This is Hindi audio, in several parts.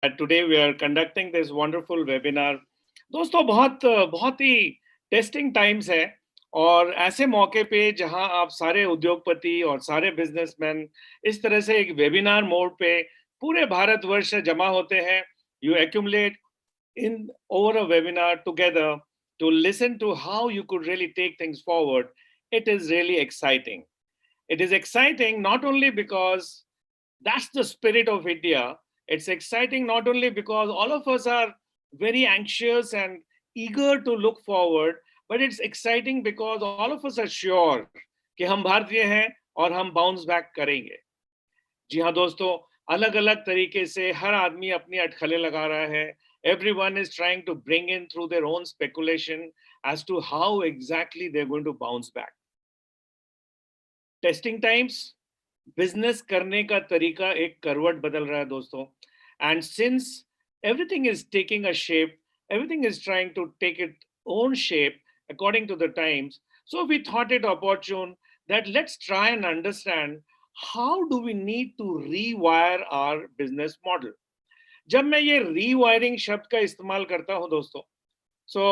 Today we are conducting this wonderful webinar. दोस्तों बहुत बहुत ही टेस्टिंग टाइम्स है और ऐसे मौके पे जहां आप सारे उद्योगपति और सारे बिजनेसमैन इस तरह से एक वेबिनार मोड पे पूरे भारतवर्ष से जमा होते हैं. You accumulate in over a webinar together to listen to how you could really take things forward. It is really exciting. It is exciting not only because that's the spirit of India. It's exciting not only because all of us are very anxious and eager to look forward, but it's exciting because all of us are sure कि हम भारतीय हैं और हम बाउंस बैक करेंगे. जी हाँ दोस्तों, अलग अलग तरीके से हर आदमी अपनी अटकलें लगा रहा है. Everyone is trying to bring in through their own speculation as to how exactly they're going to bounce back. Testing times, business करने का तरीका एक करवट बदल रहा है दोस्तों. And since everything is taking a shape, everything is trying to take it own shape according to the times. So we thought it opportune that let's try and understand how do we need to rewire our business model. जब मैं ये रीवायरिंग शब्द का इस्तेमाल करता हूं दोस्तों, सो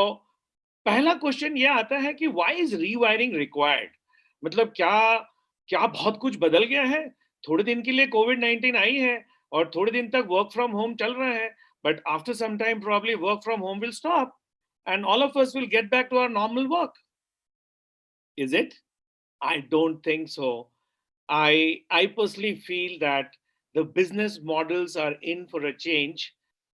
पहला क्वेश्चन ये आता है कि व्हाई इज रीवायरिंग रिक्वायर्ड. मतलब क्या क्या बहुत कुछ बदल गया है. थोड़े दिन के लिए कोविड-19 आई है और थोड़े दिन तक वर्क फ्रॉम होम चल रहा है, but after some time probably work from home will stop and all of us will get back to our normal work. Is it? I don't think so. I personally feel that the business models are in for a change.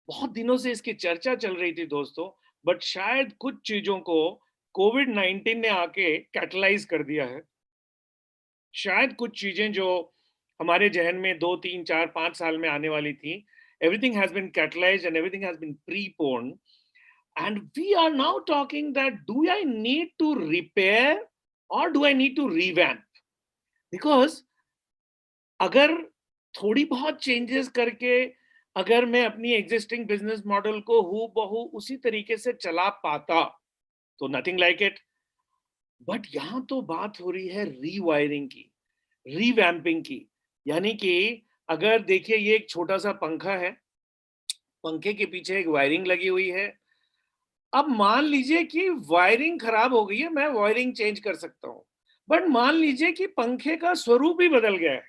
बहुत दिनों से इसकी चर्चा चल रही थी दोस्तों, बट शायद कुछ चीजों को कोविड-19 ने आके कैटलाइज कर दिया है. शायद कुछ चीजें जो हमारे जहन में 2, 3, 4, 5 साल में आने वाली थी, everything has been catalyzed and everything has been preponed. And we are now talking that do I need to repair or do I need to revamp? Because अगर थोड़ी बहुत चेंजेस करके अगर मैं अपनी एग्जिस्टिंग बिजनेस मॉडल को हूबहू उसी तरीके से चला पाता तो नथिंग लाइक इट. बट यहां तो बात हो रही है रीवायरिंग की, रीवैम्पिंग की. यानी कि अगर देखिए ये एक छोटा सा पंखा है, पंखे के पीछे एक वायरिंग लगी हुई है. अब मान लीजिए कि वायरिंग खराब हो गई है, मैं वायरिंग चेंज कर सकता हूं. बट मान लीजिए कि पंखे का स्वरूप ही बदल गया है,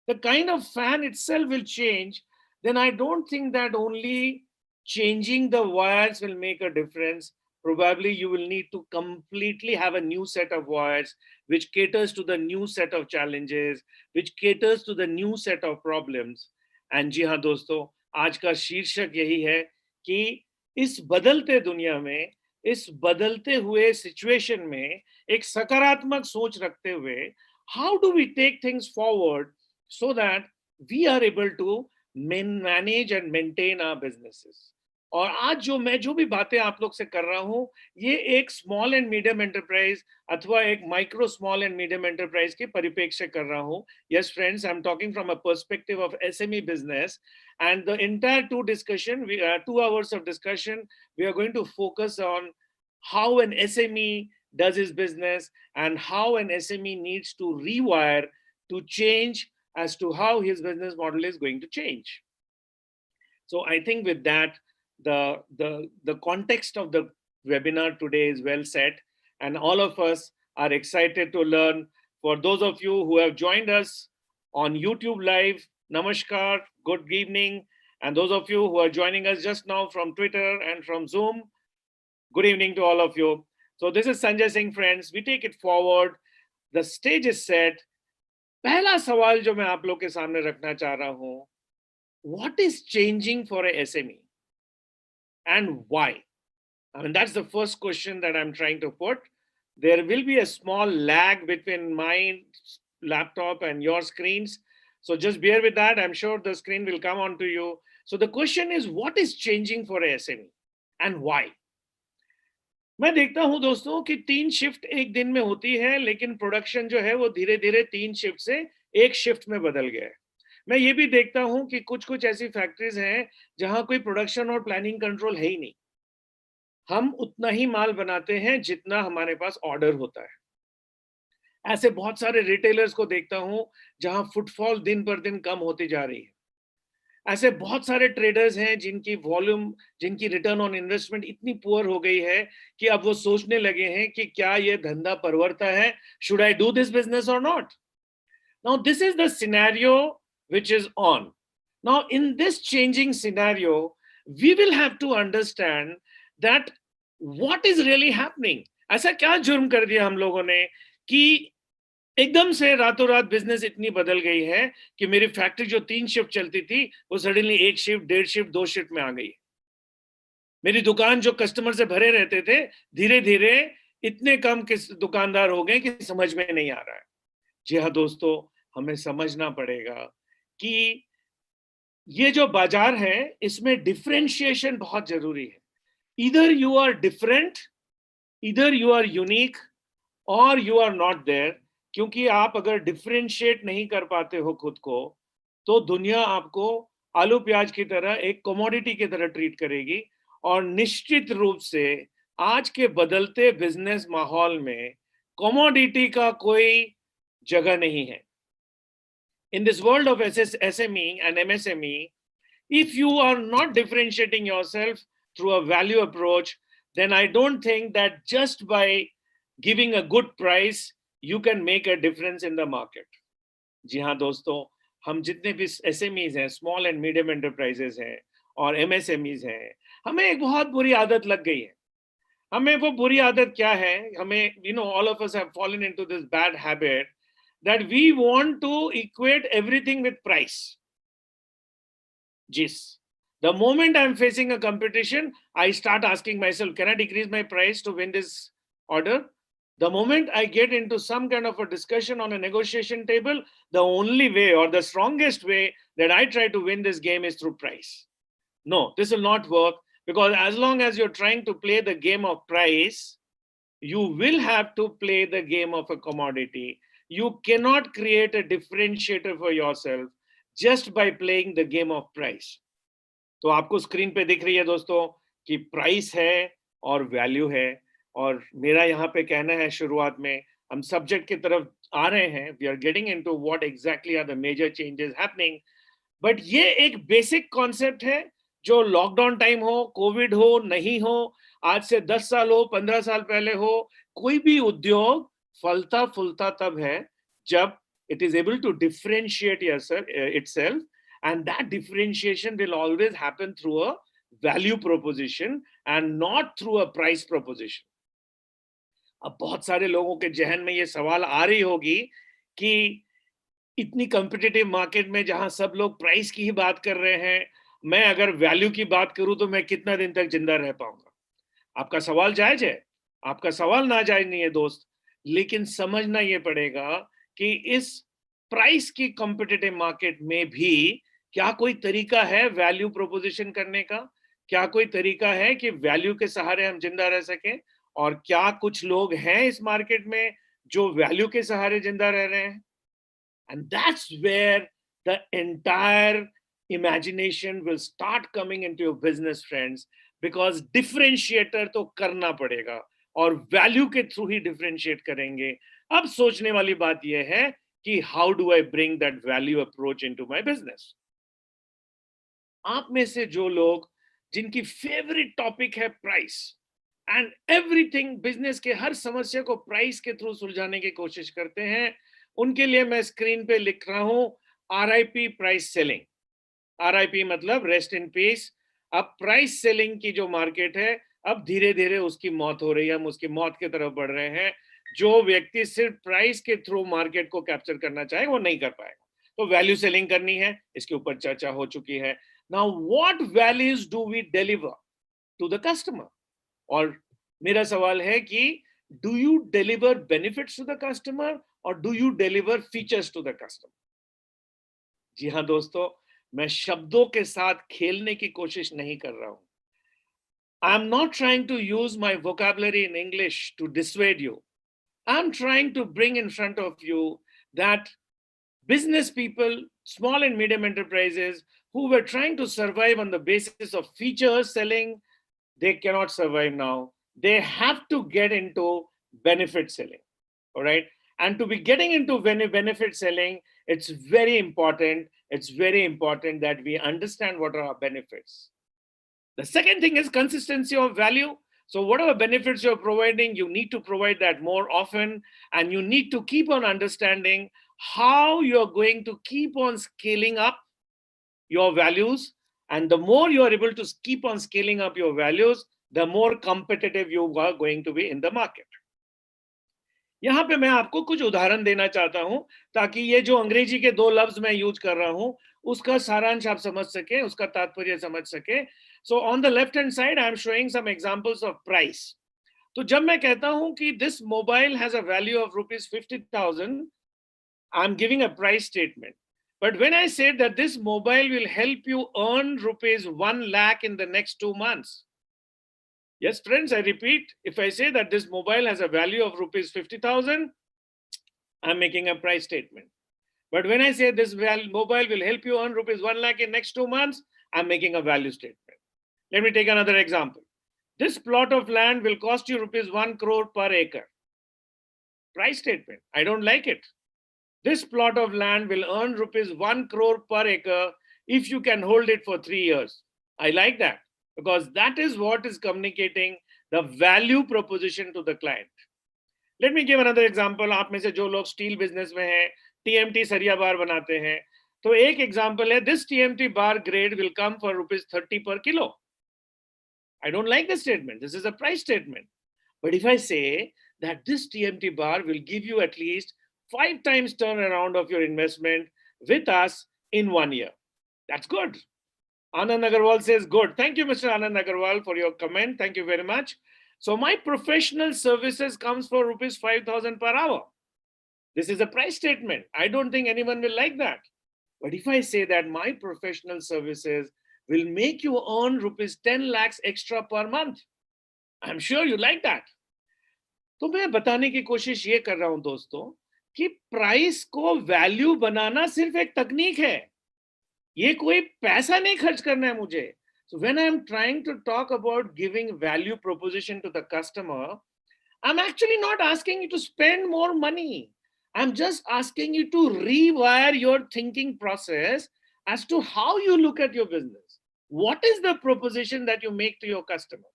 the kind of fan itself will change, then I don't think that only changing the wires will make a difference. Probably you will need to completely have a new set of wires which caters to the new set of challenges, which caters to the new set of problems. And जी हाँ दोस्तों, आज का शीर्षक यही है कि इस बदलते दुनिया में, इस बदलते हुए सिचुएशन में एक सकारात्मक सोच रखते हुए how do we take things forward so that we are able to manage and maintain our businesses. और आज जो भी बातें आप लोग से कर रहा हूं, ये एक स्मॉल एंड मीडियम एंटरप्राइज अथवा एक micro small and medium enterprise के परिप्रेक्ष्य कर रहा हूं. Yes friends, I am talking from a perspective of SME business. and the entire 2 hours of discussion, we are going to focus on how an SME does his business and how an SME needs to rewire to change as to how his business model is going to change. So I think with that, the context of the webinar today is well set, and all of us are excited to learn. For those of you who have joined us on YouTube Live, namaskar, good evening. And those of you who are joining us just now from Twitter and from Zoom, good evening to all of you. So this is Sanjay Singh, friends. We take it forward. The stage is set. पहला सवाल जो मैं आप लोग के सामने रखना चाह रहा हूं, what is changing for a SME and why? I mean, that's the first question that I'm trying to put. There will be a small lag between my laptop and your screens. So just bear with that. I'm sure the screen will come onto you. So the question is, what is changing for a SME and why? मैं देखता हूं दोस्तों कि 3 शिफ्ट एक दिन में होती है, लेकिन प्रोडक्शन जो है वो धीरे धीरे 3 शिफ्ट से एक शिफ्ट में बदल गया है. मैं ये भी देखता हूं कि कुछ कुछ ऐसी फैक्ट्रीज हैं जहां कोई प्रोडक्शन और प्लानिंग कंट्रोल है ही नहीं. हम उतना ही माल बनाते हैं जितना हमारे पास ऑर्डर होता है. ऐसे बहुत सारे रिटेलर्स को देखता हूं जहां फुटफॉल दिन पर दिन कम होती जा रही है. ऐसे बहुत सारे ट्रेडर्स हैं जिनकी वॉल्यूम, जिनकी रिटर्न ऑन इन्वेस्टमेंट इतनी पुअर हो गई है कि अब वो सोचने लगे हैं कि क्या ये धंधा परवरता है, should I do this business और not. Now this is the scenario which is on. Now, in this changing scenario, we will have to understand that what is really happening. ऐसा क्या जुर्म कर दिया हम लोगों ने कि एकदम से रातों रात बिजनेस इतनी बदल गई है कि मेरी फैक्ट्री जो 3 शिफ्ट चलती थी वो सडनली 1 शिफ्ट, 1.5 शिफ्ट, 2 शिफ्ट में आ गई. मेरी दुकान जो कस्टमर से भरे रहते थे, धीरे धीरे इतने कम किस दुकानदार हो गए कि समझ में नहीं आ रहा है. जी हाँ दोस्तों, हमें समझना पड़ेगा कि ये जो बाजार है इसमें डिफरेंशिएशन बहुत जरूरी है. इधर यू आर डिफरेंट, इधर यू आर यूनिक, और यू आर नॉट देयर. क्योंकि आप अगर डिफरेंशिएट नहीं कर पाते हो खुद को, तो दुनिया आपको आलू प्याज की तरह एक कमोडिटी की तरह ट्रीट करेगी. और निश्चित रूप से आज के बदलते बिजनेस माहौल में कमोडिटी का कोई जगह नहीं है. In this world of SME and MSME, if you are not differentiating yourself through a value approach, then I don't think that just by giving a good price, you can make a difference in the market. जी हाँ दोस्तों, हम जितने भी SMEs हैं, स्मॉल एंड मीडियम एंटरप्राइजेस हैं और MSMEs हैं, हमें एक बहुत बुरी आदत लग गई है. हमें वो बुरी आदत क्या है, हमें all of us have fallen into this bad habit that we want to equate everything with price. Yes. The moment I'm facing a competition, I start asking myself, can I decrease my price to win this order? The moment I get into some kind of a discussion on a negotiation table, the only way or the strongest way that I try to win this game is through price. No, this will not work, because as long as you're trying to play the game of price, you will have to play the game of a commodity. You cannot create a differentiator for yourself just by playing the game of price. तो आपको स्क्रीन पे दिख रही है दोस्तों कि प्राइस है और वैल्यू है. और मेरा यहाँ पे कहना है, शुरुआत में हम सब्जेक्ट की तरफ आ रहे हैं, we are getting into what exactly are the major changes happening. But ये एक बेसिक कॉन्सेप्ट है जो लॉकडाउन टाइम हो, कोविड हो, नहीं हो, आज से 10 साल हो, 15 साल पहले हो, कोई भी उद्योग फलता फूलता तब है जब it is able to differentiate itself, and that differentiation will always happen through a value proposition and not through a price proposition. अब बहुत सारे लोगों के जहन में ये सवाल आ रही होगी कि इतनी कॉम्पिटिटिव मार्केट में जहां सब लोग प्राइस की ही बात कर रहे हैं, मैं अगर वैल्यू की बात करूं तो मैं कितना दिन तक जिंदा रह पाऊंगा. आपका सवाल जायज है, आपका सवाल नाजायज नहीं है दोस्त, लेकिन समझना ये पड़ेगा कि इस प्राइस की कॉम्पिटिटिव मार्केट में भी क्या कोई तरीका है वैल्यू प्रोपोजिशन करने का, क्या कोई तरीका है कि वैल्यू के सहारे हम जिंदा रह सकें, और क्या कुछ लोग हैं इस मार्केट में जो वैल्यू के सहारे जिंदा रह रहे हैं. And that's where the entire imagination will start coming into your business, friends, because differentiator तो करना पड़ेगा और वैल्यू के थ्रू ही डिफरेंशिएट करेंगे. अब सोचने वाली बात यह है कि how do I bring that value approach into my business. आप में से जो लोग जिनकी फेवरेट टॉपिक है प्राइस, एंड एवरीथिंग बिजनेस के हर समस्या को प्राइस के थ्रू सुलझाने की कोशिश करते हैं, उनके लिए मैं स्क्रीन पे लिख रहा हूं RIP प्राइस सेलिंग. RIP मतलब रेस्ट इन पीस. अब प्राइस सेलिंग की जो मार्केट है, अब धीरे धीरे उसकी मौत हो रही है, हम उसकी मौत की तरफ बढ़ रहे हैं. जो व्यक्ति सिर्फ प्राइस के थ्रू मार्केट को कैप्चर करना चाहे वो नहीं कर पाएगा. तो वैल्यू सेलिंग करनी है, इसके ऊपर चर्चा हो चुकी है. Now what values do we deliver to the customer? और मेरा सवाल है कि do you deliver benefits to the customer or do you deliver features to the customer? जी हाँ दोस्तों, मैं शब्दों के साथ खेलने की कोशिश नहीं कर रहा हूं. I am not trying to use my vocabulary in English to dissuade you. I am trying to bring in front of you that business people, small and medium enterprises who were trying to survive on the basis of features selling, they cannot survive now. They have to get into benefit selling. All right. And to be getting into benefit selling, it's very important it's very important that we understand what are our benefits. The second thing is consistency of value. So whatever benefits you're providing, you need to provide that more often, and you need to keep on understanding how you're going to keep on scaling up your values. And the more you are able to keep on scaling up your values, the more competitive you are going to be in the market. यहाँ पे मैं आपको कुछ उदाहरण देना चाहता हूं ताकि ये जो अंग्रेजी के दो लफ्ज मैं यूज कर रहा हूं उसका सारांश आप समझ सके, उसका तात्पर्य समझ सके. So on the left hand side I am showing some examples of price. तो जब मैं कहता हूं कि this mobile has a value of ₹50,000, I am giving a price statement. But when I say that this mobile will help you earn ₹1 lakh in the next 2 months, yes, friends, I repeat, if I say that this mobile has a value of ₹50,000, I'm making a price statement. But when I say this mobile will help you earn ₹1 lakh in next 2 months, I'm making a value statement. Let me take another example. This plot of land will cost you ₹1 crore per acre. Price statement. I don't like it. This plot of land will earn ₹1 crore per acre if you can hold it for 3 years. I like that because that is what is communicating the value proposition to the client. Let me give another example. आप में से जो लोग स्टील बिजनेस में हैं, TMT सरिया बार बनाते हैं, तो एक एग्जांपल है, this TMT bar grade will come for ₹30 per kilo. I don't like this statement. This is a price statement. But if I say that this TMT bar will give you at least 5 times turnaround of your investment with us in 1 year, that's good. Anand Agarwal says good. Thank you, Mr. Anand Agarwal, for your comment. Thank you very much. So my professional services comes for ₹5,000 per hour. This is a price statement. I don't think anyone will like that. But if I say that my professional services will make you earn ₹10 lakhs extra per month, I'm sure you like that. तो मैं बताने की कोशिश ये कर रहा हूं दोस्तों कि प्राइस को वैल्यू बनाना सिर्फ एक तकनीक है, ये कोई पैसा नहीं खर्च करना है मुझे. So when I'm trying to talk about giving value proposition to the customer, I'm actually not asking you to spend more money. I'm just asking you to rewire your thinking process as to how you look at your business. What is the proposition that you make to your customer?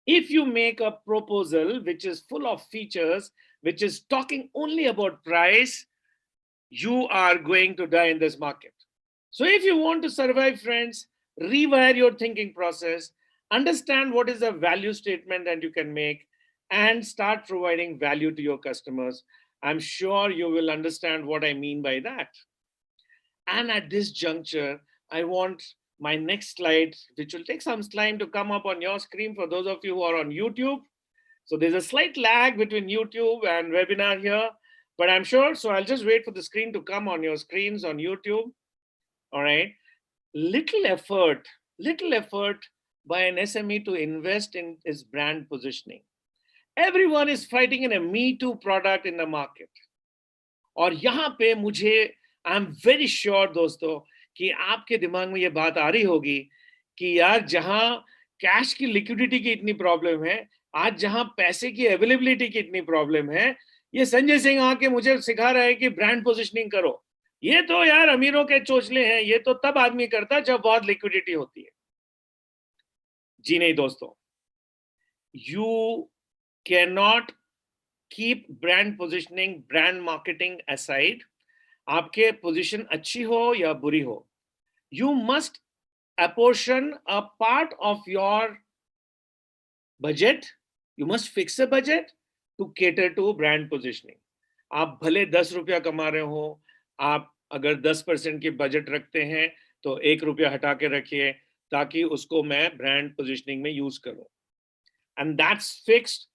If you make a proposal which is full of features, which is talking only about price, you are going to die in this market. So if you want to survive, friends, rewire your thinking process, understand what is the value statement that you can make, and start providing value to your customers. I'm sure you will understand what I mean by that. And at this juncture, I want my next slide, which will take some time to come up on your screen for those of you who are on YouTube. So there's a slight lag between YouTube and webinar here, but I'm sure, so I'll just wait for the screen to come on your screens on YouTube. All right. Little effort by an SME to invest in his brand positioning. Everyone is fighting in a Me Too product in the market. और यहाँ पे मुझे आई एम वेरी श्योर दोस्तों कि आपके दिमाग में ये बात आ रही होगी कि यार जहां कैश की लिक्विडिटी की इतनी प्रॉब्लम है, आज जहां पैसे की अवेलेबिलिटी की इतनी प्रॉब्लम है, ये संजय सिंह आके मुझे सिखा रहा है कि ब्रांड पोजिशनिंग करो. ये तो यार अमीरों के चोचले हैं, ये तो तब आदमी करता जब बहुत लिक्विडिटी होती है. जी नहीं दोस्तों, you can not keep brand positioning, brand marketing aside. आपके पोजीशन अच्छी हो या बुरी हो, you must apportion a part of your budget. You must fix a budget to cater to brand positioning. आप भले 10 रुपया कमा रहे हो, आप अगर 10% की बजट रखते हैं तो 1 रुपया हटा के रखिए ताकि उसको मैं ब्रांड पोजिशनिंग में यूज करूं. And that's fixed.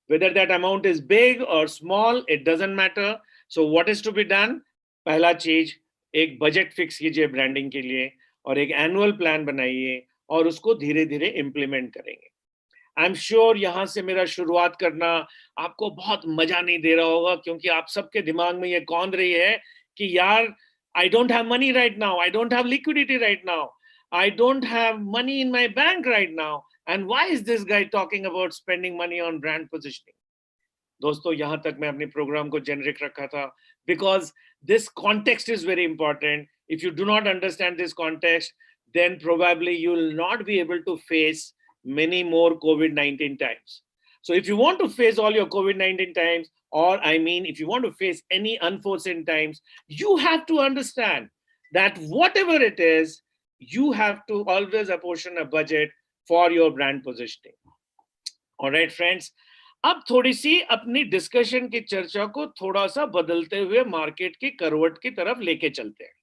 Whether that amount is big or small, it doesn't matter. So what is to be done? पहला चीज, एक बजट फिक्स कीजिए ब्रांडिंग के लिए और एक एनुअल प्लान बनाइए और उसको धीरे धीरे इंप्लीमेंट करेंगे. आई एम श्योर यहाँ से मेरा शुरुआत करना आपको बहुत मजा नहीं दे रहा होगा, क्योंकि आप सबके दिमाग में ये कौंध रही है कि यार I don't have money right now, I don't have liquidity right now, I don't have money in my bank right now, and why is this guy talking about spending money on brand positioning. दोस्तों यहाँ तक मैं अपने प्रोग्राम को जेनरिक रखा था, because this context is very important. If you do not understand this context, then probably you will not be able to face many more COVID-19 times. So if you want to face all your COVID-19 times, or I mean, if you want to face any unforeseen times, you have to understand that whatever it is, you have to always apportion a budget for your brand positioning. All right, friends. अब थोड़ी सी अपनी डिस्कशन की चर्चा को थोड़ा सा बदलते हुए मार्केट की करवट की तरफ लेके चलते हैं.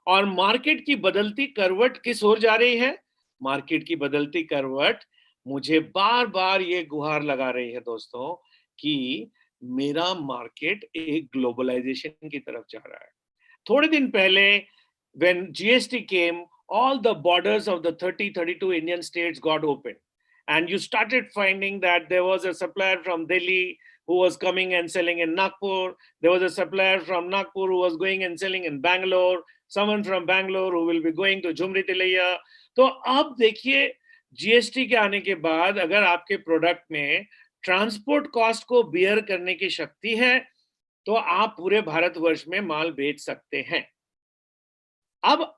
और मार्केट की बदलती करवट किस ओर जा रही है? मार्केट की बदलती करवट मुझे बार बार ये गुहार लगा रही है दोस्तों कि मेरा मार्केट एक ग्लोबलाइजेशन की तरफ जा रहा है. थोड़े दिन पहले when GST came, all the borders of the 32 Indian states got opened. And you started finding that there was a supplier from Delhi who was coming and selling in Nagpur. There was a supplier from Nagpur who was going and selling in Bangalore. Someone from Bangalore who will be going to Jhumri Tilaiya. तो अब देखिए जीएसटी के आने के बाद अगर आपके प्रोडक्ट में ट्रांसपोर्ट कॉस्ट को बियर करने की शक्ति है तो आप पूरे भारतवर्ष में माल बेच सकते हैं. अब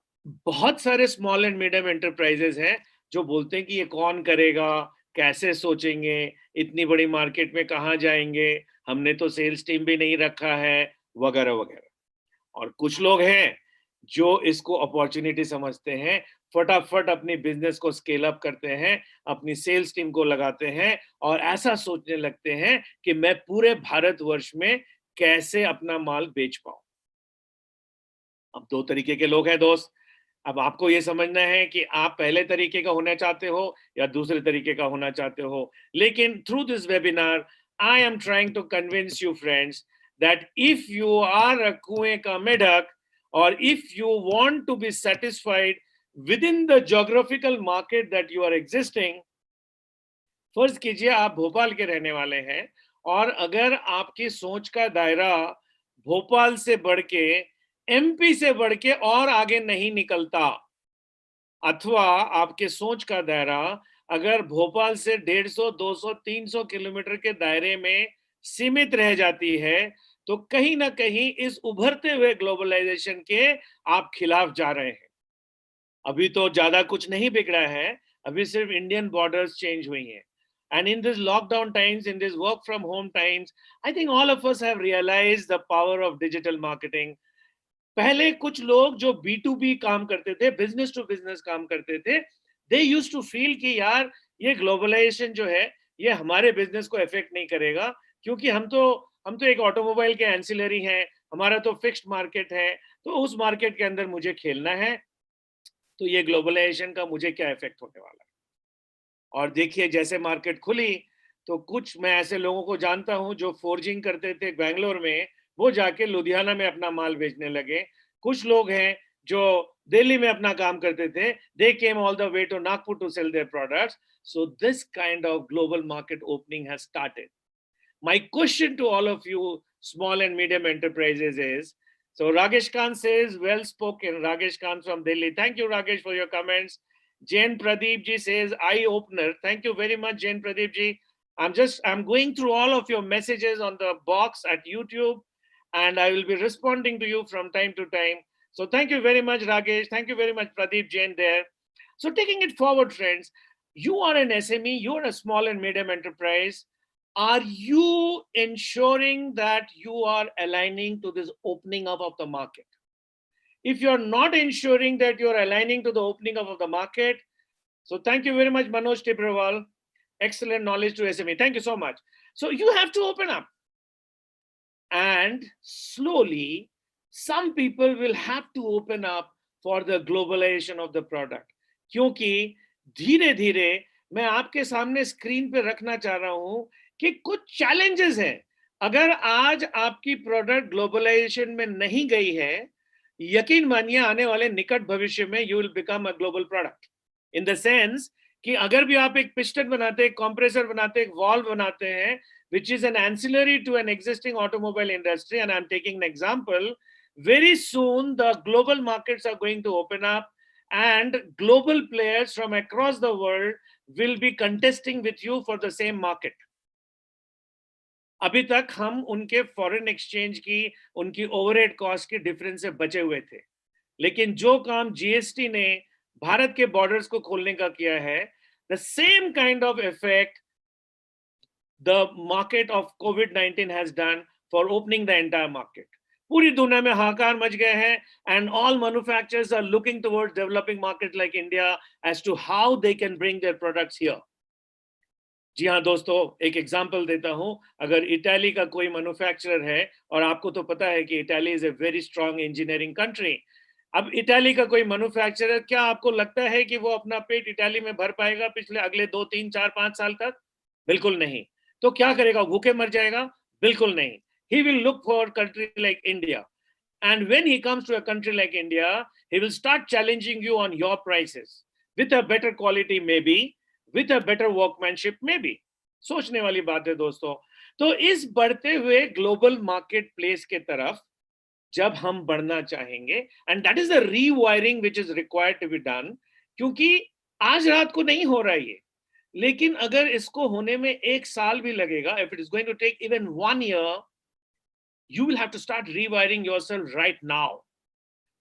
बहुत सारे स्मॉल एंड मीडियम एंटरप्राइजेस हैं जो बोलते हैं कि ये कौन करेगा, कैसे सोचेंगे, इतनी बड़ी मार्केट में कहाँ जाएंगे, हमने तो सेल्स टीम भी नहीं रखा है, वगैरह वगैरह. और कुछ लोग हैं जो इसको अपॉर्चुनिटी समझते हैं, फटाफट अपनी बिजनेस को स्केल अप करते हैं, अपनी सेल्स टीम को लगाते हैं और ऐसा सोचने लगते हैं कि मैं पूरे भारतवर्ष में कैसे अपना माल बेच पाऊं. अब दो तरीके के लोग हैं दोस्त. अब आपको ये समझना है कि आप पहले तरीके का होना चाहते हो या दूसरे तरीके का होना चाहते हो. लेकिन through this webinar I am trying to convince you friends that if you are a कुएं का मेढक or if you want to be satisfied within the geographical market that you are existing, फर्ज कीजिए आप भोपाल के रहने वाले हैं और अगर आपकी सोच का दायरा भोपाल से बढ़ के एमपी से बढ़ के और आगे नहीं निकलता, अथवा आपके सोच का दायरा अगर भोपाल से 150, 200, 300 किलोमीटर के दायरे में सीमित रह जाती है, तो कहीं ना कहीं इस उभरते हुए ग्लोबलाइजेशन के आप खिलाफ जा रहे हैं. अभी तो ज्यादा कुछ नहीं बिगड़ा है, अभी सिर्फ इंडियन बॉर्डर्स चेंज हुई हैं. And in this lockdown times, in this work from home times, I think all of us have realized the power of digital marketing. पहले कुछ लोग जो B2B काम करते थे, बिजनेस टू बिजनेस काम करते थे, they used to feel कि यार ये ग्लोबलाइजेशन जो है ये हमारे बिजनेस को इफेक्ट नहीं करेगा क्योंकि हम तो एक ऑटोमोबाइल के एंसिलरी हैं, हमारा तो फिक्स्ड मार्केट है, तो उस मार्केट के अंदर मुझे खेलना है, तो ये ग्लोबलाइजेशन का मुझे क्या इफेक्ट होने वाला है. और देखिए जैसे मार्केट खुली तो कुछ मैं ऐसे लोगों को जानता हूं जो फोर्जिंग करते थे बेंगलोर में, वो जाके लुधियाना में अपना माल बेचने लगे. कुछ लोग हैं जो दिल्ली में अपना काम करते थे, they came all the way to Nagpur to sell their products. So this kind of global market opening has started. My question to all of you small and medium enterprises is, so Ragesh Khan says, well spoken, Ragesh Khan from Delhi. Thank you, Ragesh, for your comments. Jain Pradeep ji says, eye opener. Thank you very much, Jain Pradeep ji. I'm going through all of your messages on the box at YouTube, and I will be responding to you from time to time. So thank you very much, Ragesh. Thank you very much, Pradeep Jain there. So taking it forward, friends, you are an SME, you are a small and medium enterprise. Are you ensuring that you are aligning to this opening up of the market? If you're not ensuring that you're aligning to the opening up of the market, so thank you very much, Manoj Tibrewal. Excellent knowledge to SME. Thank you so much. So you have to open up. And slowly, some people will have to open up for the globalization of the product. क्योंकि धीरे धीरे मैं आपके सामने स्क्रीन पे रखना चाह रहा हूं कि कुछ चैलेंजेस हैं. अगर आज आपकी प्रोडक्ट ग्लोबलाइजेशन में नहीं गई है, यकीन मानिए आने वाले निकट भविष्य में you will become a global product. In the sense कि अगर भी आप एक पिस्टन बनाते हैं, एक कंप्रेसर बनाते हैं, एक वाल्व बनाते हैं, which is an ancillary to an existing automobile industry, and I'm taking an example, very soon the global markets are going to open up and global players from across the world will be contesting with you for the same market. अभी तक हम उनके फॉरेन एक्सचेंज की, उनकी ओवरहेड कॉस्ट के डिफरेंस से बचे हुए थे। लेकिन जो काम जीएसटी ने भारत के बॉर्डर्स को खोलने का किया है, the same kind of effect the market of कोविड-19 has done for opening the entire market. पूरी दुनिया में हाहाकार मच गए हैं and all manufacturers are looking towards developing market like India as to how they can bring their products here. जी हाँ दोस्तों, एक एग्जांपल देता हूं। अगर इटाली का कोई मैन्युफैक्चरर है, और आपको तो पता है कि Italy is a very strong engineering country, अब इटाली का कोई मैन्युफैक्चरर, क्या आपको लगता है कि वो अपना पेट इटाली में भर पाएगा पिछले अगले 2 3 4 5 साल तक? बिल्कुल नहीं। तो क्या करेगा? भूखे मर जाएगा? बिल्कुल नहीं। He will look for country like India, and when he comes to a country like India, he will start challenging you on your prices with a better quality, maybe with a better workmanship, maybe। सोचने वाली बात है दोस्तों। तो इस बढ़ते हुए ग्लोबल मार्केट प्लेस के तरफ जब हम बढ़ना चाहेंगे, and that is the rewiring which is required to be done, क्योंकि आज रात को नहीं हो रहा है ये, लेकिन अगर इसको होने में 1 साल भी लगेगा, if it is going to take even 1 year, you will have to start rewiring yourself right now.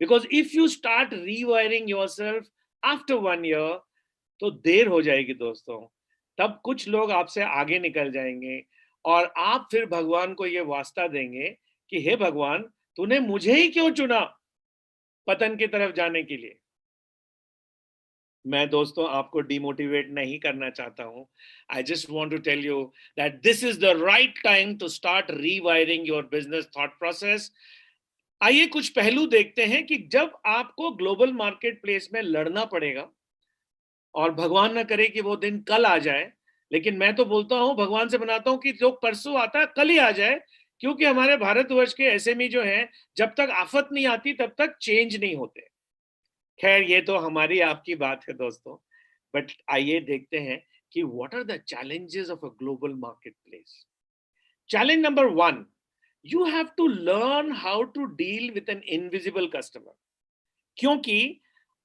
Because if you start rewiring yourself after 1 year, तो देर हो जाएगी दोस्तों। तब कुछ लोग आपसे आगे निकल जाएंगे और आप फिर भगवान को ये वास्ता देंगे कि हे भगवान, तूने मुझे ही क्यों चुना पतन की तरफ जाने के लिए। मैं दोस्तों आपको डिमोटिवेट नहीं करना चाहता हूं। I just want to tell you that this is the right time to start rewiring your business thought process. आइए कुछ पहलू देखते हैं कि जब आपको ग्लोबल मार्केट प्लेस में लड़ना पड़ेगा, और भगवान ना करे कि वो दिन कल आ जाए, लेकिन मैं तो बोलता हूं, भगवान से बनाता हूं कि जो परसों आता है कल ही आ जाए, क्योंकि हमारे भारतवर्ष के एसएमई जो हैं, जब तक आफत नहीं आती तब तक चेंज नहीं होते। खैर ये तो हमारी आपकी बात है दोस्तों, बट आइए देखते हैं कि what are the challenges of a global market place. Challenge number 1, you have to learn how to deal with an invisible customer। क्योंकि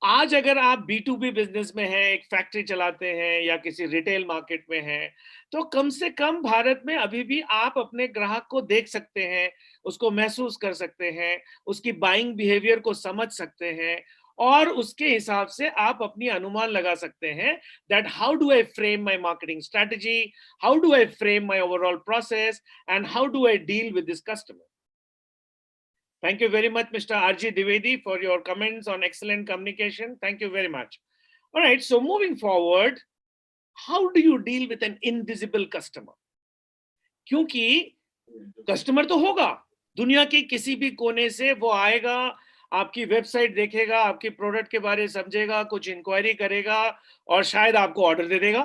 आज अगर आप बी टू बी बिजनेस में हैं, एक फैक्ट्री चलाते हैं या किसी रिटेल मार्केट में हैं, तो कम से कम भारत में अभी भी आप अपने ग्राहक को देख सकते हैं, उसको महसूस कर सकते हैं, उसकी बाइंग बिहेवियर को समझ सकते हैं, और उसके हिसाब से आप अपनी अनुमान लगा सकते हैं that how do I frame my marketing strategy, how do I frame my overall process, and how do I deal with this customer. Thank you very much, Mr. R.G. Dwivedi, for your comments on excellent communication. Thank you very much. All right, so moving forward, how do you deal with an invisible customer? क्योंकि कस्टमर तो होगा, दुनिया के किसी भी कोने से वो आएगा, आपकी वेबसाइट देखेगा, आपकी प्रोडक्ट के बारे में समझेगा, कुछ इंक्वायरी करेगा, और शायद आपको ऑर्डर दे देगा,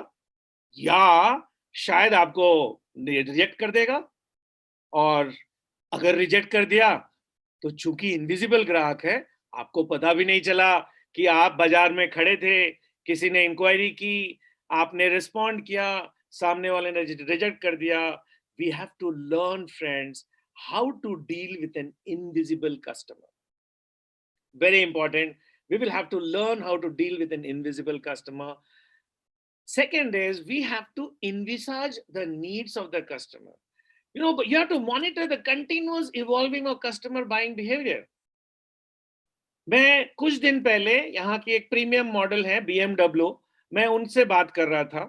या शायद आपको रिजेक्ट कर देगा। और अगर रिजेक्ट कर दिया तो चूंकि इनविजिबल ग्राहक है, आपको पता भी नहीं चला कि आप बाजार में खड़े थे, किसी ने इंक्वायरी की, आपने रिस्पॉन्ड किया, सामने वाले ने रिजेक्ट कर दिया। We have to learn friends how to deal with an invisible customer. Very important, we will have to learn how to deal with an invisible customer. Second is we have to envisage the needs of the customer. But you have to monitor the continuous evolving of customer buying behavior. मैं कुछ दिन पहले यहाँ की एक प्रीमियम मॉडल है BMW, मैं उनसे बात कर रहा था।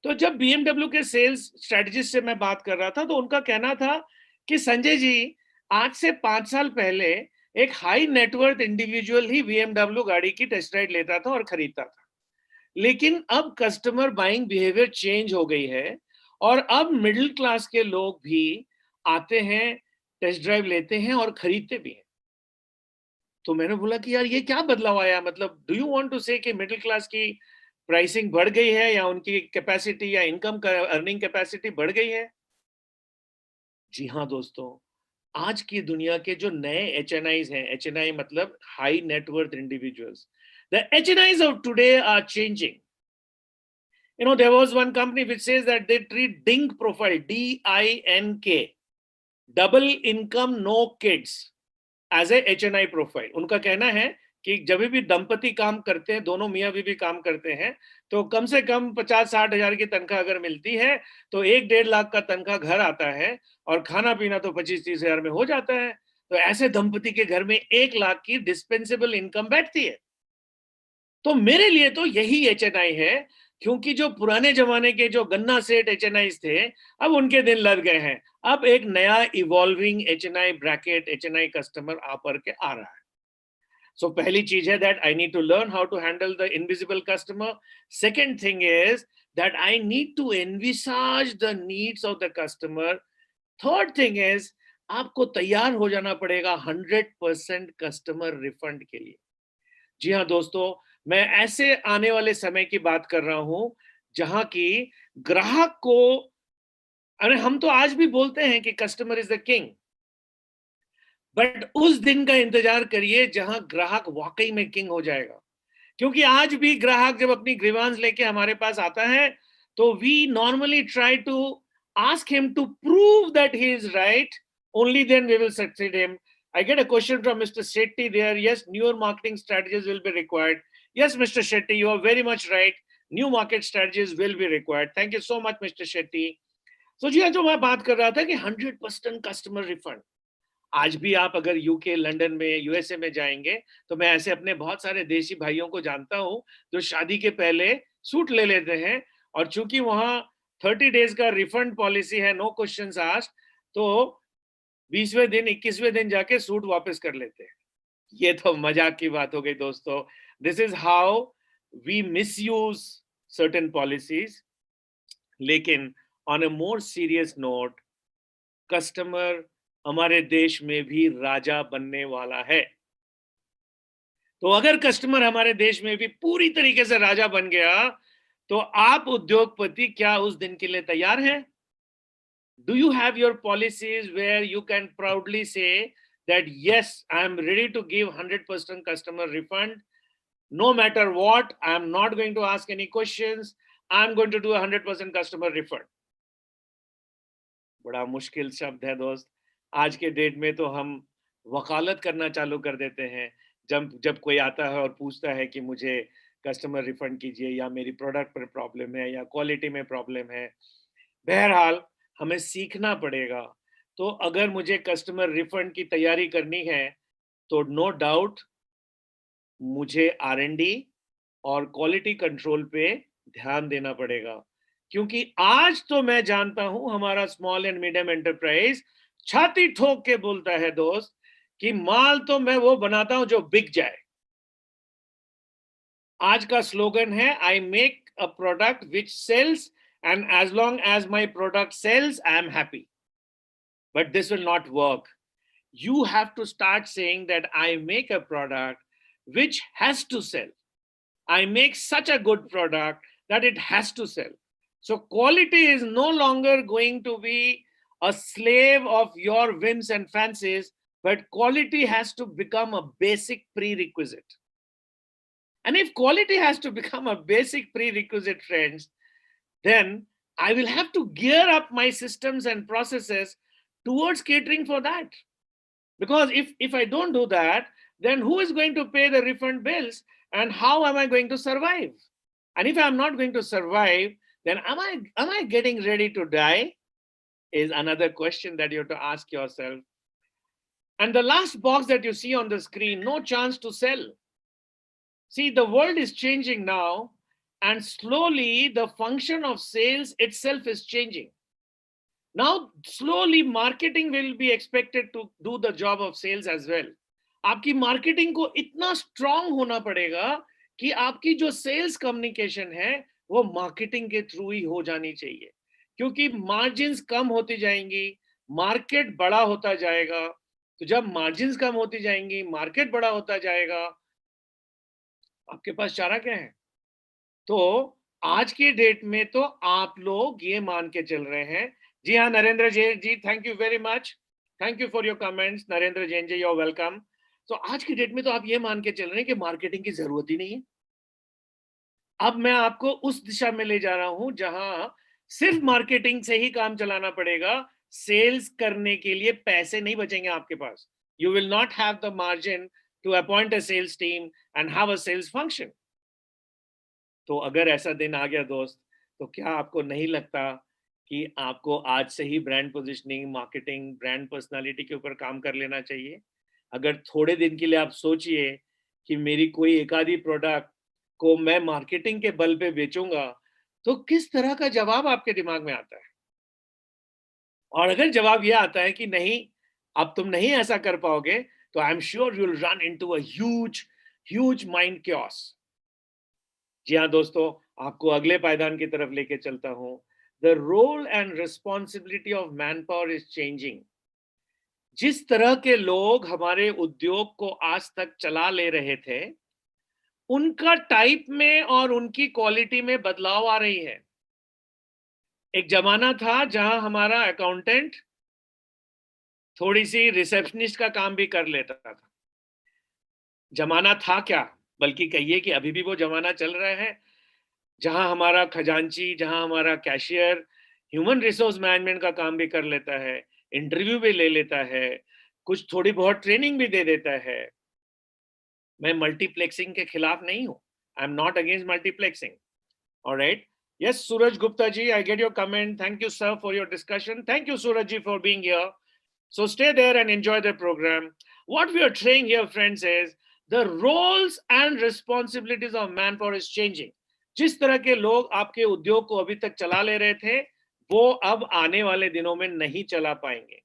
तो जब BMW के सेल्स स्ट्रेटजिस्ट से मैं बात कर रहा था, तो उनका कहना था कि संजय जी, आज से 5 साल पहले एक हाई नेटवर्थ इंडिविजुअल ही BMW गाड़ी की टेस्ट राइड लेता था और खरीदता था, लेकिन अब कस्टमर बाइंग बिहेवियर चेंज हो गई है, और अब मिडिल क्लास के लोग भी आते हैं, टेस्ट ड्राइव लेते हैं और खरीदते भी हैं। तो मैंने बोला कि यार ये क्या बदलाव आया, मतलब डू यू वांट टू से कि मिडिल क्लास की प्राइसिंग बढ़ गई है, या उनकी कैपेसिटी या इनकम का अर्निंग कैपेसिटी बढ़ गई है? जी हाँ दोस्तों, आज की दुनिया के जो नए एचएनआईज हैं, एचएनआई मतलब high net worth individuals, the HNIs of today are changing. There was one company which says that they treat DINK profile, DINK, double income, no kids, as a HNI profile. उनका कहना है कि जब भी दंपति काम करते हैं, दोनों मियाँ बीवी काम करते हैं, तो कम से कम 50-60 हजार की तनख्वाह अगर मिलती है, तो 1-1.5 लाख का तनख्वाह घर आता है और खाना-पीना तो 25-30 हजार में हो जाता है। तो ऐसे दंपति के घर में 1 लाख की डिस्पेंसेबल इनकम बैठती है। तो मेरे लिए तो यही एचएनआई है, क्योंकि जो पुराने जमाने के जो गन्ना सेठ एचएनआईज़ थे, अब उनके दिन लद गए हैं। अब एक नया evolving HNI bracket HNI customer आकर के आ रहा है। So पहली चीज है that I need to learn how to handle the invisible customer. Second thing is that I need to envisage the needs of the customer. Third thing is आपको तैयार हो जाना पड़ेगा 100% कस्टमर रिफंड के लिए। जी हाँ दोस्तों, मैं ऐसे आने वाले समय की बात कर रहा हूं जहां की ग्राहक को, अरे हम तो आज भी बोलते हैं कि customer is the king, but उस दिन का इंतजार करिए जहां ग्राहक वाकई में किंग हो जाएगा। क्योंकि आज भी ग्राहक जब अपनी ग्रीवांस लेके हमारे पास आता है, तो we normally try to ask him to prove that he is right, only then we will succeed him. I get a question from Mr. Shetty there. Yes, newer marketing strategies will be required. Yes, Mr. Shetty, you are very much right. New market strategies will be required. Thank you so much, Mr. Shetty. So जी हाँ, जो मैं बात कर रहा था कि 100% कस्टमर रिफंड। आज भी आप अगर यूके, लंदन में, यूएसए में जाएंगे, तो मैं ऐसे अपने बहुत सारे देशी भाइयों को जानता हूं जो शादी के पहले सूट ले लेते हैं, और चूंकि वहां 30 डेज का रिफंड पॉलिसी है, नो क्वेश्चंस आस्क्ड, तो 20वें दिन, 21वें दिन जाके सूट वापस कर लेते हैं। ये तो मजाक की बात हो गई दोस्तों। This is how we misuse certain policies. लेकिन on a more serious note, customer हमारे देश में भी राजा बनने वाला है। तो अगर कस्टमर हमारे देश में भी पूरी तरीके से राजा बन गया, तो आप उद्योगपति क्या उस दिन के लिए तैयार हैं? Do you have your policies where you can proudly say that yes, I am ready to give 100% customer refund no matter what? I am not going to ask any questions. I am going to do 100% customer refund. बड़ा मुश्किल शब्द है दोस्त। आज के डेट में तो हम वकालत करना चालू कर देते हैं जब जब कोई आता है और पूछता है कि मुझे कस्टमर रिफंड कीजिए, या मेरी प्रोडक्ट पर प्रॉब्लम है, या क्वालिटी में प्रॉब्लम है। बहरहाल हमें सीखना पड़ेगा। तो अगर मुझे कस्टमर रिफंड की तैयारी करनी है, तो नो डाउट मुझे आर&डी और क्वालिटी कंट्रोल पे ध्यान देना पड़ेगा। क्योंकि आज तो मैं जानता हूं हमारा स्मॉल एंड मीडियम एंटरप्राइज छाती ठोक के बोलता है दोस्त कि माल तो मैं वो बनाता हूं जो बिक जाए। आज का स्लोगन है, I make a product which sells, and as long as my product sells, I am happy. But this will not work. You have to start saying that I make a product which has to sell. I make such a good product that it has to sell. So quality is no longer going to be a slave of your whims and fancies, but quality has to become a basic prerequisite. And if quality has to become a basic prerequisite, friends, then I will have to gear up my systems and processes towards catering for that. Because if I don't do that, then who is going to pay the refund bills, and how am I going to survive? And if I'm not going to survive, then am I getting ready to die? Is another question that you have to ask yourself. And the last box that you see on the screen, no chance to sell. See, the world is changing now, and slowly the function of sales itself is changing. Now, slowly marketing will be expected to do the job of sales as well. आपकी मार्केटिंग को इतना स्ट्रांग होना पड़ेगा कि आपकी जो सेल्स कम्युनिकेशन है वो मार्केटिंग के थ्रू ही हो जानी चाहिए, क्योंकि मार्जिन्स कम होती जाएंगी, मार्केट बड़ा होता जाएगा। तो जब मार्जिन्स कम होती जाएंगी, मार्केट बड़ा होता जाएगा, आपके पास चारा क्या है? तो आज के डेट में तो आप लोग ये मान के चल रहे हैं। जी हाँ, Narendra Jain ji, thank you very much, thank you for your comments. Narendra Jain ji, you are welcome. तो आज की डेट में तो आप ये मान के चल रहे हैं कि मार्केटिंग की जरूरत ही नहीं है। अब मैं आपको उस दिशा में ले जा रहा हूं जहां सिर्फ मार्केटिंग से ही काम चलाना पड़ेगा। सेल्स करने के लिए पैसे नहीं बचेंगे आपके पास। You will not have the margin to appoint a sales team and have a sales function. तो अगर ऐसा दिन आ गया दोस्त, तो क्या आपको नहीं लगता कि आपको आज से ही brand positioning, marketing, brand personality के ऊपर काम कर लेना चाहिए? अगर थोड़े दिन के लिए आप सोचिए कि मेरी कोई एक आधी प्रोडक्ट को मैं मार्केटिंग के बल पे बेचूंगा, तो किस तरह का जवाब आपके दिमाग में आता है? और अगर जवाब ये आता है कि नहीं, अब तुम नहीं ऐसा कर पाओगे, तो I am sure you will run into a huge mind chaos. जी हाँ दोस्तों, आपको अगले पायदान की तरफ लेके चलता हूं। The role and responsibility of man power is changing. जिस तरह के लोग हमारे उद्योग को आज तक चला ले रहे थे, उनका टाइप में और उनकी क्वालिटी में बदलाव आ रही है। एक जमाना था जहां हमारा अकाउंटेंट थोड़ी सी रिसेप्शनिस्ट का काम भी कर लेता था। जमाना था क्या, बल्कि कहिए कि अभी भी वो जमाना चल रहा है, जहां हमारा खजांची, जहां हमारा कैशियर ह्यूमन रिसोर्स मैनेजमेंट का काम भी कर लेता है, इंटरव्यू भी ले लेता है, कुछ थोड़ी बहुत ट्रेनिंग भी दे देता है। मैं मल्टीप्लेक्सिंग के खिलाफ नहीं हूं, आई am not against multiplexing. Alright, yes, Suraj Gupta ji, I get your comment. Thank you, sir, for your discussion. Thank you, Suraj ji, for being here. So stay there and enjoy the program. What we are saying here, friends, is the roles and responsibilities of manpower is changing. जिस तरह के लोग आपके उद्योग को अभी तक चला ले रहे थे, वो अब आने वाले दिनों में नहीं चला पाएंगे।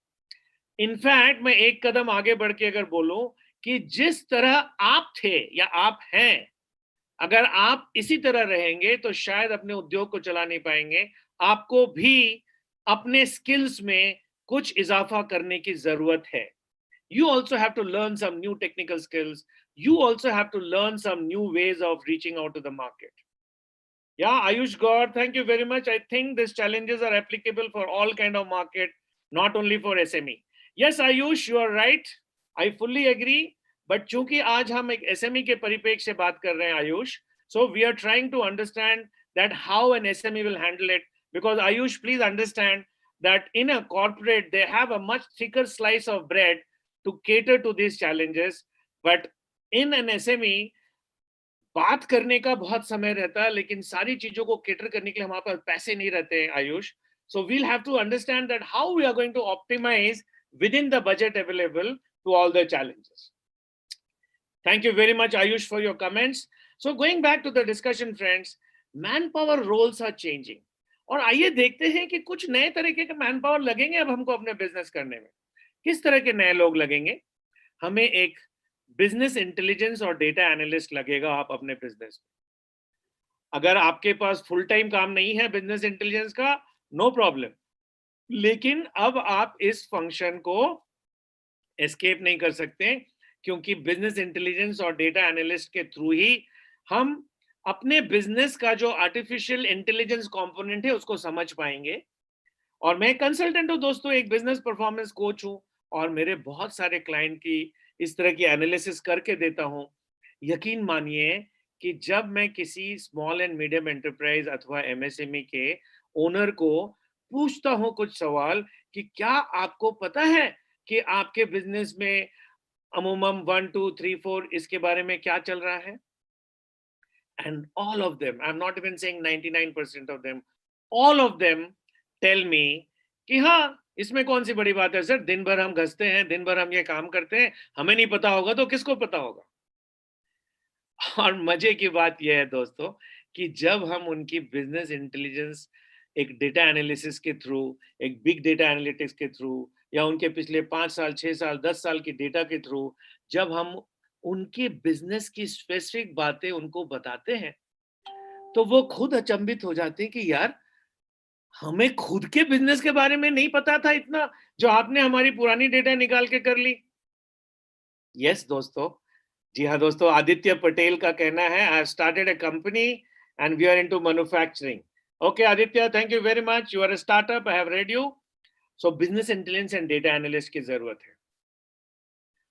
इनफैक्ट मैं एक कदम आगे बढ़ के अगर बोलूं कि जिस तरह आप थे या आप हैं, अगर आप इसी तरह रहेंगे तो शायद अपने उद्योग को चला नहीं पाएंगे। आपको भी अपने स्किल्स में कुछ इजाफा करने की जरूरत है। You also have to learn some new technical skills. You also have to learn some new ways of reaching out to the market. Yeah, Ayush God, thank you very much. I think these challenges are applicable for all kind of market, not only for SME. Yes, Ayush, you are right. I fully agree. But चूंकि आज हम एक SME के परिप्रेक्ष्य से बात कर रहे हैं Ayush, so we are trying to understand that how an SME will handle it. Because Ayush, please understand that in a corporate they have a much thicker slice of bread to cater to these challenges. But in an SME, बात करने का बहुत समय रहता है, लेकिन सारी चीजों को केटर करने के लिए हमारे पास पैसे नहीं रहते हैं Ayush. So we'll have to understand that how we are going to optimize within the budget available to all the challenges. Thank you very much Ayush for your comments. So going back to the discussion friends, man power roles are changing. और आइए देखते हैं कि कुछ नए तरीके के मैन पावर लगेंगे अब हमको अपने बिजनेस करने में। किस तरह के नए लोग लगेंगे? हमें एक बिजनेस इंटेलिजेंस और डेटा एनालिस्ट लगेगा आप अपने बिजनेस में। अगर आपके पास फुल टाइम काम नहीं है बिजनेस इंटेलिजेंस का, नो प्रॉब्लम, लेकिन अब आप इस फंक्शन को एस्केप नहीं कर सकते, क्योंकि बिजनेस इंटेलिजेंस और डेटा एनालिस्ट के थ्रू ही हम अपने बिजनेस का जो आर्टिफिशियल इंटेलिजेंस कंपोनेंट है उसको समझ पाएंगे। और मैं कंसल्टेंट हूं दोस्तों, एक बिजनेस परफॉर्मेंस कोच हूं, और मेरे बहुत सारे क्लाइंट की इस तरह की एनालिसिस करके देता हूं। यकीन मानिए कि जब मैं किसी स्मॉल एंड मीडियम एंटरप्राइज अथवा एमएसएमई के ओनर को पूछता हूं कुछ सवाल कि क्या आपको पता है कि आपके बिजनेस में अमूमन 1 2 3 4 इसके बारे में क्या चल रहा है, and all of them, I am not even saying 99% of them, all of them tell me कि हाँ, इसमें कौन सी बड़ी बात है सर, दिन भर हम घसते हैं, दिन भर हम ये काम करते हैं, हमें नहीं पता होगा तो किसको पता होगा। और मजे की बात यह है दोस्तों कि जब हम उनकी बिजनेस इंटेलिजेंस एक डेटा एनालिसिस के थ्रू, एक बिग डेटा एनालिटिक्स के थ्रू, या उनके पिछले 5 साल 6 साल 10 साल की डेटा के थ्रू जब हम उनके बिजनेस की स्पेसिफिक बातें उनको बताते हैं, तो वो खुद अचंभित हो जाते हैं कि यार, हमें खुद के बिजनेस के बारे में नहीं पता था इतना, जो आपने हमारी पुरानी डेटा निकाल के कर ली। यस दोस्तों, जी हाँ दोस्तों, आदित्य पटेल का कहना है, I have started a company and we are into manufacturing. Okay Aditya, thank you very much, you are a startup, I have read you. So business intelligence and data analyst की जरूरत है।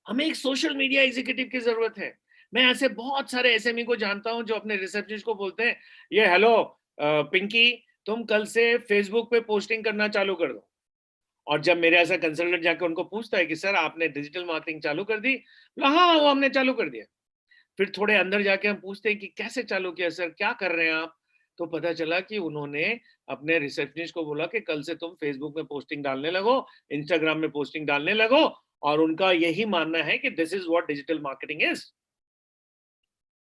हमें एक सोशल मीडिया एग्जीक्यूटिव की जरूरत है। मैं ऐसे बहुत सारे एसएमई को जानता हूं जो अपने रिसेप्शनिस्ट को बोलते हैं, ये हेलो पिंकी, तुम कल से फेसबुक पे पोस्टिंग करना चालू कर दो। और जब मेरे ऐसा कंसल्टेंट जाकर उनको पूछता है कि सर आपने डिजिटल मार्केटिंग चालू कर दी, बोला हाँ वो हमने चालू कर दिया। फिर थोड़े अंदर जाके हम पूछते हैं कि कैसे चालू किया सर, क्या कर रहे हैं आप? तो पता चला कि उन्होंने अपने रिसेप्शनिस्ट को बोला कि कल से तुम फेसबुक में पोस्टिंग डालने लगो, इंस्टाग्राम में पोस्टिंग डालने लगो, और उनका यही मानना है कि this is what digital marketing is.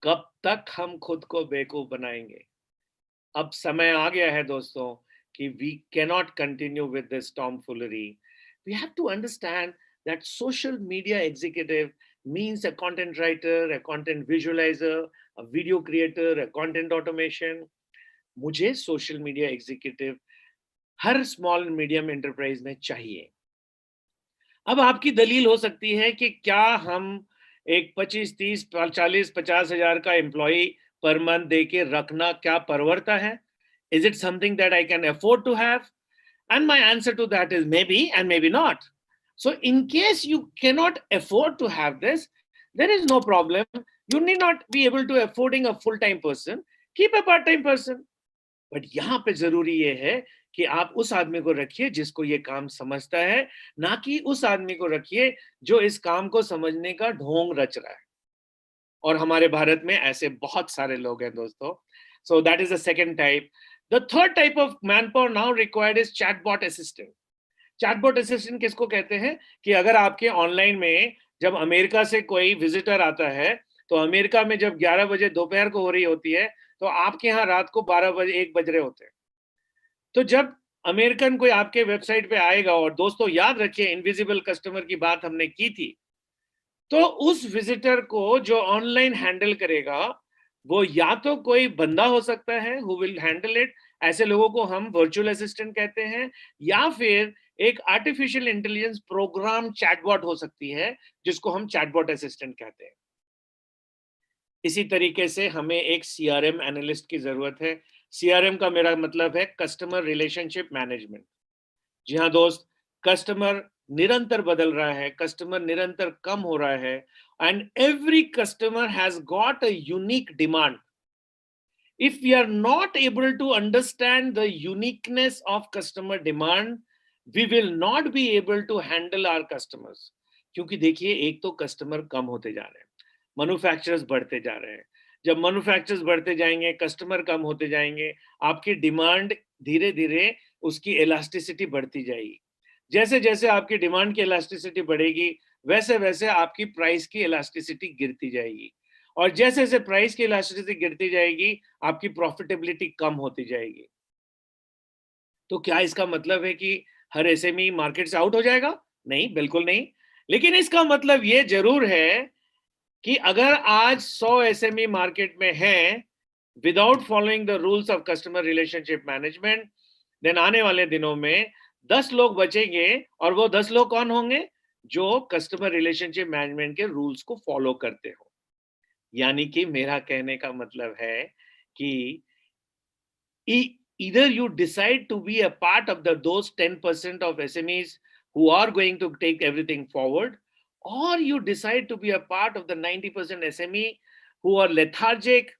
कब तक हम खुद को बेवकूफ बनाएंगे? अब समय आ गया है दोस्तों कि we cannot continue with this tomfoolery. We have to understand that social media executive means a content writer, a content visualizer, a video creator, a content automation. मुझे सोशल मीडिया एग्जीक्यूटिव हर स्मॉल मीडियम एंटरप्राइज में चाहिए। अब आपकी दलील हो सकती है कि क्या हम एक 25, 30, 40, 50 हजार का एम्प्लॉय पर मंथ दे के रखना क्या परवड़ता है? Is it something that I can afford to have? And my answer to that is maybe and maybe not. So, in case you cannot afford to have this, there is no problem. You need not be able to affording a full-time person. Keep a part-time person. But यहां पे जरूरी ये है कि आप उस आदमी को रखिए जिसको ये काम समझता है, ना कि उस आदमी को रखिए जो इस काम को समझने का ढोंग रच रहा है। और हमारे भारत में ऐसे बहुत सारे लोग हैं दोस्तों। So that is the second type. The third type of man power now required is chatbot assistant. Chatbot assistant किसको कहते हैं? कि अगर आपके ऑनलाइन में जब अमेरिका से कोई विजिटर आता है, तो अमेरिका में जब 11 बजे दोपहर को हो रही होती है, तो आपके यहाँ रात को 12 बजे 1 बज रहे होते हैं। तो जब अमेरिकन कोई आपके वेबसाइट पे आएगा, और दोस्तों याद रखिए इनविजिबल कस्टमर की बात हमने की थी, तो उस विजिटर को जो ऑनलाइन हैंडल करेगा वो या तो कोई बंदा हो सकता है हु विल हैंडल इट, ऐसे लोगों को हम वर्चुअल असिस्टेंट कहते हैं, या फिर एक आर्टिफिशियल इंटेलिजेंस प्रोग्राम चैटबॉट हो सकती है जिसको हम चैटबॉट असिस्टेंट कहते हैं। इसी तरीके से हमें एक सीआरएम एनालिस्ट की जरूरत है। सीआरएम का मेरा मतलब है कस्टमर रिलेशनशिप मैनेजमेंट। जी हाँ दोस्त, कस्टमर निरंतर बदल रहा है, कस्टमर निरंतर कम हो रहा है, and every customer has got a unique demand. If we are not able to understand the uniqueness of customer demand, we will not be able to handle our customers. क्योंकि देखिए एक तो कस्टमर कम होते जा रहे हैं, मैन्युफैक्चरर्स बढ़ते जा रहे हैं। जब मैन्युफैक्चरर्स बढ़ते जाएंगे, कस्टमर कम होते जाएंगे, आपकी डिमांड धीरे धीरे उसकी इलास्टिसिटी बढ़ती जाएगी। जैसे जैसे आपकी डिमांड की इलास्टिसिटी बढ़ेगी, वैसे वैसे आपकी प्राइस की इलास्टिसिटी गिरती जाएगी, और जैसे जैसे प्राइस की इलास्टिसिटी गिरती जाएगी, आपकी प्रॉफिटेबिलिटी कम होती जाएगी। तो क्या इसका मतलब है कि हर एसएमई मार्केट से आउट हो जाएगा? नहीं, बिल्कुल नहीं। लेकिन इसका मतलब ये जरूर है कि अगर आज 100 एसएमई मार्केट में हैं without following the rules of customer relationship management, then आने वाले दिनों में 10 लोग बचेंगे, और वो 10 लोग कौन होंगे? जो कस्टमर रिलेशनशिप मैनेजमेंट के रूल्स को फॉलो करते हो। यानी कि मेरा कहने का मतलब है कि either you decide to be a part of those 10% of SMEs who are going to take everything forward, or you decide to be a part of the 90% SME who are lethargic,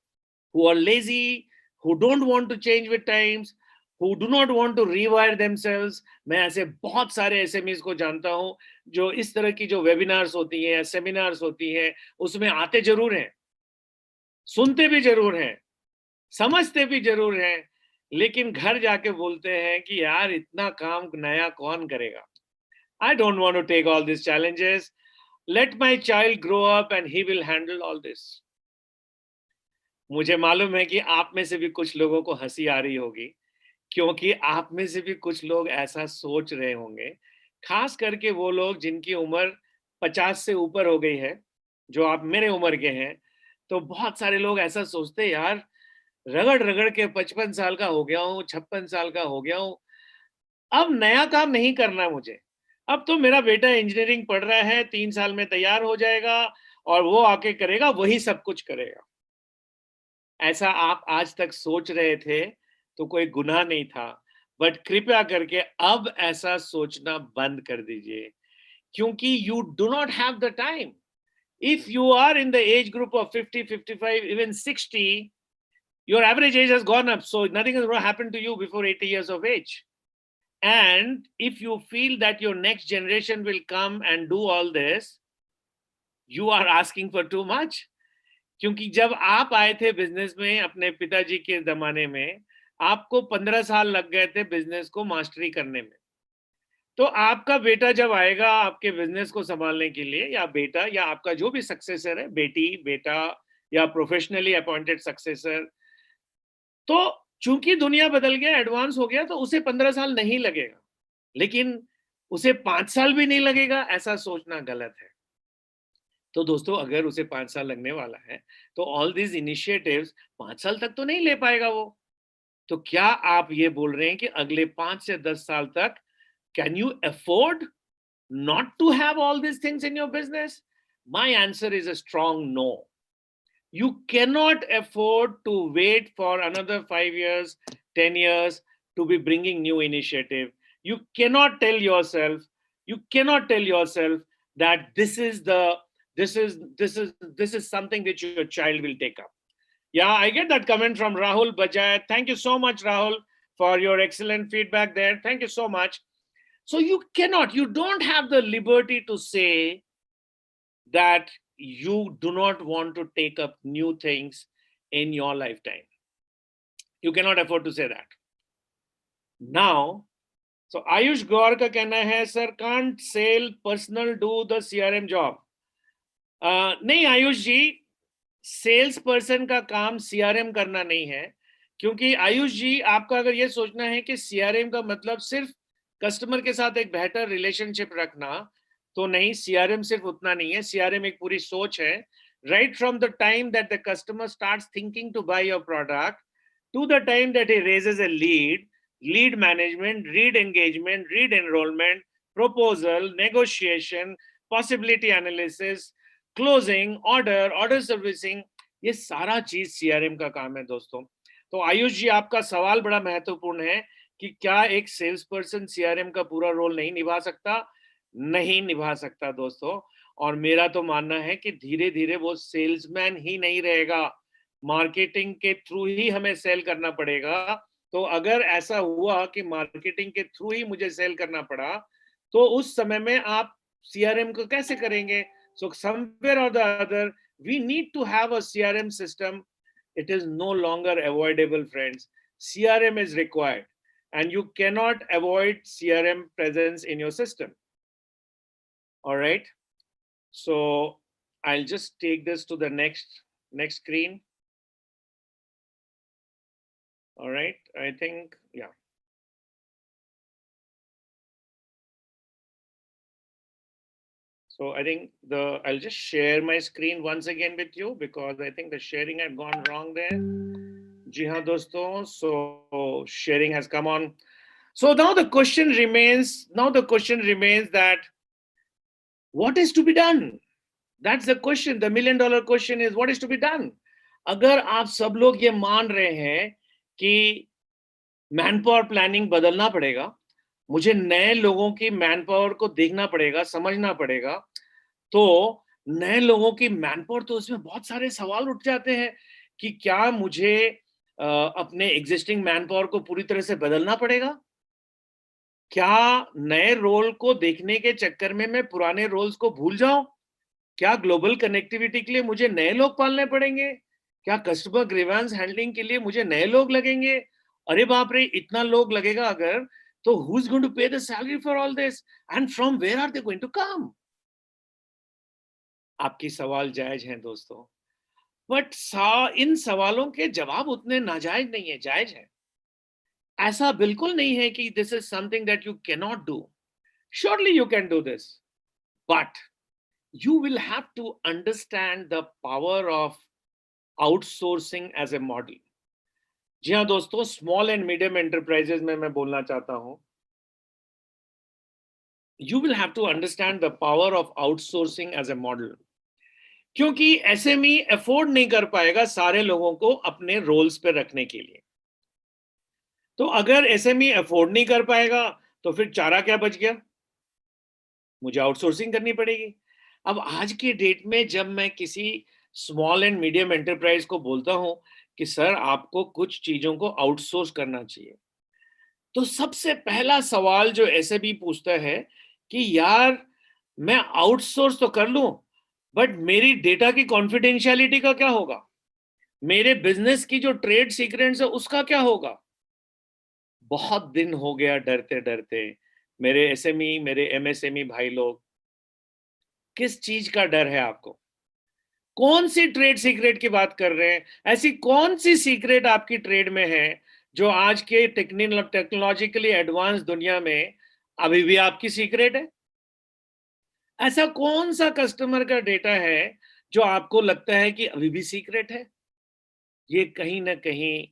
who are lazy, who don't want to change with times, who do not want to rewire themselves. मैं ऐसे बहुत सारे SMEs को जानता हूं जो इस तरह की जो वेबिनार्स होती हैं, सेमिनार्स होती हैं, उसमें आते जरूर हैं, सुनते भी जरूर हैं, समझते भी जरूर हैं, लेकिन घर जाके बोलते हैं कि यार इतना काम नया कौन करेगा। I don't want to take all this challenges, let my child grow up and he will handle all this. मुझे मालूम है कि आप में से भी कुछ लोगों को हंसी आ रही होगी, क्योंकि आप में से भी कुछ लोग ऐसा सोच रहे होंगे, खास करके वो लोग जिनकी उम्र 50 से ऊपर हो गई है, जो आप मेरे उम्र के हैं। तो बहुत सारे लोग ऐसा सोचते हैं, यार रगड़ रगड़ के 55 साल का हो गया हूँ, 56 साल का हो गया हूँ, अब नया काम नहीं करना मुझे। अब तो मेरा बेटा इंजीनियरिंग पढ़ रहा है, 3 साल में तैयार हो जाएगा, और वो आके करेगा, वही सब कुछ करेगा। ऐसा आप आज तक सोच रहे थे तो कोई गुनाह नहीं था, बट कृपया करके अब ऐसा सोचना बंद कर दीजिए, क्योंकि you do not have the time. If you are in the age group of 50, 55, even 60, your average age has gone up, so nothing is going to happen to you before 80 years of age. And if you feel that your next generation will come and do all this, you are asking for too much. क्योंकि जब आप आए थे बिजनेस में अपने पिताजी के जमाने में, आपको 15 साल लग गए थे बिजनेस को मास्टरी करने में। तो आपका बेटा जब आएगा आपके बिजनेस को संभालने के लिए, या बेटा या आपका जो भी सक्सेसर है, बेटी, बेटा या प्रोफेशनली अपॉइंटेड सक्सेसर, तो चूंकि दुनिया बदल गया, एडवांस हो गया, तो उसे 15 साल नहीं लगेगा, लेकिन उसे 5 साल भी नहीं लगेगा, ऐसा सोचना गलत है। तो दोस्तों, अगर उसे 5 साल लगने वाला है, तो ऑल दीज इनिशिएटिव्स 5 साल तक तो नहीं ले पाएगा वो। तो क्या आप ये बोल रहे हैं कि अगले 5 से 10 साल तक can you afford not to have all these things in your business? My answer is a strong no. You cannot afford to wait for another 5 years, 10 years to be bringing new initiative. You cannot tell yourself, that this is something which your child will take up. Yeah, I get that comment from Rahul Bajaj. Thank you so much, Rahul, for your excellent feedback there. Thank you so much. So you don't have the liberty to say that you do not want to take up new things in your lifetime. You cannot afford to say that. Now, so Ayush Gaur का कहना है, sir, can't sale personal do the CRM job? नहीं आयुष जी, सेल्स पर्सन का काम सीआरएम करना नहीं है। क्योंकि आयुष जी, आपका अगर ये सोचना है कि सीआरएम का मतलब सिर्फ कस्टमर के साथ एक बेहतर रिलेशनशिप रखना, तो नहीं, सीआरएम सिर्फ उतना नहीं है। सीआरएम एक पूरी सोच है। Right from the time that the customer starts thinking to buy your product to the time that he raises a lead management, lead engagement, lead enrollment, proposal, negotiation, possibility analysis, closing, order servicing, ये सारा चीज सीआरएम का काम है दोस्तों। तो आयुष जी, आपका सवाल बड़ा महत्वपूर्ण है कि क्या एक सेल्स पर्सन सीआरएम का पूरा रोल नहीं निभा सकता? नहीं निभा सकता दोस्तों। और मेरा तो मानना है कि धीरे धीरे वो सेल्समैन ही नहीं रहेगा, मार्केटिंग के थ्रू ही हमें सेल करना पड़ेगा। तो अगर ऐसा हुआ कि मार्केटिंग के थ्रू ही मुझे सेल करना पड़ा, तो उस समय में आप सीआरएम को कैसे करेंगे? So somewhere or the other, we need to have a CRM system. It is no longer avoidable, friends. CRM is required, and you cannot avoid CRM presence in your system. All right. So I'll just take this to the next screen. All right. I think, yeah. So I think I'll just share my screen once again with you, because I think the sharing had gone wrong there. जी हाँ दोस्तों, so sharing has come on. So now the question remains that what is to be done? That's the question. The $1 million question is, what is to be done? अगर आप सब लोग ये मान रहे हैं कि मैन पावर प्लानिंग बदलना पड़ेगा, मुझे नए लोगों की मैन पावर को देखना पड़ेगा, समझना पड़ेगा, तो नए लोगों की मैन पावर, तो उसमें बहुत सारे सवाल उठ जाते हैं कि क्या मुझे अपने एग्जिस्टिंग मैन पावर को पूरी तरह से बदलना पड़ेगा? क्या नए रोल को देखने के चक्कर में मैं पुराने रोल्स को भूल जाऊं? क्या ग्लोबल कनेक्टिविटी के लिए मुझे नए लोग पालने पड़ेंगे? क्या कस्टमर ग्रीवेंस हैंडलिंग के लिए मुझे नए लोग लगेंगे? अरे बाप रे, इतना लोग लगेगा अगर, तो who is going to pay the salary for all this, and from where are they going to come? आपकी सवाल जायज हैं दोस्तों, बट इन सवालों के जवाब उतने नाजायज नहीं है, जायज है। ऐसा बिल्कुल नहीं है कि this is something that you can not do. Surely you can do this, but you will have to understand the power of outsourcing as a model. जी हाँ दोस्तों, स्मॉल एंड मीडियम एंटरप्राइजेस में मैं बोलना चाहता हूं, you will have to understand the power of outsourcing as a model. क्योंकि एसएमई अफोर्ड नहीं कर पाएगा सारे लोगों को अपने रोल्स पे रखने के लिए। तो अगर एसएमई अफोर्ड नहीं कर पाएगा, तो फिर चारा क्या बच गया? मुझे आउटसोर्सिंग करनी पड़ेगी। अब आज के डेट में जब मैं किसी स्मॉल एंड मीडियम एंटरप्राइज को बोलता हूं कि सर आपको कुछ चीजों को आउटसोर्स करना चाहिए, तो सबसे पहला सवाल जो एसएमई पूछता है कि यार मैं आउटसोर्स तो कर लूं, बट मेरी डेटा की कॉन्फिडेंशियलिटी का क्या होगा? मेरे बिजनेस की जो ट्रेड सीक्रेट्स है उसका क्या होगा? बहुत दिन हो गया डरते डरते। मेरे एसएमई, मेरे एमएसएमई भाई लोग, किस चीज का डर है आपको? कौन सी ट्रेड सीक्रेट की बात कर रहे हैं? ऐसी कौन सी सीक्रेट आपकी ट्रेड में है जो आज के टेक्नोलॉजिकली एडवांस दुनिया में अभी भी आपकी सीक्रेट है? ऐसा कौन सा कस्टमर का डेटा है जो आपको लगता है कि अभी भी सीक्रेट है? ये कहीं ना कहीं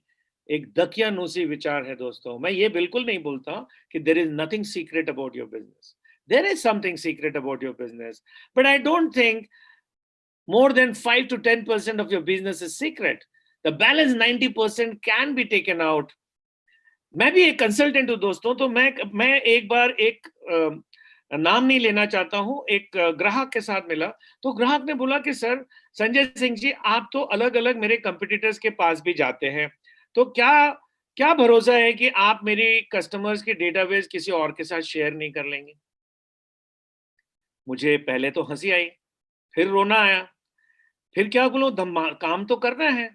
एक दकियानूसी विचार है दोस्तों। मैं ये बिल्कुल नहीं बोलता कि there is nothing secret about your business. There is something secret about your business, but I don't think more than 5 to 10% of your business is secret. The balance 90% can be taken out. मैं भी एक कंसल्टेंट हूं दोस्तों, तो मैं एक बार एक नाम नहीं लेना चाहता हूं, एक ग्राहक के साथ मिला। तो ग्राहक ने बोला कि सर संजय सिंह जी, आप तो अलग अलग मेरे कंपटीटर्स के पास भी जाते हैं, तो क्या क्या भरोसा है कि आप मेरी कस्टमर्स की डेटाबेस किसी और के साथ शेयर नहीं कर लेंगे? मुझे पहले तो हंसी आई, फिर रोना आया, फिर क्या बोलूं, काम तो करना है।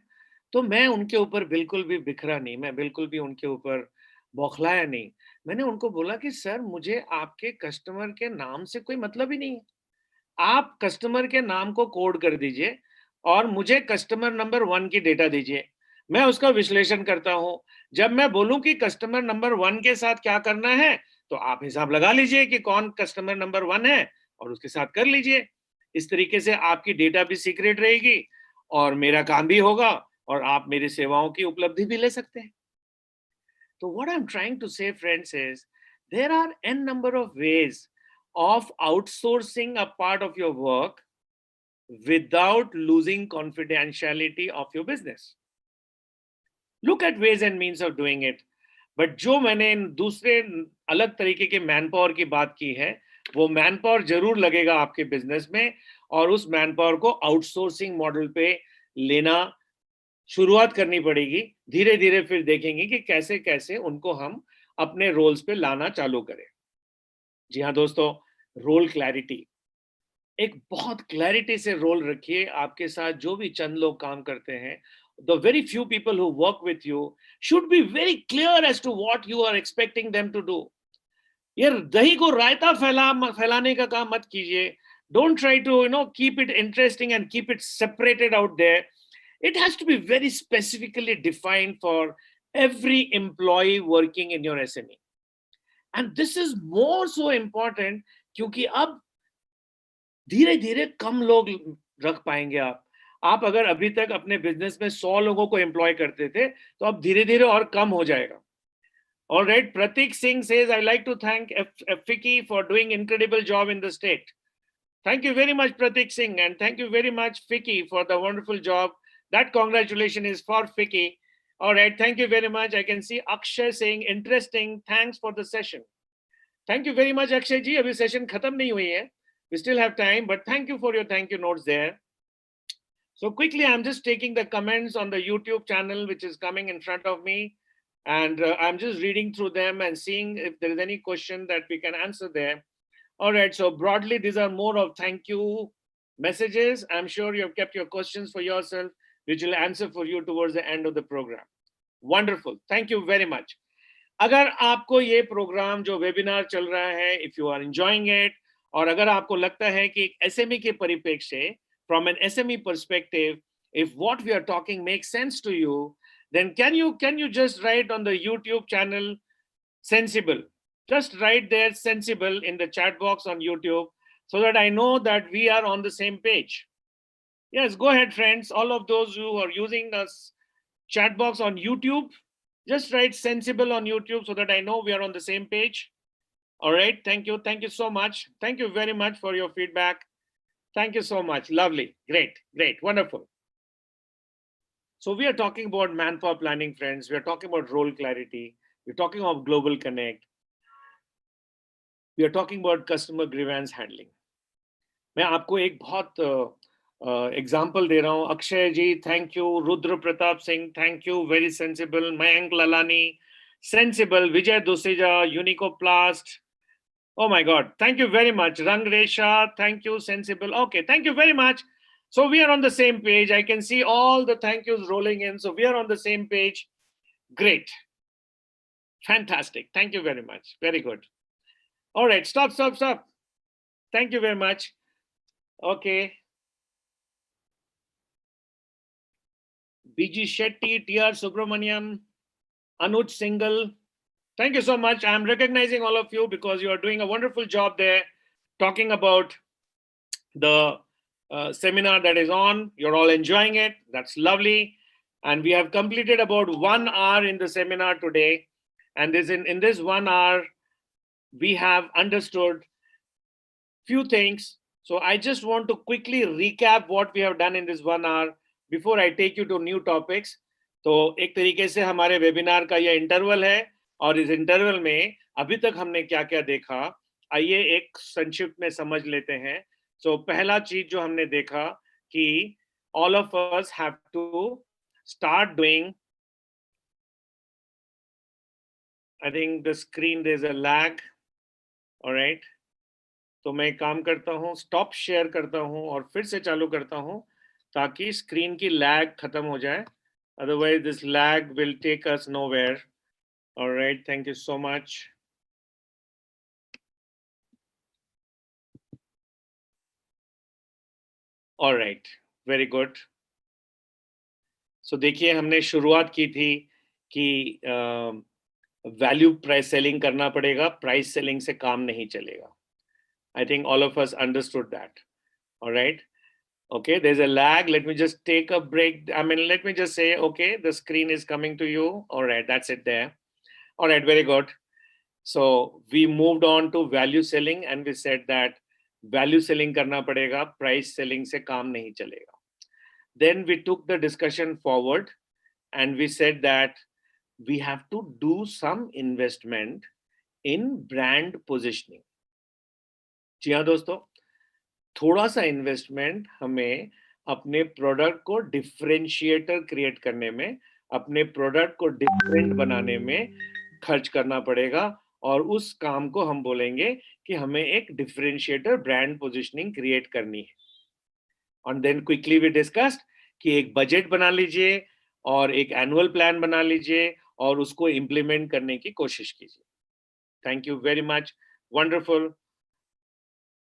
तो मैं उनके ऊपर बिल्कुल भी बिखरा नहीं, मैं बिल्कुल भी उनके ऊपर बौखलाया नहीं। मैंने उनको बोला कि सर मुझे आपके कस्टमर के नाम से कोई मतलब ही नहीं है। आप कस्टमर के नाम को कोड कर दीजिए और मुझे कस्टमर नंबर 1 की डेटा दीजिए, मैं उसका विश्लेषण करता हूं। जब मैं बोलूं कि कस्टमर नंबर 1 के साथ क्या करना है, तो आप हिसाब लगा लीजिए कि कौन कस्टमर नंबर 1 है और उसके साथ कर लीजिए। इस तरीके से आपकी डेटा भी सीक्रेट रहेगी और मेरा काम भी होगा और आप मेरी सेवाओं की उपलब्धि भी ले सकते हैं। तो what I'm trying to say, friends, is there are n number of ways of outsourcing a part of your work without losing confidentiality of your business. Look at ways and means of doing it. But जो मैंने दूसरे अलग तरीके के मैन पावर की बात की है, वो मैन पावर जरूर लगेगा आपके बिजनेस में, और उस मैन पावर को आउटसोर्सिंग मॉडल पे लेना शुरुआत करनी पड़ेगी। धीरे धीरे फिर देखेंगे कि कैसे कैसे उनको हम अपने रोल्स पे लाना चालू करें। जी हाँ दोस्तों, रोल क्लैरिटी, एक बहुत क्लैरिटी से रोल रखिए। आपके साथ जो भी चंद लोग काम करते हैं, the very few people who work with you should be very clear as to what you are expecting them to do. ये दही को रायता फैलाने का काम मत कीजिए। Don't try to keep it interesting and keep it separated out there. It has to be very specifically defined for every employee working in your SME. And this is more so important क्योंकि अब धीरे धीरे कम लोग रख पाएंगे आप अगर अभी तक अपने बिजनेस में 100 लोगों को एम्प्लॉय करते थे, तो अब धीरे धीरे और कम हो जाएगा। All right, Pratik Singh says, I like to thank FICCI for doing incredible job in the state. Thank you very much, Pratik Singh, and thank you very much, FICCI, for the wonderful job. That congratulations is for FICCI. All right, thank you very much. I can see Akshay saying, interesting, thanks for the session. Thank you very much, Akshay ji. Abhi session khatam nahi hui hai. We still have time, but thank you for your thank you notes there. So quickly, I'm just taking the comments on the YouTube channel, which is coming in front of me. And I'm just reading through them and seeing if there is any question that we can answer there. All right, so broadly, these are more of thank you messages. I'm sure you've kept your questions for yourself, which will answer for you towards the end of the program. Wonderful. Thank you very much. अगर आपको ये प्रोग्राम जो वेबिनार चल रहा है, if you are enjoying it, और अगर आपको लगता है कि एसएमई के परिप्रेक्ष्य से, from an SME perspective, if what we are talking makes sense to you, then can you just write on the YouTube channel Sensible? Just write there Sensible in the chat box on YouTube so that I know that we are on the same page. Yes, go ahead, friends. All of those who are using us chat box on YouTube, just write Sensible on YouTube so that I know we are on the same page. All right, thank you so much. Thank you very much for your feedback. Thank you so much. Lovely, great, wonderful. So we are talking about manpower planning, friends. We are talking about role clarity. We're talking about global connect. We are talking about customer grievance handling. मैं आपको एक बहुत एग्जाम्पल दे रहा हूँ। Akshay ji, thank you. Rudra Pratap Singh, thank you, very sensible. Mayank Lalani, Sensible, Vijay Doseja, Unicoplast. Oh my God. Thank you very much. Rang Resha, thank you. Sensible. Okay, thank you very much. So we are on the same page. I can see all the thank yous rolling in. So we are on the same page. Great. Fantastic. Thank you very much. Very good. All right. Stop. Thank you very much. Okay. BG Shetty, TR Subramaniam, Anuj Singhal. Thank you so much. I'm recognizing all of you because you are doing a wonderful job there talking about the seminar that is on. You're all enjoying it. That's lovely. And we have completed about 1 hour in the seminar today. And in this 1 hour, we have understood few things. So I just want to quickly recap what we have done in this 1 hour before I take you to new topics. तो एक तरीके से हमारे वेबिनार का ये इंटरवल है और इस इंटरवल में अभी तक हमने क्या क्या देखा आइए एक संक्षिप्त में समझ लेते हैं. सो पहला चीज जो हमने देखा कि all of us have to start doing. I think the screen there's a lag. All right. तो मैं काम करता हूँ, स्टॉप शेयर करता हूँ और फिर से चालू करता हूँ ताकि स्क्रीन की लैग खत्म हो जाए. Otherwise this lag will take us nowhere. Alright, thank you so much. Alright, very good. So देखिए हमने शुरुआत की थी कि वैल्यू प्राइस सेलिंग करना पड़ेगा, प्राइस सेलिंग से काम नहीं चलेगा. I think all of us understood that. All right. Okay, there's a lag. Let me just take a break. Let me just say, okay, the screen is coming to you. All right, that's it there. All right, very good. So we moved on to value selling and we said that value selling karna padega, price selling se kaam nahi chalega. Then we took the discussion forward and we said that we have to do some investment in brand positioning. जी हाँ दोस्तों, थोड़ा सा इन्वेस्टमेंट हमें अपने प्रोडक्ट को डिफरेंशिएटर क्रिएट करने में, अपने प्रोडक्ट को डिफरेंट बनाने में खर्च करना पड़ेगा और उस काम को हम बोलेंगे कि हमें एक डिफरेंशिएटर ब्रांड पोजीशनिंग क्रिएट करनी है. और देन क्विकली वी डिस्कस्ड कि एक बजट बना लीजिए और एक एनुअल प्लान बना लीजिए और उसको इंप्लीमेंट करने की कोशिश कीजिए. Thank you very much. Wonderful.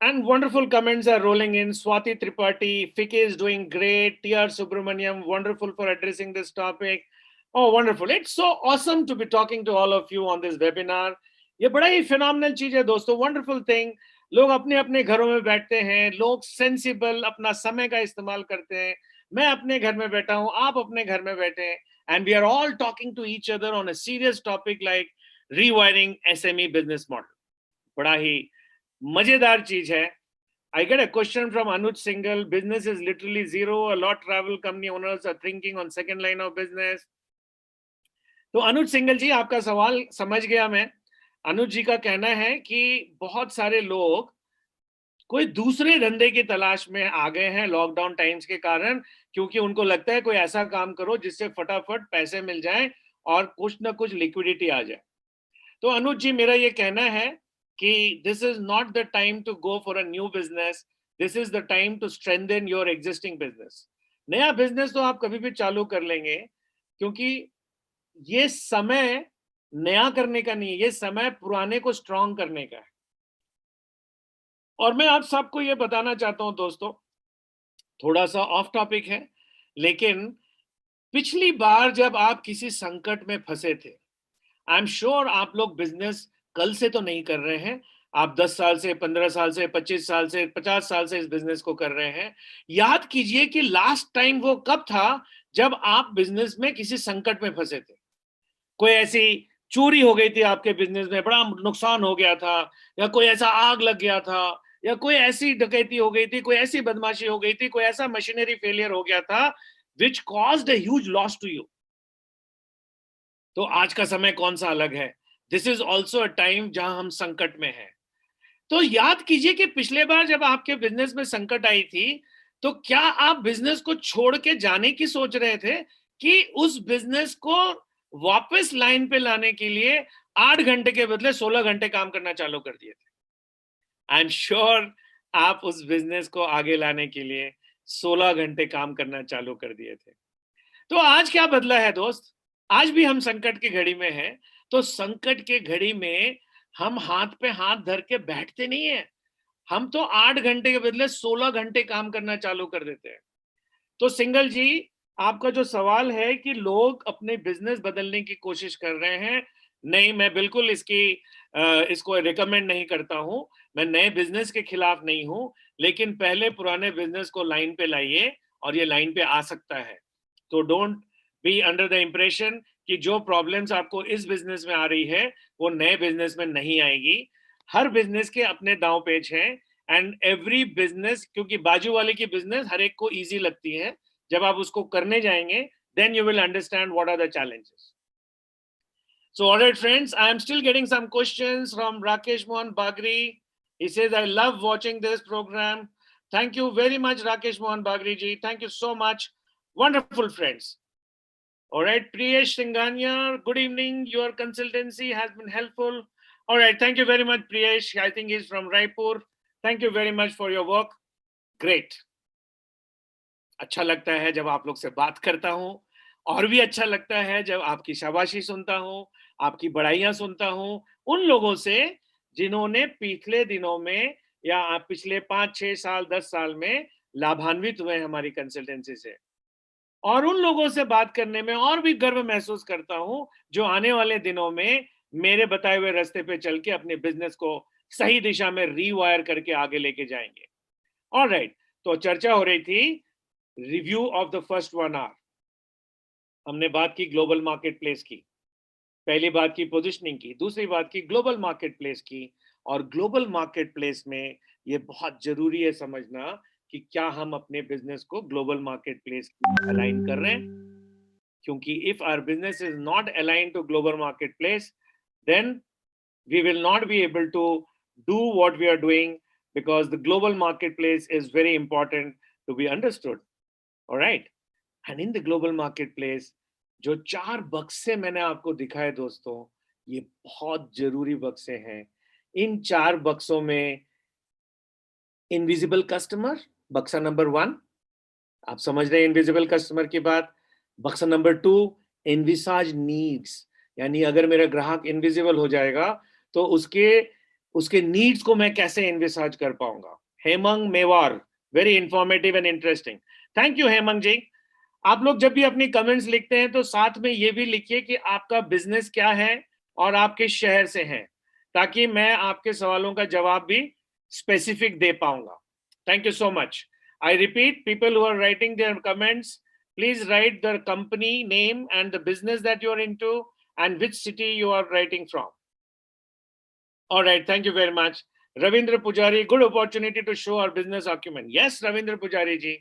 And wonderful comments are rolling in. Swati Tripathi, Fike is doing great. TR Subramaniam, wonderful for addressing this topic. Oh, wonderful. It's so awesome to be talking to all of you on this webinar. ये बड़ा ही phenomenal चीज है दोस्तों. Wonderful thing. लोग अपने अपने घरों में बैठते हैं, लोग सेंसिबल अपना समय का इस्तेमाल करते हैं. मैं अपने घर में बैठा हूं, आप अपने घर में बैठे हैं. And we are all talking to each other on a serious topic like rewiring SME business model. बड़ा ही मजेदार चीज है. I get a question from Anuj Singhal. Business is literally zero. A lot travel company owners are thinking on second line of business. तो अनुज सिंघल जी, आपका सवाल समझ गया मैं. अनुज जी का कहना है कि बहुत सारे लोग कोई दूसरे धंधे की तलाश में आ गए हैं लॉकडाउन टाइम्स के कारण, क्योंकि उनको लगता है कोई ऐसा काम करो जिससे फटाफट पैसे मिल जाएं और कुछ ना कुछ लिक्विडिटी आ जाए. तो अनुज जी, मेरा ये कहना है कि this is not the time to go for a new business. This is the time to strengthen your existing business. नया बिजनेस तो आप कभी भी चालू कर लेंगे, क्योंकि ये समय नया करने का नहीं है, ये समय पुराने को स्ट्रॉन्ग करने का है. और मैं आप सबको ये बताना चाहता हूं दोस्तों, थोड़ा सा ऑफ टॉपिक है, लेकिन पिछली बार जब आप किसी संकट में फंसे थे, आई एम श्योर आप लोग बिजनेस कल से तो नहीं कर रहे हैं. आप 10 साल से, 15 साल से, 25 साल से, 50 साल से इस बिजनेस को कर रहे हैं. याद कीजिए कि लास्ट टाइम वो कब था जब आप बिजनेस में किसी संकट में फंसे थे. कोई ऐसी चोरी हो गई थी आपके बिजनेस में, बड़ा नुकसान हो गया था, या कोई ऐसा आग लग गया था, या कोई ऐसी डकैती हो गई थी, कोई ऐसी बदमाशी हो गई थी, कोई ऐसा मशीनरी फेलियर हो गया था which caused a huge loss to you. तो आज का समय कौन सा अलग है. This is also a time जहां हम संकट में हैं. तो याद कीजिए कि पिछले बार जब आपके बिजनेस में संकट आई थी, तो क्या आप बिजनेस को छोड़ के जाने की सोच रहे थे कि उस बिजनेस को वापस लाइन पे लाने के लिए 8 घंटे के बदले 16 घंटे काम करना चालू कर दिए थे। आई एम श्योर आप उस बिजनेस को आगे लाने के लिए 16 घंटे काम करना चालू कर दिए थे। तो आज क्या बदला है दोस्त? आज भी हम संकट की घड़ी में हैं। तो संकट के घड़ी में हम हाथ पे हाथ धर के बैठते नहीं है। हम तो 8 घंटे के बदले 16 घंटे काम करना चालू कर देते हैं। तो सिंगल जी, आपका जो सवाल है कि लोग अपने बिजनेस बदलने की कोशिश कर रहे हैं, नहीं, मैं बिल्कुल इसको रिकमेंड नहीं करता हूं। मैं नए बिजनेस के खिलाफ नहीं हूं, लेकिन पहले पुराने बिजनेस को लाइन पे लाइए और ये लाइन पे आ सकता है। तो don't be under the impression कि जो प्रॉब्लम्स आपको इस बिजनेस में आ रही है वो नए बिजनेस में नहीं आएगी। हर बिजनेस के अपने दांव पेच हैं, एंड एवरी बिजनेस, क्योंकि बाजू वाले की बिजनेस हर एक को इजी लगती है, जब आप उसको करने जाएंगे then you will understand what are the challenges. So all right friends, I am still getting some questions from Rakesh Mohan Bagri. He says, I love watching this program. Thank you very much Rakesh Mohan Bagri ji, thank you so much. Wonderful friends. All right, Priyesh Singhania, good evening, your consultancy has been helpful. All right, thank you very much Priyesh, I think he's from Raipur. Thank you very much for your work. Great. अच्छा लगता है जब आप लोग से बात करता हूं, और भी अच्छा लगता है जब आपकी शाबाशी सुनता हूं, आपकी बड़ाइयां सुनता हूं उन लोगों से जिन्होंने पिछले दिनों में या पिछले 5-6 साल 10 साल में लाभान्वित हुए हमारी कंसल्टेंसी से। और उन लोगों से बात करने में और भी गर्व महसूस करता हूं जो आने वाले दिनों में मेरे बताए हुए रास्ते पे चल के अपने बिजनेस को सही दिशा में रीवायर करके आगे लेके जाएंगे। ऑलराइट, तो चर्चा हो रही थी review of the first 1 hour. हमने बात की ग्लोबल मार्केट प्लेस की, पहली बात की पोजिशनिंग की, दूसरी बात की ग्लोबल मार्केट प्लेस की। और ग्लोबल मार्केट प्लेस में ये बहुत जरूरी है समझना कि क्या हम अपने बिजनेस को ग्लोबल मार्केट प्लेस अलाइन कर रहे हैं, क्योंकि if our business is not align to global market place then we will not be able to do what we are doing, because the global marketplace is very important to be understood. All right, and in the global marketplace जो 4 बक्से मैंने आपको दिखाए दोस्तों, ये बहुत जरूरी बक्से हैं। इन 4 बक्सों में इनविजिबल कस्टमर बक्सा नंबर 1, आप समझ रहे हैं इनविजिबल कस्टमर की बात। बक्सा नंबर 2, एनविसाज नीड्स, यानी अगर मेरा ग्राहक इनविजिबल हो जाएगा तो उसके नीड्स को मैं कैसे एनविसाज कर पाऊंगा। Hemang Mewar, very informative and interesting. Thank you Hemang ji. आप लोग जब भी अपनी कमेंट्स लिखते हैं तो साथ में ये भी लिखिए कि आपका बिजनेस क्या है और आप किस शहर से हैं, ताकि मैं आपके सवालों का जवाब भी स्पेसिफिक दे पाऊंगा। Thank you so much. I repeat, people who are writing their comments, please write the company name and the business that you are into and which city you are writing from. All right, thank you very much. Ravindra Pujari, good opportunity to show our business document. Yes, Ravindra Pujari ji,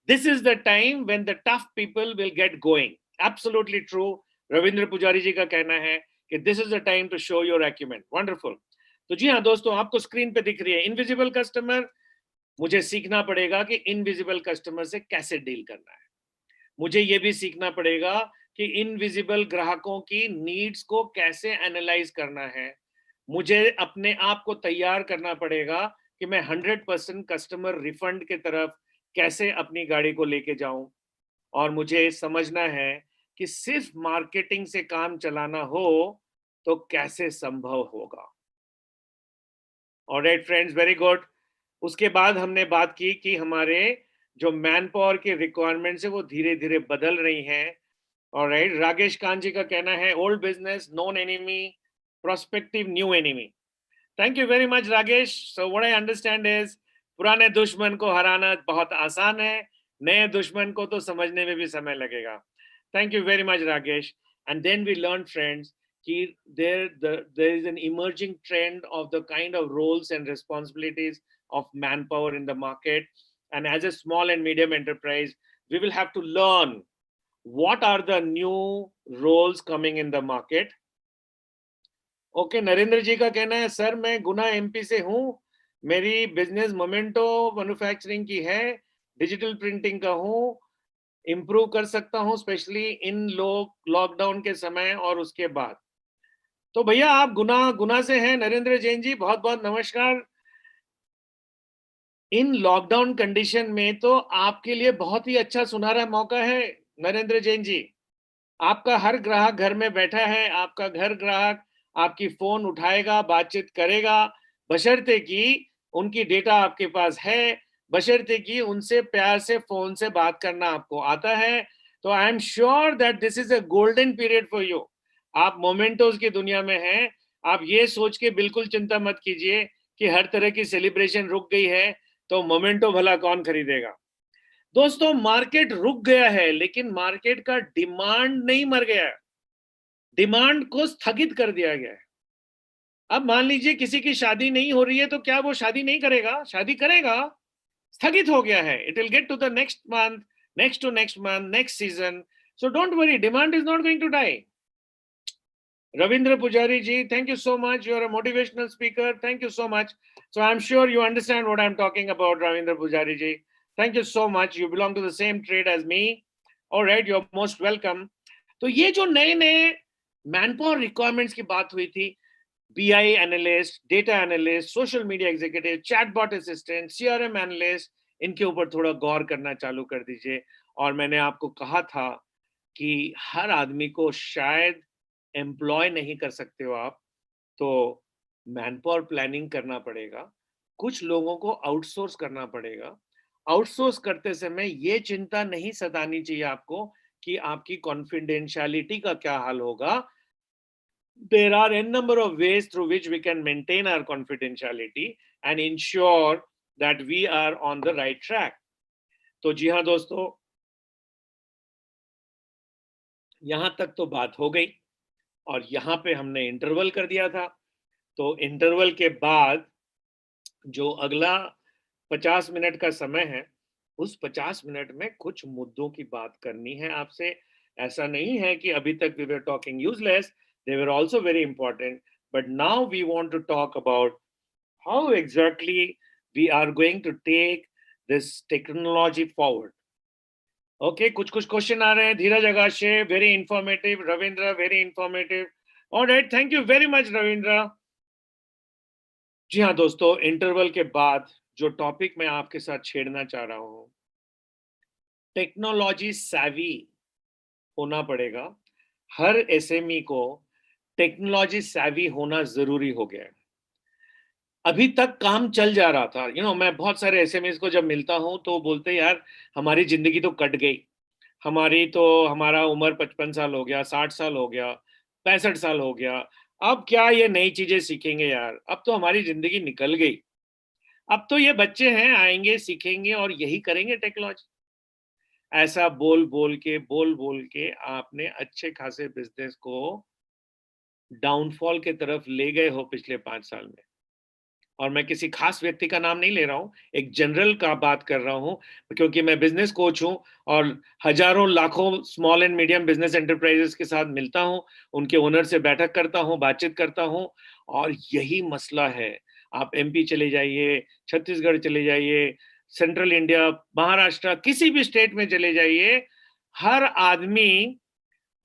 this is the time when the tough people will get going. Absolutely true. Ravindra Pujari ji का कहना है कि this is the time to show your acumen. Wonderful. तो जी हाँ दोस्तों, आपको स्क्रीन पे दिख रही है इनविजिबल कस्टमर। मुझे सीखना पड़ेगा कि इनविजिबल कस्टमर से कैसे डील करना है। मुझे ये भी सीखना पड़ेगा कि इनविजिबल ग्राहकों की नीड्स को कैसे एनालाइज करना है। मुझे अपने आप को तैयार करना पड़ेगा कि मैं 100% कस्टमर रिफंड की तरफ कैसे अपनी गाड़ी को लेके जाऊं। और मुझे समझना है कि सिर्फ मार्केटिंग से काम चलाना हो तो कैसे संभव होगा। Alright friends, very good. उसके बाद हमने बात की कि हमारे जो मैन पावर की रिक्वायरमेंट्स है वो धीरे धीरे बदल रही हैं। ऑलराइट, राकेश कांत जी का कहना है old business known enemy, prospective new enemy. Thank you very much Rakesh. So what I understand is पुराने दुश्मन को हराना बहुत आसान है, नए दुश्मन को तो समझने में भी समय लगेगा। Thank you very much Rakesh. And then we learn friends कि there is an emerging trend of the kind of roles and responsibilities of manpower in the market, and as a small and medium enterprise we will have to learn what are the new roles coming in the market. Okay, Narendra ji का कहना है सर मैं गुना एमपी से हूं, मेरी बिजनेस मोमेंटो मैन्युफैक्चरिंग की है, डिजिटल प्रिंटिंग का हूं, इम्प्रूव कर सकता हूं, स्पेशली इन लॉकडाउन के समय और उसके बाद। तो भैया आप गुना गुना से हैं नरेंद्र जैन जी, बहुत बहुत नमस्कार। इन लॉकडाउन कंडीशन में तो आपके लिए बहुत ही अच्छा सुनहरा मौका है नरेंद्र जैन जी। आपका हर ग्राहक घर में बैठा है, आपका घर ग्राहक आपकी फोन उठाएगा, बातचीत करेगा, बशर्ते कि उनकी डेटा आपके पास है, बशर्ते कि उनसे प्यार से फोन से बात करना आपको आता है। तो I am sure that this is a golden period for you. आप मोमेंटोज की दुनिया में हैं। आप ये सोच के बिल्कुल चिंता मत कीजिए कि हर तरह की सेलिब्रेशन रुक गई है, तो मोमेंटो भला कौन खरीदेगा। दोस्तों मार्केट रुक गया है, लेकिन मार्केट का डिमांड नहीं मर गया है, डिमांड को स्थगित कर दिया गया है। अब मान लीजिए किसी की शादी नहीं हो रही है, तो क्या वो शादी नहीं करेगा? शादी करेगा। स्थगित हो गया है। It will get to the next month, next to next month, next season. So don't worry, demand is not going to die. Ravindra Pujari ji, thank you so much. You're a motivational speaker. Thank you so much. So I'm sure you understand what I'm talking about, Ravindra Pujari ji. Thank you so much. You belong to the same trade as me. All right, you're most welcome. तो ये जो नए नए मैनपावर रिक्वायरमेंट्स की बात हुई थी, BI analyst, data analyst, social media executive, chatbot assistant, CRM analyst, इनके ऊपर थोड़ा गौर करना चालू कर दीजिए। और मैंने आपको कहा था कि हर आदमी को शायद एम्प्लॉय नहीं कर सकते हो आप, तो मैनपावर प्लानिंग करना पड़ेगा, कुछ लोगों को आउटसोर्स करना पड़ेगा। आउटसोर्स करते समय ये चिंता नहीं सतानी चाहिए आपको कि आपकी कॉन्फिडेंशियलिटी का क्या हाल होगा। There are n number of ways through which we can maintain our confidentiality and ensure that we are on the right track. तो जी हाँ दोस्तों, यहां तक तो बात हो गई और यहाँ पे हमने इंटरवल कर दिया था। तो इंटरवल के बाद जो अगला 50 मिनट का समय है, उस 50 मिनट में कुछ मुद्दों की बात करनी है आपसे। ऐसा नहीं है कि अभी तक we were talking useless, they were also very important, but now we want to talk about how exactly we are going to take this technology forward. Okay, कुछ क्वेश्चन आ रहे हैं। Dheeraj Agashe, very informative. Ravindra, very informative. Alright, thank you very much Ravindra. जी हाँ दोस्तों, इंटरवल के बाद जो टॉपिक मैं आपके साथ छेड़ना चाह रहा हूं, टेक्नोलॉजी savvy होना पड़ेगा। हर एसएमई को टेक्नोलॉजी savvy होना जरूरी हो गया है। अभी तक काम चल जा रहा था। मैं बहुत सारे एसएमईज को जब मिलता हूं तो बोलते यार हमारी जिंदगी तो कट गई, हमारा उम्र 55 साल हो गया, 60 साल हो गया, 65 साल हो गया, अब क्या ये नई चीजें सीखेंगे यार, अब तो हमारी जिंदगी निकल गई, अब तो ये बच्चे हैं आएंगे सीखेंगे और यही करेंगे टेक्नोलॉजी। ऐसा बोल बोल के आपने अच्छे खासे बिजनेस को डाउनफॉल के तरफ ले गए हो पिछले 5 साल में। और मैं किसी खास व्यक्ति का नाम नहीं ले रहा हूं, एक जनरल का बात कर रहा हूं, क्योंकि मैं बिजनेस कोच हूं और हजारों लाखों small and medium business enterprises के साथ मिलता हूं, उनके ओनर से बैठक करता हूं, बातचीत करता हूं। और यही मसला है। आप एमपी चले जाइए, छत्तीसगढ़ चले जाइए, सेंट्रल इंडिया, महाराष्ट्र, किसी भी स्टेट में चले जाइए, हर आदमी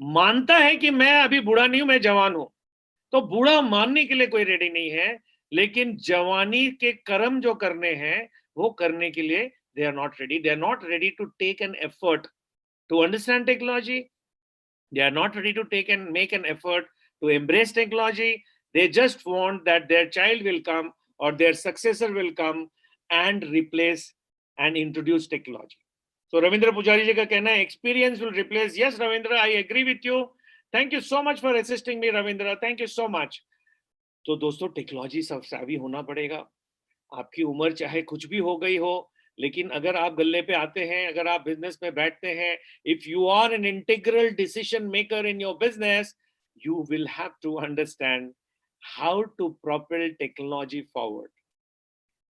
मानता है कि मैं अभी बूढ़ा नहीं हूं, मैं जवान हूं। तो बूढ़ा मानने के लिए कोई रेडी नहीं है, लेकिन जवानी के कर्म जो करने हैं वो करने के लिए they are not ready. They are not ready to take an effort to understand technology. They are not ready to take and make an effort to embrace technology. They just want that their child will come or their successor will come and replace and introduce technology. So Ravindra Pujari ji का कहना है experience will replace. Yes Ravindra, I agree with you. Thank you so much for assisting me Ravindra. Thank you so much. तो दोस्तों टेक्नोलॉजी सब savvy होना पड़ेगा। आपकी उम्र चाहे कुछ भी हो गई हो, लेकिन अगर आप गल्ले पे आते हैं, अगर आप बिजनेस में बैठते हैं, if you are an integral decision maker in your business, you will have to understand how to propel technology forward.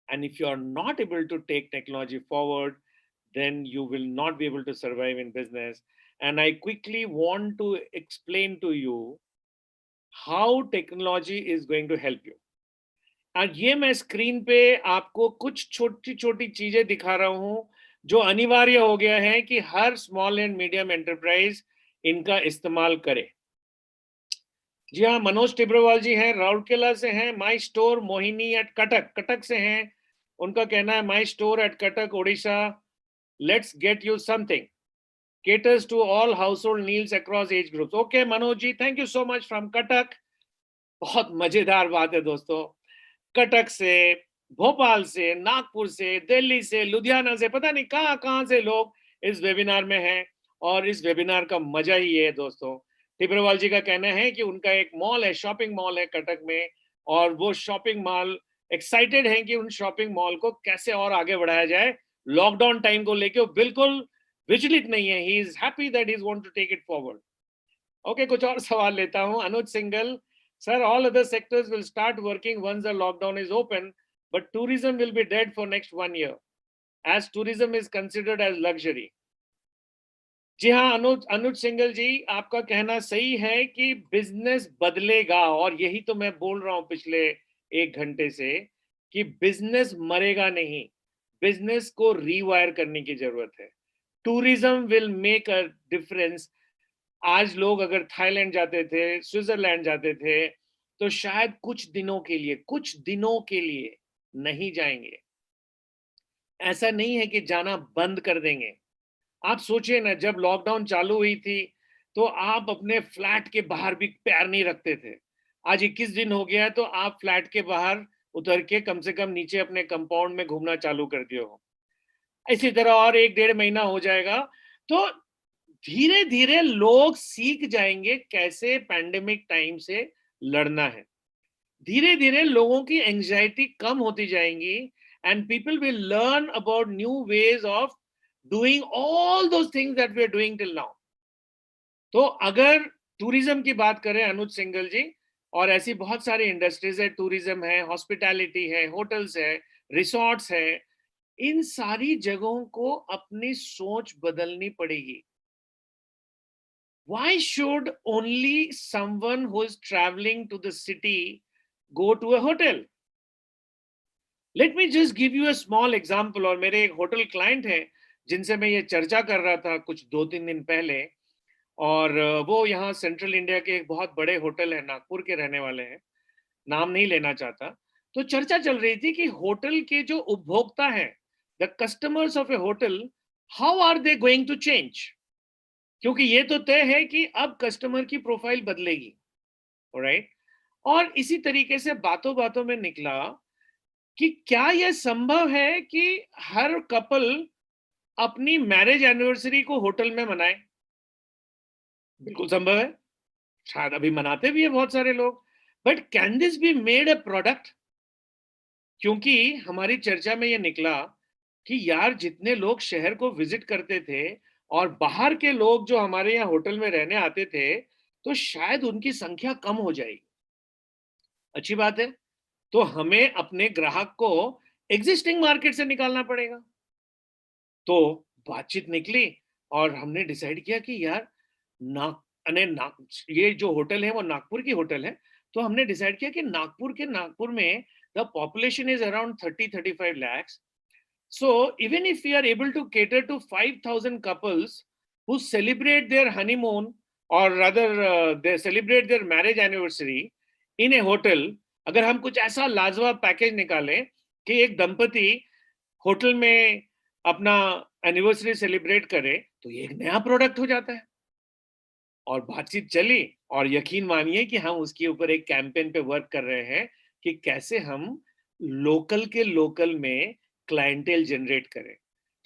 And if you are not able to take technology forward, then you will not be able to survive in business. And I quickly want to explain to you how technology is going to help you. आज ये मैं स्क्रीन पे आपको कुछ छोटी छोटी चीजें दिखा रहा हूं, जो अनिवार्य हो गया है कि हर स्मॉल एंड मीडियम एंटरप्राइज इनका इस्तेमाल करे। जी हाँ, मनोज टिब्रोवाल जी हैं, राउरकेला से हैं। My store Mohini at Cuttack, Cuttack से हैं। उनका कहना है my store at Cuttack Odisha, let's get you something, caters to all household needs across age groups. Okay, Manoj ji, thank you so much from Katak. बहुत मजेदार बात है दोस्तों, कटक से, भोपाल से, नागपुर से, दिल्ली से, लुधियाना से, पता नहीं कहां कहां से लोग इस वेबिनार में हैं। और इस वेबिनार का मजा ही ये है दोस्तों। टिब्रोवाल जी का कहना है कि उनका एक मॉल है, शॉपिंग मॉल है कटक में, और वो शॉपिंग मॉल एक्साइटेड है कि उन शॉपिंग मॉल को कैसे और आगे बढ़ाया जाए। लॉकडाउन टाइम को लेके वो बिल्कुल विचलित नहीं है। He is happy that he is want to take it forward. Okay, कुछ और सवाल लेता हूं। Anuj single, sir, all other sectors will start working once the lockdown is open, but tourism will be dead for next 1 year as tourism is considered as luxury. जी हाँ, अनुज अनुज सिंगल जी, आपका कहना सही है कि बिजनेस बदलेगा, और यही तो मैं बोल रहा हूं पिछले 1 घंटे से कि बिजनेस मरेगा नहीं, बिजनेस को रीवायर करने की जरूरत है। Tourism will make a difference. आज लोग अगर थाईलैंड जाते थे, स्विट्जरलैंड जाते थे, तो शायद कुछ दिनों के लिए नहीं जाएंगे। ऐसा नहीं है कि जाना बंद कर देंगे। आप सोचिए ना, जब लॉकडाउन चालू हुई थी तो आप अपने फ्लैट के बाहर भी पैर नहीं रखते थे। आज 21 दिन हो गया तो आप फ्लैट के बाहर उतर के कम से कम नीचे अपने कंपाउंड में घूमना चालू कर दिए हो। इसी तरह और 1 डेढ़ महीना हो जाएगा तो धीरे धीरे लोग सीख जाएंगे कैसे पैंडेमिक टाइम से लड़ना है। धीरे धीरे लोगों की एंजाइटी कम होती जाएंगी and people will learn about new ways of doing all those things that we are doing till now. तो अगर टूरिज्म की बात करें अनुज सिंगल जी, और ऐसी बहुत सारी इंडस्ट्रीज है, टूरिज्म है, हॉस्पिटैलिटी है, होटल्स है, रिसोर्ट्स है, इन सारी जगहों को अपनी सोच बदलनी पड़ेगी। Why should only someone who is traveling to the city go to a hotel? Let me just give you a small example। और मेरे एक होटल क्लाइंट हैं जिनसे मैं ये चर्चा कर रहा था कुछ 2-3 दिन पहले, और वो यहाँ सेंट्रल इंडिया के एक बहुत बड़े होटल है, नागपुर के रहने वाले हैं, नाम नहीं लेना चाहता। तो चर्चा चल रही थी कि होटल के जो उपभोक्ता हैं, the customers of a hotel, how are they going to change. क्योंकि ये तो तय है कि अब कस्टमर की प्रोफाइल बदलेगी, ऑलराइट। और इसी तरीके से बातों बातों में निकला कि क्या यह संभव है कि हर कपल अपनी मैरिज एनिवर्सरी को होटल में मनाए। बिल्कुल संभव है, शायद अभी मनाते भी है बहुत सारे लोग, but can this be made a product. क्योंकि हमारी चर्चा में यह निकला कि यार जितने लोग शहर को विजिट करते थे और बाहर के लोग जो हमारे यहाँ होटल में रहने आते थे, तो शायद उनकी संख्या कम हो जाएगी। अच्छी बात है, तो हमें अपने ग्राहक को एग्जिस्टिंग मार्केट से निकालना पड़ेगा। तो बातचीत निकली और हमने डिसाइड किया कि यार नाग ये जो होटल है वो नागपुर की होटल है। तो हमने डिसाइड किया कि नागपुर में the population is around 30-35 lakhs। So even if we are able to cater to 5,000 couples who celebrate their honeymoon, or rather they celebrate their marriage anniversary in a hotel, अगर हम कुछ ऐसा लाजवाब पैकेज निकालें कि एक दंपति होटल में अपना एनिवर्सरी सेलिब्रेट करे, तो ये एक नया प्रोडक्ट हो जाता है। और बातचीत चली और यकीन मानिए कि हम उसके ऊपर एक कैंपेन पे वर्क कर रहे हैं कि कैसे हम लोकल के लोकल में क्लाइंटेल जनरेट करें।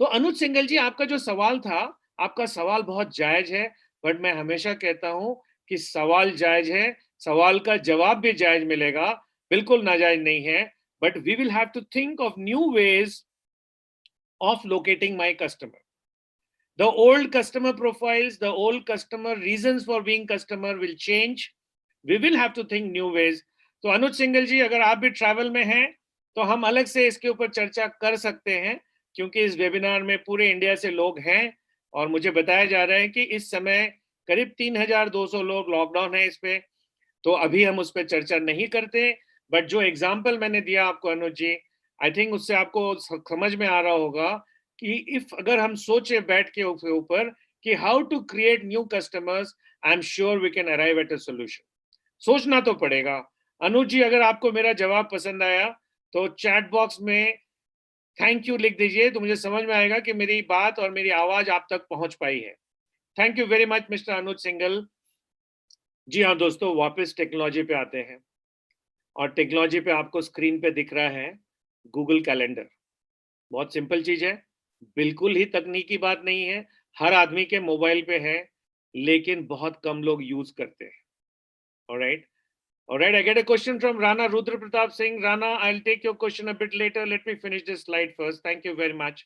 तो अनुज सिंगल जी, आपका जो सवाल था, आपका सवाल बहुत जायज है, बट मैं हमेशा कहता हूं कि सवाल जायज है, सवाल का जवाब भी जायज मिलेगा, बिल्कुल नाजायज नहीं है। But we will have to think of new ways of locating my customer. The old customer profiles, the old customer reasons for being customer will change. We will have to think new ways. तो अनुज सिंगल जी, अगर आप भी ट्रैवल में हैं तो हम अलग से इसके ऊपर चर्चा कर सकते हैं, क्योंकि इस वेबिनार में पूरे इंडिया से लोग हैं और मुझे बताया जा रहा है कि इस समय करीब 3,200 लोग लॉकडाउन है इस पे। तो अभी हम उस पर चर्चा नहीं करते, बट जो एग्जाम्पल मैंने दिया आपको अनुज जी, आई थिंक उससे आपको समझ में आ रहा होगा कि इफ अगर हम सोचे बैठ के उसके ऊपर कि how to create new customers, I am sure we can arrive at a solution. सोचना तो पड़ेगा। अनुज जी, अगर आपको मेरा जवाब पसंद आया तो चैट बॉक्स में थैंक यू लिख दीजिए, तो मुझे समझ में आएगा कि मेरी बात और मेरी आवाज आप तक पहुंच पाई है। Thank you very much mister Anuj Singal. जी हाँ दोस्तों, वापस टेक्नोलॉजी पे आते हैं, और टेक्नोलॉजी पे आपको स्क्रीन पे दिख रहा है गूगल कैलेंडर। बहुत सिंपल चीज है, बिल्कुल ही तकनीकी बात नहीं है, हर आदमी के मोबाइल पे है, लेकिन बहुत कम लोग यूज करते हैं। Alright, alright, I get a question from Rana Rudra Pratap Singh. Rana, I'll take your question a bit later. Let me finish this slide first. Thank you very much.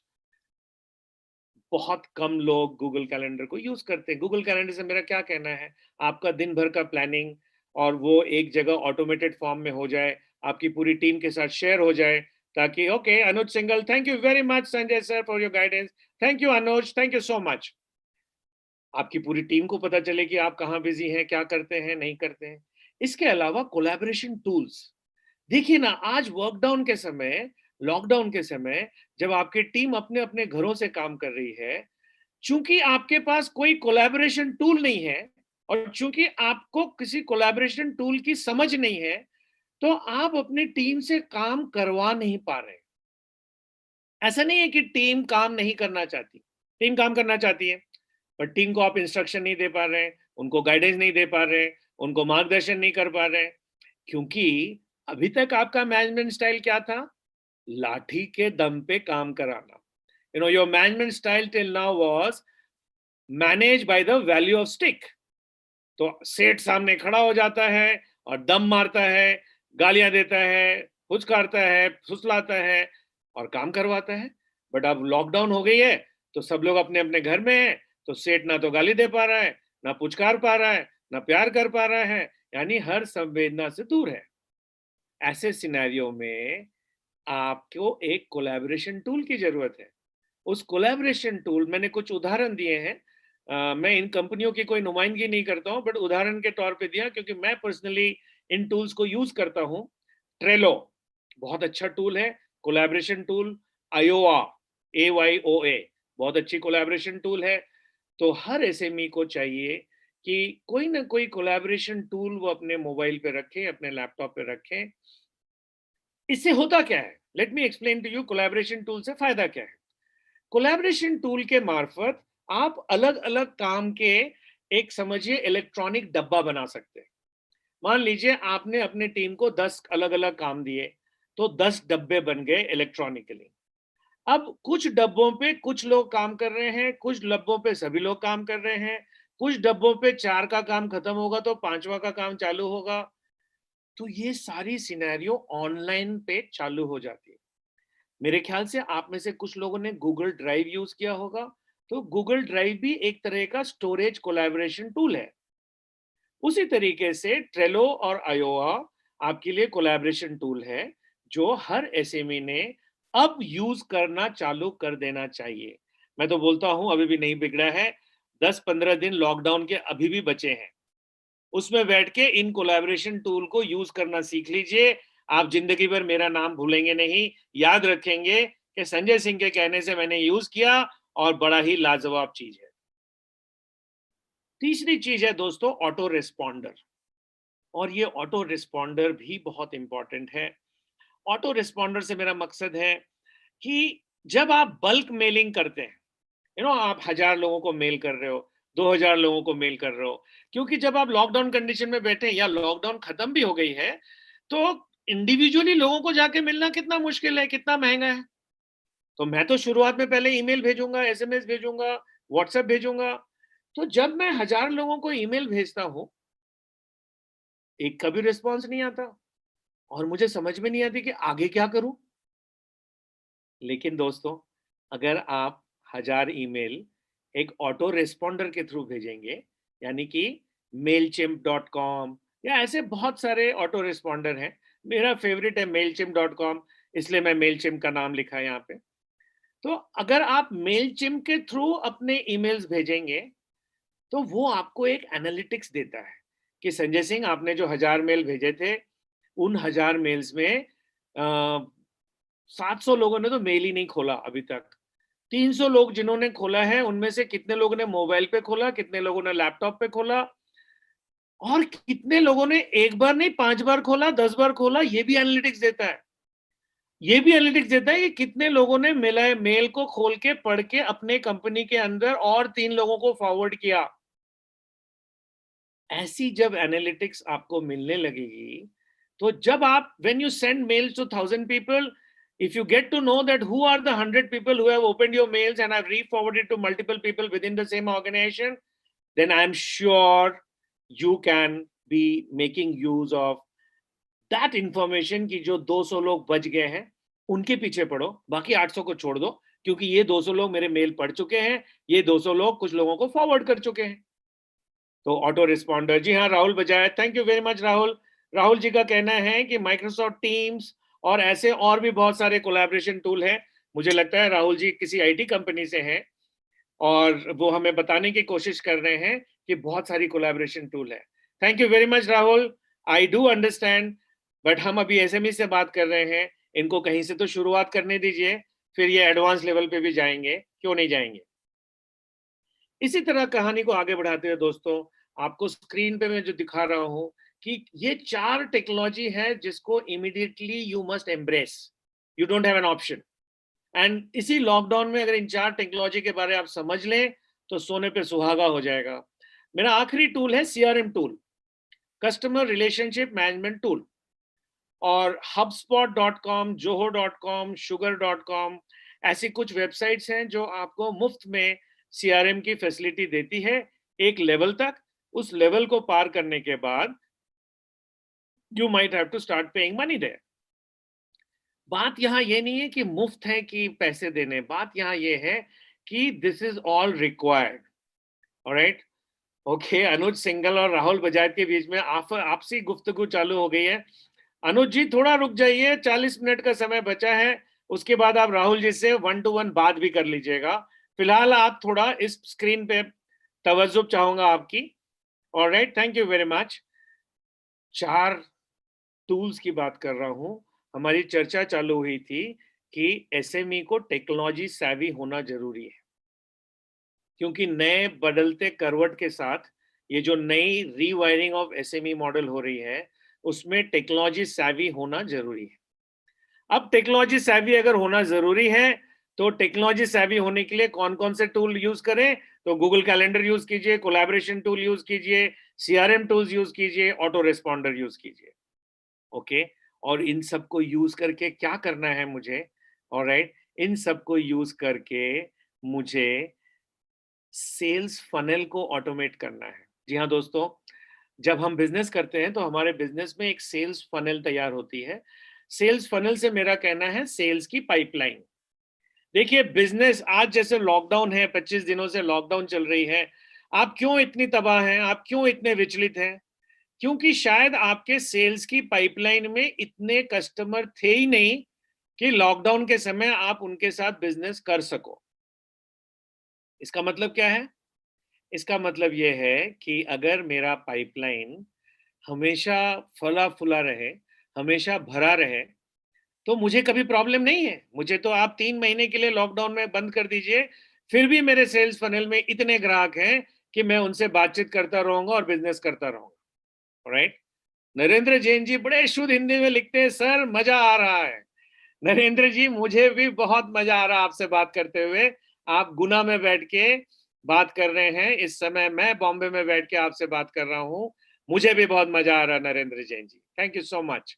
बहुत कम लोग गूगल कैलेंडर को यूज करते हैं। गूगल कैलेंडर से मेरा क्या कहना है, आपका दिन भर का प्लानिंग और वो एक जगह ऑटोमेटेड फॉर्म में हो जाए, आपकी पूरी टीम के साथ शेयर हो जाए, ताकि okay Anuj single, thank you very much Sanjay sir for your guidance, thank you Anuj, thank you so much. आपकी पूरी टीम को पता चले कि आप कहाँ बिजी हैं, क्या करते हैं, नहीं करते हैं। इसके अलावा कोलैबोरेशन टूल्स, देखिए ना, आज वर्कडाउन के समय, लॉकडाउन के समय, जब आपकी टीम अपने अपने घरों से काम कर रही है, चूंकि आपके पास कोई कोलैबोरेशन टूल नहीं है, और चूंकि आपको किसी कोलैबोरेशन टूल की समझ नहीं है, तो आप अपनी टीम से काम करवा नहीं पा रहे। ऐसा नहीं है कि टीम काम नहीं करना चाहती, टीम काम करना चाहती है, पर टीम को आप इंस्ट्रक्शन नहीं दे पा रहे, उनको गाइडेंस नहीं दे पा रहे, उनको मार्गदर्शन नहीं कर पा रहे, क्योंकि अभी तक आपका मैनेजमेंट स्टाइल क्या था? लाठी के दम पे काम कराना। Your management style till now was manage by the value of stick. तो सेठ सामने खड़ा हो जाता है और दम मारता है, गालियां देता है, फुचकारता है, फुसलाता है और काम करवाता है। बट अब लॉकडाउन हो गई है, तो सब लोग अपने अपने घर में हैं, तो सेठ ना तो गाली दे पा रहा है, ना पुचकार पा रहा है, ना प्यार कर पा रहा है, यानी हर संवेदना से दूर है। ऐसे सिनेरियो में आपको एक कोलैबोरेशन टूल की जरूरत है। उस कोलैबोरेशन टूल, मैंने कुछ उदाहरण दिए हैं, मैं इन कंपनियों की कोई नुमाइंदगी नहीं करता हूं, बट उदाहरण के तौर पे दिया क्योंकि मैं पर्सनली इन टूल्स को यूज करता हूं। ट्रेलो बहुत अच्छा टूल है, कोलैबोरेशन टूल। आयोआ, AYOA, बहुत अच्छी कोलैबोरेशन टूल है। तो हर एसएमई को चाहिए कि कोई ना कोई कोलैबोरेशन टूल वो अपने मोबाइल पे रखें, अपने लैपटॉप पे रखें। इससे होता क्या है, let me explain to you collaboration tool से फायदा क्या है। कोलैबोरेशन टूल के मार्फत आप अलग अलग काम के एक, समझिए, इलेक्ट्रॉनिक डब्बा बना सकते हैं। मान लीजिए आपने अपने टीम को 10 अलग अलग काम दिए, तो 10 डब्बे बन गए इलेक्ट्रॉनिकली। अब कुछ डब्बों पे कुछ लोग काम कर रहे हैं, कुछ डब्बों पे सभी लोग काम कर रहे हैं, कुछ डब्बों पे 4 का काम खत्म होगा तो 5वां का काम चालू होगा। तो ये सारी सिनेरियो ऑनलाइन पे चालू हो जाती है। मेरे ख्याल से आप में से कुछ लोगों ने गूगल ड्राइव यूज किया होगा, तो गूगल ड्राइव भी एक तरह का स्टोरेज कोलैबोरेशन टूल है। उसी तरीके से ट्रेलो और आयोआ आपके लिए कोलैबोरेशन टूल है, जो हर एसएमई ने अब यूज करना चालू कर देना चाहिए। मैं तो बोलता हूं अभी भी नहीं बिगड़ा है, 10-15 दिन लॉकडाउन के अभी भी बचे हैं, उसमें बैठ के इन कोलैबोरेशन टूल को यूज करना सीख लीजिए। आप जिंदगी भर मेरा नाम भूलेंगे नहीं, याद रखेंगे कि संजय सिंह के कहने से मैंने यूज किया और बड़ा ही लाजवाब चीज है। तीसरी चीज है दोस्तों, ऑटो रिस्पॉन्डर। और ये ऑटो रिस्पॉन्डर भी बहुत इंपॉर्टेंट है। ऑटो रिस्पॉन्डर से मेरा मकसद है कि जब आप बल्क मेलिंग करते हैं, आप 1000 लोगों को मेल कर रहे हो, 2000 लोगों को मेल कर रहे हो, क्योंकि जब आप लॉकडाउन कंडीशन में बैठे हैं या लॉकडाउन खत्म भी हो गई है, तो इंडिविजुअली लोगों को जाके मिलना कितना मुश्किल है, कितना महंगा है। तो मैं तो शुरुआत में पहले ईमेल भेजूंगा, एसएमएस भेजूंगा, व्हाट्सएप भेजूंगा। तो जब मैं 1000 लोगों को ईमेल भेजता हूं, एक का भी रिस्पॉन्स नहीं आता, और मुझे समझ में नहीं आती कि आगे क्या करूं। लेकिन दोस्तों, अगर आप 1000 ईमेल एक ऑटो रिस्पॉन्डर के थ्रू भेजेंगे, यानी कि mailchimp.com या ऐसे बहुत सारे ऑटो रिस्पॉन्डर हैं, मेरा फेवरेट है mailchimp.com, इसलिए मैं mailchimp का नाम लिखा है यहाँ पे। तो अगर आप mailchimp के थ्रू अपने ईमेल्स भेजेंगे, तो वो आपको एक एनालिटिक्स देता है कि संजय सिंह, आपने जो 1000 मेल भेजे थे, उन 1000 मेल्स में 700 लोगों ने तो मेल ही नहीं खोला अभी तक। 300 लोग जिन्होंने खोला है, उनमें से कितने लोगों ने मोबाइल पे खोला, कितने लोगों ने लैपटॉप पे खोला, और कितने लोगों ने एक बार नहीं 5 बार खोला, 10 बार खोला, ये भी एनालिटिक्स देता है। ये भी एनालिटिक्स देता है कि कितने लोगों ने मेल को खोल के पढ़ के अपने कंपनी के अंदर और 3 लोगों को फॉरवर्ड किया। ऐसी जब एनालिटिक्स आपको मिलने लगेगी, तो जब आप when you send mails to 1000 people, if you get to know that who are the 100 people who have opened your mails and have re-forwarded to multiple people within the same organization, then I'm sure you can be making use of that information कि जो 200 लोग बच गए हैं, उनके पीछे पड़ो, बाकी 800 को छोड़ दो, क्योंकि ये 200 लोग मेरे मेल पढ़ चुके हैं, ये 200 लोग कुछ लोगों को फॉरवर्ड कर चुके हैं। तो ऑटो रिस्पॉन्डर, जी हाँ, Rahul Bajaj, thank you very much Rahul. Rahul ji का कहना है कि माइक्रोसॉफ्ट टीम्स और ऐसे और भी बहुत सारे कोलैबोरेशन टूल हैं। मुझे लगता है राहुल जी किसी आईटी कंपनी से हैं और वो हमें बताने की कोशिश कर रहे हैं कि बहुत सारी कोलैबोरेशन टूल है। Thank you very much Rahul, I do understand, but हम अभी एसएमई से बात कर रहे हैं, इनको कहीं से तो शुरुआत करने दीजिए, फिर ये एडवांस लेवल पे भी जाएंगे, क्यों नहीं जाएंगे। इसी तरह कहानी को आगे बढ़ाते हुए दोस्तों, आपको स्क्रीन पे मैं जो दिखा रहा हूं कि ये 4 टेक्नोलॉजी है जिसको immediately you must embrace, you don't have an option. And इसी लॉकडाउन में अगर इन 4 टेक्नोलॉजी के बारे में आप समझ लें तो सोने पे सुहागा हो जाएगा। मेरा आखिरी टूल है CRM tool, customer relationship management tool, और hubspot.com, zoho.com, sugar.com, ऐसी कुछ वेबसाइट्स हैं जो आपको मुफ्त में सीआरएम की फैसिलिटी देती है एक लेवल तक। उस लेवल को पार करने के बाद you might have to start paying money there. बात यहाँ ये नहीं है कि मुफ्त है कि पैसे देने, बात यहाँ ये है कि this is all required. Alright, okay, Anuj single और राहुल बजाज के बीच में आपसी गुफ्तगू चालू हो गई है। अनुज जी थोड़ा रुक जाइए, 40 मिनट का समय बचा है, उसके बाद आप राहुल जी से 1-to-1 बात भी कर लीजिएगा। फिलहाल आप थोड़ा इस स्क्रीन पे तवज्जो चाहूंगा आपकी। Alright, thank you very much. 4 tools की बात कर रहा हूं। हमारी चर्चा चालू हुई थी कि एसएमई को टेक्नोलॉजी savvy होना जरूरी है, क्योंकि नए बदलते करवट के साथ ये जो नई रीवायरिंग ऑफ एसएमई मॉडल हो रही है, उसमें टेक्नोलॉजी savvy होना जरूरी है। अब टेक्नोलॉजी savvy अगर होना जरूरी है, तो टेक्नोलॉजी savvy होने के लिए कौन कौन से टूल यूज करें? तो गूगल कैलेंडर यूज कीजिए, कोलैबोरेशन टूल यूज कीजिए, सीआरएम टूल्स यूज कीजिए, ऑटो रिस्पॉन्डर यूज कीजिए। ओके, और इन सबको यूज करके क्या करना है मुझे? ऑलराइट, इन सबको यूज करके मुझे सेल्स फनल को ऑटोमेट करना है। जी हाँ दोस्तों, जब हम बिजनेस करते हैं तो हमारे बिजनेस में एक सेल्स फनल तैयार होती है। सेल्स फनल से मेरा कहना है सेल्स की पाइपलाइन। देखिए, बिजनेस आज जैसे लॉकडाउन है, 25 दिनों से लॉकडाउन चल रही है, आप क्यों इतनी तबाह हैं, आप क्यों इतने विचलित हैं? क्योंकि शायद आपके सेल्स की पाइपलाइन में इतने कस्टमर थे ही नहीं कि लॉकडाउन के समय आप उनके साथ बिजनेस कर सको। इसका मतलब क्या है? इसका मतलब यह है कि अगर मेरा पाइपलाइन हमेशा फला फुला रहे, हमेशा भरा रहे, तो मुझे कभी प्रॉब्लम नहीं है। मुझे तो आप 3 महीने के लिए लॉकडाउन में बंद कर दीजिए, फिर भी मेरे सेल्स फनल में इतने ग्राहक हैं कि मैं उनसे बातचीत करता रहूंगा और बिजनेस करता रहूंगा। राइट, नरेंद्र जैन जी बड़े शुद्ध हिंदी में लिखते हैं, सर मजा आ रहा है। नरेंद्र जी, मुझे भी बहुत मजा आ रहा है आपसे बात करते हुए। आप गुना में बैठ के बात कर रहे हैं, इस समय मैं बॉम्बे में बैठ के आपसे बात कर रहा हूं। मुझे भी बहुत मजा आ रहा है Narendra Jain ji, thank you so much.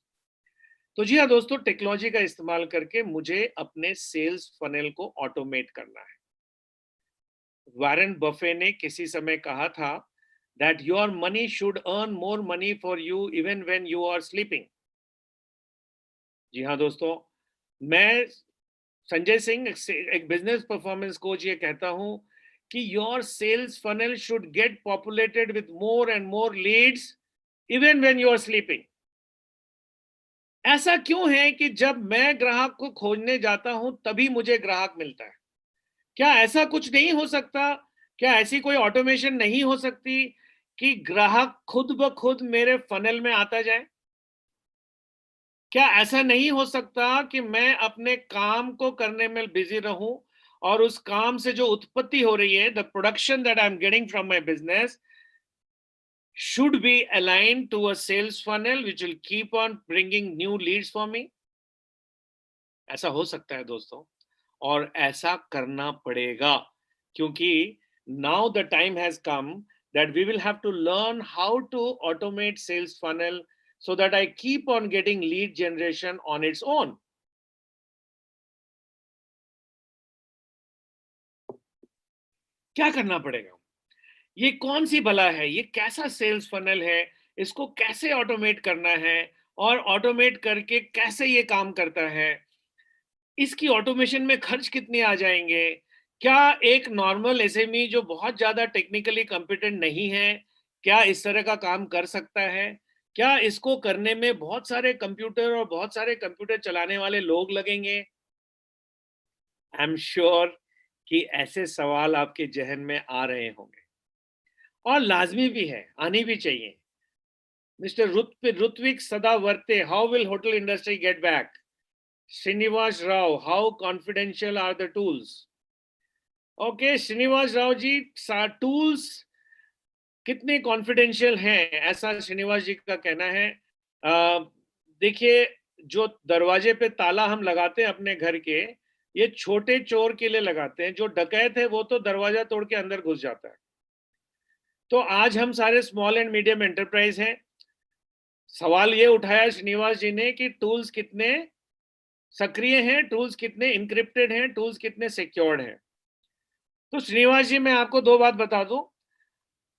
तो जी हाँ दोस्तों, टेक्नोलॉजी का इस्तेमाल करके मुझे अपने सेल्स फनल को ऑटोमेट करना है। वॉरेन बफे ने किसी समय कहा था that your money should earn more money for you even when you are sleeping। जी हाँ दोस्तों, मैं संजय सिंह, एक बिजनेस परफॉर्मेंस कोच, ये कहता हूं कि your sales funnel should get populated with more and more leads even when you are sleeping. ऐसा क्यों है कि जब मैं ग्राहक को खोजने जाता हूं तभी मुझे ग्राहक मिलता है? क्या ऐसा कुछ नहीं हो सकता? क्या ऐसी कोई ऑटोमेशन नहीं हो सकती कि ग्राहक खुद ब खुद मेरे फनल में आता जाए? क्या ऐसा नहीं हो सकता कि मैं अपने काम को करने में बिजी रहूं और उस काम से जो उत्पत्ति हो रही है, the production that I am getting from my business should be aligned to a sales funnel which will keep on bringing new leads for me. ऐसा हो सकता है दोस्तों, और ऐसा करना पड़ेगा, क्योंकि now the time has come that we will have to learn how to automate sales funnel so that I keep on getting lead generation on its own. क्या करना पड़ेगा? ये कौन सी बला है? ये कैसा सेल्स फनल है? इसको कैसे ऑटोमेट करना है? और ऑटोमेट करके कैसे ये काम करता है? इसकी ऑटोमेशन में खर्च कितने आ जाएंगे? क्या एक नॉर्मल एसएमई जो बहुत ज्यादा टेक्निकली कॉम्पिटेंट नहीं है, क्या इस तरह का काम कर सकता है? क्या इसको करने में बहुत सारे कंप्यूटर और बहुत सारे कंप्यूटर चलाने वाले लोग लगेंगे? आई एम श्योर कि ऐसे सवाल आपके जहन में आ रहे होंगे, और लाजमी भी है, आनी भी चाहिए। Mister Ritvik Sadavarte, how will hotel industry get back? Srinivas Rao, how confidential are the tools? Okay, Srinivas Rao ji, tools कितने कॉन्फिडेंशियल हैं, ऐसा श्रीनिवास जी का कहना है। देखिए, जो दरवाजे पे ताला हम लगाते हैं अपने घर के, ये छोटे चोर के लिए लगाते हैं। जो डकैत है वो तो दरवाजा तोड़ के अंदर घुस जाता है। तो आज हम सारे स्मॉल एंड मीडियम एंटरप्राइज हैं। सवाल ये उठाया श्रीनिवास जी ने कि टूल्स कितने सक्रिय हैं, टूल्स कितने इंक्रिप्टेड हैं, टूल्स कितने सिक्योर्ड हैं। तो श्रीनिवास जी, मैं आपको दो बात बता दूं।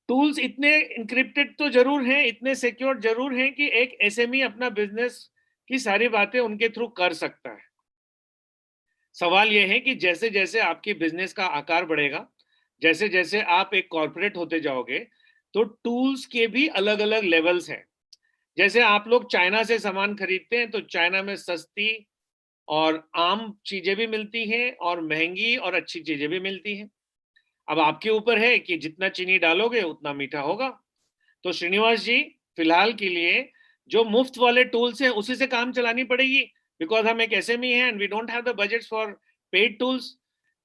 टूल्स इतने इंक्रिप्टेड तो जरूर हैं, इतने सिक्योर्ड जरूर हैं कि एक एसएमई अपना बिजनेस की सारी बातें उनके थ्रू कर सकता है। सवाल यह है कि जैसे जैसे आपकी बिजनेस का आकार बढ़ेगा, जैसे जैसे आप एक कॉर्पोरेट होते जाओगे, तो टूल्स के भी अलग अलग लेवल्स हैं। जैसे आप लोग चाइना से सामान खरीदते हैं, तो चाइना में सस्ती और आम चीजें भी मिलती हैं और महंगी और अच्छी चीजें भी मिलती हैं। अब आपके ऊपर है कि जितना चीनी डालोगे उतना मीठा होगा। तो श्रीनिवास जी, फिलहाल के लिए जो मुफ्त वाले टूल्स हैं उसी से काम चलानी पड़ेगी, बिकॉज हम एक एसएमई हैं and we don't have the budget for paid tools.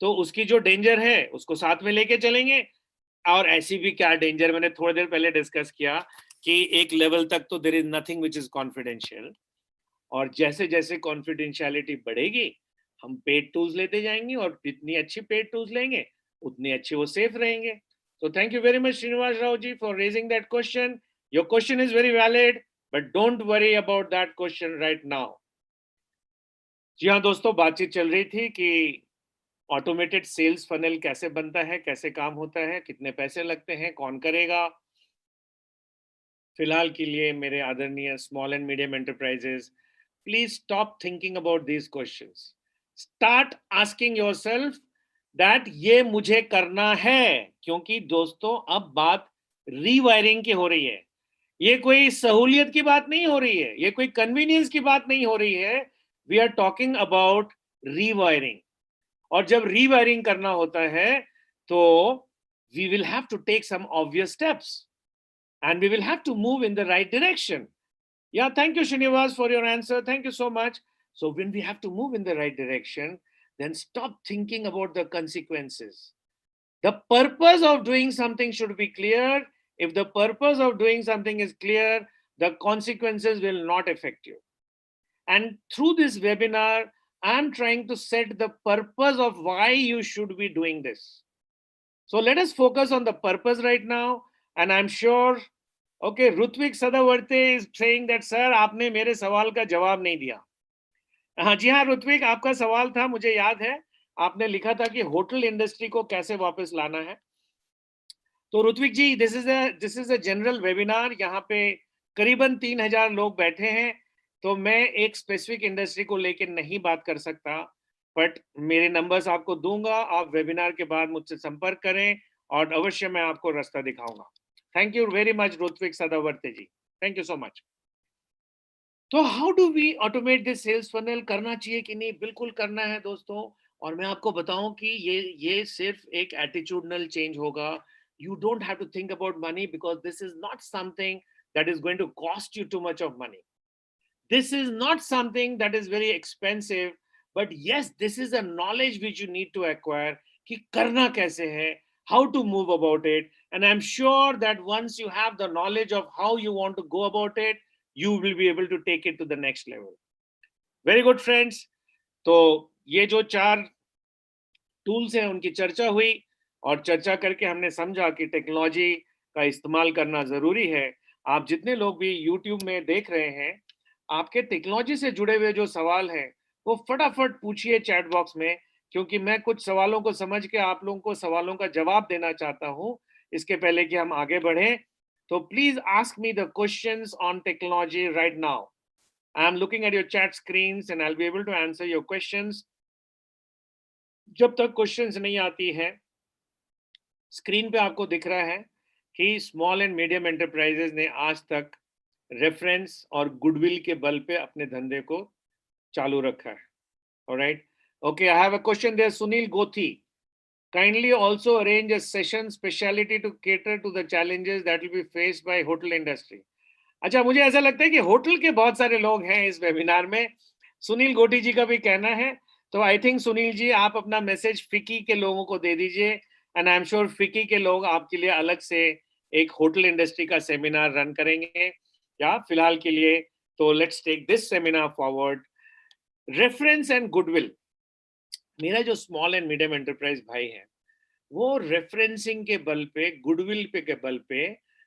तो उसकी जो डेंजर है उसको साथ में लेके चलेंगे। और ऐसी भी क्या डेंजर, मैंने थोड़ी देर पहले डिस्कस किया कि एक लेवल तक तो there is nothing which is confidential, और जैसे जैसे कॉन्फिडेंशियलिटी बढ़ेगी हम पेड टूल्स लेते जाएंगे, और जितनी अच्छी पेड टूल्स लेंगे उतनी अच्छी वो सेफ रहेंगे। So thank you very much, Srinivas Rao ji, for raising that question. Your question is very valid, but don't worry about that question right now. जी हाँ दोस्तों, बातचीत चल रही थी कि ऑटोमेटेड सेल्स फनल कैसे बनता है, कैसे काम होता है, कितने पैसे लगते हैं, कौन करेगा। फिलहाल के लिए मेरे आदरणीय small and medium enterprises, please stop thinking about these questions. Start asking yourself that ये मुझे करना है, क्योंकि दोस्तों अब बात रीवायरिंग की हो रही है। ये कोई सहूलियत की बात नहीं हो रही है, ये कोई कन्वीनियंस की बात नहीं हो रही है। We are talking about rewiring, और जब रीवायरिंग करना होता है तो we will have to take some obvious steps and we will have to move in the right direction. Yeah, thank you, Srinivas, for your answer. Thank you so much. So when we have to move in the right direction, then stop thinking about the consequences. The purpose of doing something should be clear. If the purpose of doing something is clear, the consequences will not affect you. And through this webinar, I'm trying to set the purpose of why you should be doing this. So let us focus on the purpose right now. And I'm sure, okay, Rutvik Sadavarte is saying that, sir, आपने मेरे सवाल का जवाब नहीं दिया। हाँ जी हाँ रुत्विक, आपका सवाल था, मुझे याद है। आपने लिखा था कि होटल इंडस्ट्री को कैसे वापस लाना है। तो Rutvik ji, this is a general webinar. यहाँ पे करीबन 3000 लोग बैठे हैं, तो मैं एक स्पेसिफिक इंडस्ट्री को लेकर नहीं बात कर सकता, बट मेरे नंबर्स आपको दूंगा। आप वेबिनार के बाद मुझसे संपर्क करें और अवश्य मैं आपको रास्ता दिखाऊंगा। Thank you very much Rutvik Sadavarte ji, thank you so much. तो how do we automate this sales funnel? करना चाहिए कि नहीं? बिल्कुल करना है दोस्तों। और मैं आपको बताऊं कि ये सिर्फ एक एटीट्यूडनल चेंज होगा। You don't have to think about money, because this is not something that is going to cost you too much of money. This is not something that is very expensive, but yes, this is a knowledge which you need to acquire कि करना कैसे है, how to move about it. And I'm sure that once you have the knowledge of how you want to go about it, you will be able to take it to the next level. Very good, friends. तो ये जो 4 टूल्स हैं उनकी चर्चा हुई, और चर्चा करके हमने समझा कि टेक्नोलॉजी का इस्तेमाल करना ज़रूरी है। आप जितने लोग भी यूट्यूब में देख रहे हैं, आपके टेक्नोलॉजी से जुड़े हुए जो सवाल हैं, वो फटाफट पूछिए चैट बॉक्स में, क्योंकि मैं कुछ सवालों को समझ के आप लोगों को सवालों का जवाब देना चाहता हूँ, इसके पहले कि हम आगे बढ़ें। तो please ask me the questions on technology right now. I am looking at your chat screens and I will be able to answer your questions. जब तक क्वेश्चंस नहीं आती है, स्क्रीन पे आपको दिख रहा है कि स्मॉल एंड मीडियम एंटरप्राइजेस ने आज तक रेफरेंस और गुडविल के बल पे अपने धंधे को चालू रखा है। Alright, okay, I have a question there, Sunil Gothi, kindly also arrange a session speciality to cater to the challenges that will be faced by hotel industry. अच्छा, मुझे ऐसा लगता है कि होटल के बहुत सारे लोग हैं इस वेबिनार में, सुनील गोटी जी का भी कहना है। तो आई थिंक सुनील जी, आप अपना मैसेज फिकी के लोगों को दे दीजिए, एंड आई एम श्योर फिकी के लोग आपके लिए अलग से एक होटल इंडस्ट्री का सेमिनार रन करेंगे। या फिलहाल के लिए तो let's take this seminar forward. Reference and goodwill, मेरा जो स्मॉल एंड मीडियम एंटरप्राइज भाई है, वो रेफरेंसिंग के बल पे, गुडविल पे के बल पे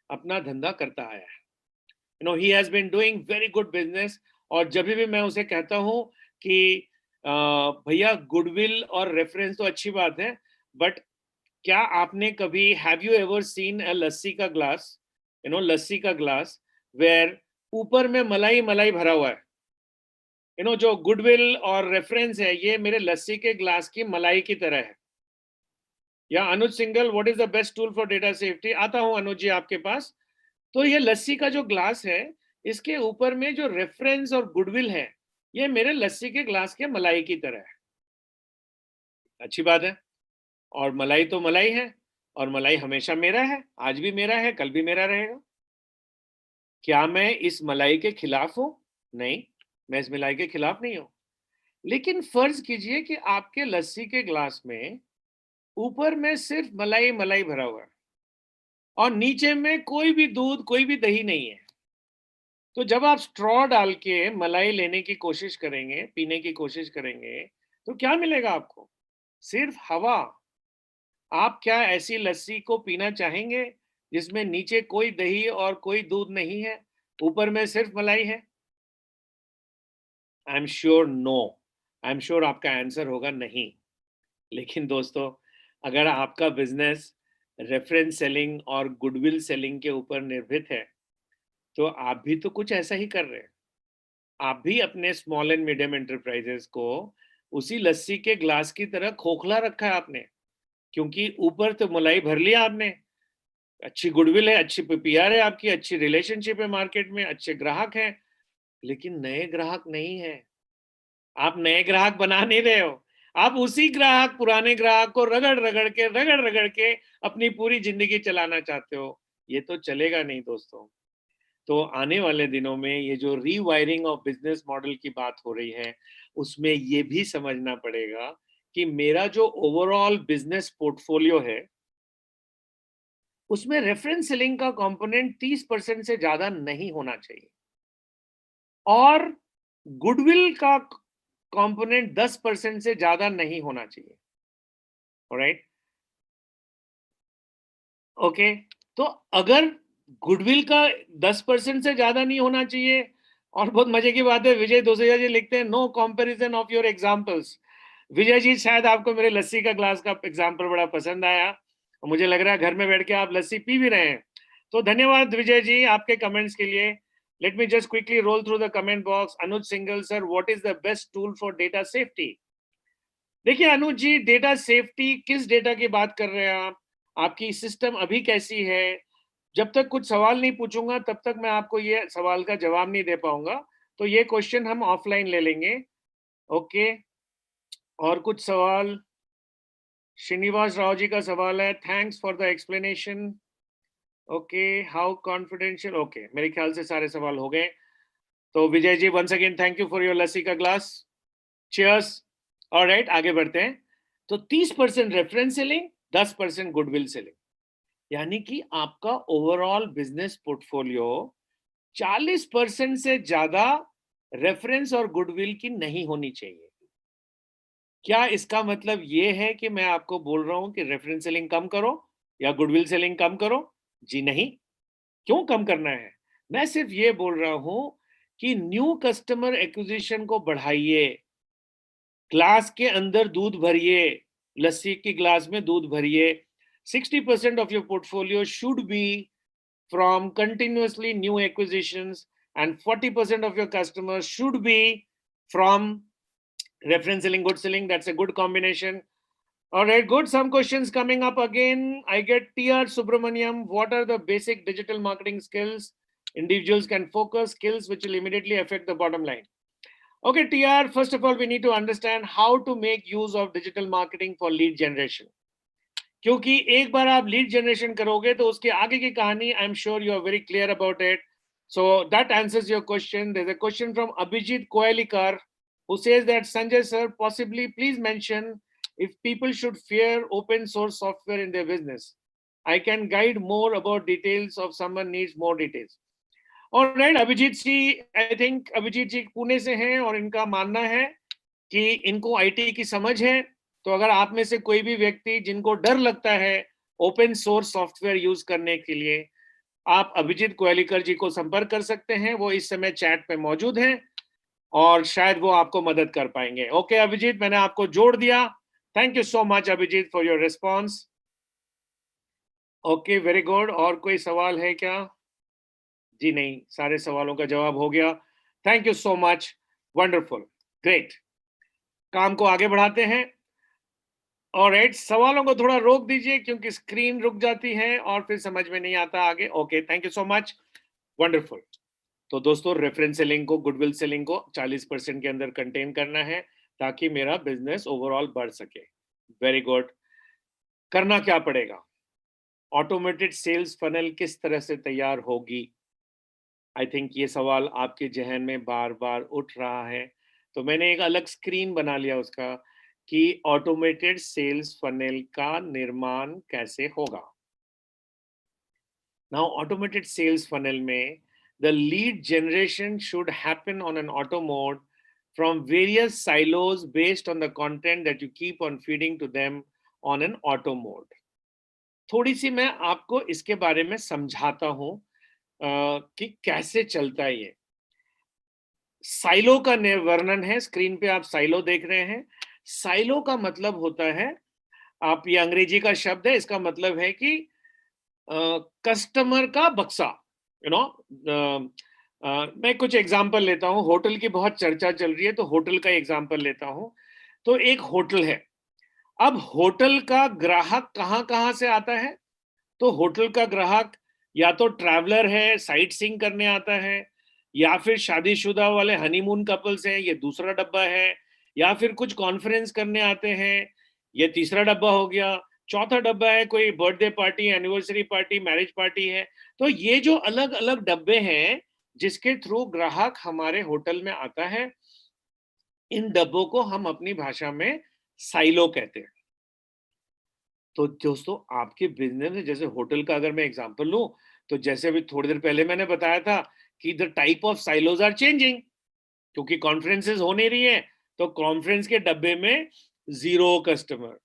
अपना धंधा करता आया है। You know, he has been doing very good business. और जब भी मैं उसे कहता हूँ कि भैया गुडविल और रेफरेंस तो अच्छी बात है, बट क्या आपने कभी, have you ever seen a lassi का ग्लास, यू नो, लस्सी का ग्लास वेयर ऊपर में मलाई मलाई भरा हुआ है? यू नो, जो गुडविल और रेफरेंस है, ये मेरे लस्सी के ग्लास की मलाई की तरह है। या Anuj Singal, what is the best tool for data safety? आता हूं अनुज जी आपके पास। तो ये लस्सी का जो ग्लास है, इसके ऊपर में जो रेफरेंस और गुडविल है, ये मेरे लस्सी के ग्लास के मलाई की तरह है। अच्छी बात है, और मलाई तो मलाई है, और मलाई हमेशा मेरा है, आज भी मेरा है, कल भी मेरा रहेगा। क्या मैं इस मलाई के खिलाफ हूं? नहीं, मैं इस मलाई के खिलाफ नहीं हूं। लेकिन फर्ज कीजिए कि आपके लस्सी के ग्लास में ऊपर में सिर्फ मलाई मलाई भरा हुआ है, और नीचे में कोई भी दूध, कोई भी दही नहीं है। तो जब आप स्ट्रॉ डाल के मलाई लेने की कोशिश करेंगे, पीने की कोशिश करेंगे, तो क्या मिलेगा आपको? सिर्फ हवा। आप क्या ऐसी लस्सी को पीना चाहेंगे जिसमें नीचे कोई दही और कोई दूध नहीं है, ऊपर में सिर्फ मलाई है? I am sure no. I am sure आपका आंसर होगा नहीं। लेकिन दोस्तों, अगर आपका बिजनेस रेफरेंस सेलिंग और गुडविल सेलिंग के ऊपर निर्भर है, तो आप भी तो कुछ ऐसा ही कर रहे हैं। आप भी अपने स्मॉल एंड मीडियम एंटरप्राइजेस को उसी लस्सी के ग्लास की तरह खोखला रखा है आपने, क्योंकि ऊपर तो मलाई भर लिया आपने, अच्छी गुडविल है, अच्छी पीआर है आपकी, अच्छी रिलेशनशिप है मार्केट में, अच्छे ग्राहक हैं, लेकिन नए ग्राहक नहीं है। आप नए ग्राहक बना नहीं रहे हो, आप उसी ग्राहक, पुराने ग्राहक को रगड़ रगड़ के अपनी पूरी जिंदगी चलाना चाहते हो। ये तो चलेगा नहीं दोस्तों। तो आने वाले दिनों में ये जो रीवायरिंग ऑफ बिजनेस मॉडल की बात हो रही है, उसमें ये भी समझना पड़ेगा कि मेरा जो ओवरऑल बिजनेस पोर्टफोलियो है, उसमें रेफरेंस सेलिंग का कंपोनेंट 30% से ज्यादा नहीं होना चाहिए, और गुडविल का कंपोनेंट 10% से ज्यादा नहीं होना चाहिए। Alright, okay. तो अगर गुडविल का 10% से ज्यादा नहीं होना चाहिए, और बहुत मजे की बात है, विजय दोसैया जी लिखते हैं, no comparison of your examples. Vijay ji, शायद आपको मेरे लस्सी का ग्लास का एग्जांपल बड़ा पसंद आया, और मुझे लग रहा है घर में बैठ के आप लस्सी पी भी रहे हैं। तो धन्यवाद विजय जी आपके कमेंट्स के लिए। Let me just quickly roll through the comment box. Anuj single sir, what is the best tool for data safety? देखिए अनुज जी, डेटा सेफ्टी, किस डेटा की बात कर रहे हैं आप? आपकी सिस्टम अभी कैसी है? जब तक कुछ सवाल नहीं पूछूंगा, तब तक मैं आपको ये सवाल का जवाब नहीं दे पाऊंगा। तो ये क्वेश्चन हम ऑफलाइन ले लेंगे। ओके, और कुछ सवाल? श्रीनिवास राव जी का सवाल है, thanks for the explanation. Okay, how confidential? Okay, मेरे ख्याल से सारे सवाल हो गए। तो Vijay ji, once again thank you for your lassi का ग्लास। चीयर्स। ऑलराइट, आगे बढ़ते हैं। तो 30% रेफरेंस सेलिंग, 10% गुडविल सेलिंग, यानी कि आपका ओवरऑल बिजनेस पोर्टफोलियो 40% से ज्यादा रेफरेंस और गुडविल की नहीं होनी चाहिए। क्या इसका मतलब ये है कि मैं आपको बोल रहा हूं कि रेफरेंस सेलिंग कम करो या गुडविल सेलिंग कम करो? जी नहीं। क्यों कम करना है? मैं सिर्फ ये बोल रहा हूं कि न्यू कस्टमर एक्विजिशन को बढ़ाइए, ग्लास के अंदर दूध भरिए, लस्सी की ग्लास में दूध भरिए। 60% of your portfolio should be from continuously new acquisitions, and 40% of your customers should be from reference selling, good selling. That's a good combination. All right, good. Some questions coming up again. I get TR Subramaniam. What are the basic digital marketing skills individuals can focus, skills which will immediately affect the bottom line? Okay, TR, first of all, we need to understand how to make use of digital marketing for lead generation. क्योंकि एक बार आप लीड जनरेशन करोगे तो उसके आगे की कहानी, I am sure you are very clear about it. So that answers your question. There's a question from Abhijit Koelikar who says that Sanjay sir, possibly please mention if people should fear open source software in their business. I can guide more about details of someone needs more details. All right, Abhijit ji, I think Abhijit ji Pune से हैं और इनका मानना है कि इनको आईटी की समझ है. तो अगर आप में से कोई भी व्यक्ति जिनको डर लगता है ओपन सोर्स सॉफ्टवेयर यूज करने के लिए, आप अभिजीत कोयलीकर जी को संपर्क कर सकते हैं. वो इस समय चैट पे मौजूद हैं और शायद वो आपको मदद कर पाएंगे. ओके अभिजीत, मैंने आपको जोड़ दिया. Thank you so much Abhijit for your response. Okay, very good. और कोई सवाल है क्या? जी नहीं, सारे सवालों का जवाब हो गया. Thank you so much. Wonderful, great. काम को आगे बढ़ाते हैं. ऑलराइट, सवालों को थोड़ा रोक दीजिए क्योंकि स्क्रीन रुक जाती है और फिर समझ में नहीं आता आगे. Okay, thank you so much. Wonderful. तो दोस्तों, रेफरेंस सेलिंग को, गुडविल सेलिंग को 40% के अंदर कंटेन करना है ताकि मेरा बिजनेस ओवरऑल बढ़ सके. Very good. करना क्या पड़ेगा? ऑटोमेटेड सेल्स फनल किस तरह से तैयार होगी? आई थिंक ये सवाल आपके जहन में बार बार उठ रहा है, तो मैंने एक अलग स्क्रीन बना लिया उसका कि ऑटोमेटेड सेल्स फनल का निर्माण कैसे होगा. नाउ ऑटोमेटेड सेल्स फनल में the lead generation should happen on an auto mode from various silos based on the content that you keep on feeding to them on an auto mode. थोड़ी सी मैं आपको इसके बारे में समझाता हूं कि कैसे चलता है ये. साइलो का वर्णन है, स्क्रीन पे आप साइलो देख रहे हैं. साइलो का मतलब होता है, आप, ये अंग्रेजी का शब्द है, इसका मतलब है कि कस्टमर का बक्सा. यू नो, मैं कुछ एग्जांपल लेता हूं. होटल की बहुत चर्चा चल रही है तो होटल का एग्जांपल लेता हूं. तो एक होटल है. अब होटल का ग्राहक कहां कहां से आता है? तो होटल का ग्राहक या तो ट्रैवलर है, साइट सीइंग करने आता है, या फिर शादीशुदा वाले हनीमून कपल्स हैं, ये दूसरा डब्बा है, या फिर कुछ कॉन्फ्रेंस करने आते हैं, ये तीसरा डब्बा हो गया. चौथा डब्बा है कोई birthday party, anniversary party, marriage party है. तो ये जो अलग अलग डब्बे हैं जिसके थ्रू ग्राहक हमारे होटल में आता है, इन डब्बों को हम अपनी भाषा में साइलो कहते हैं. तो दोस्तों, आपके बिजनेस में, जैसे होटल का अगर मैं एग्जांपल लूं, तो जैसे अभी थोड़ी देर पहले मैंने बताया था कि the type of silos are changing, क्योंकि कॉन्फ्रेंसेस हो नहीं रही हैं. तो कॉन्फ्रेंस के डब्बे में जीरो कस्टमर.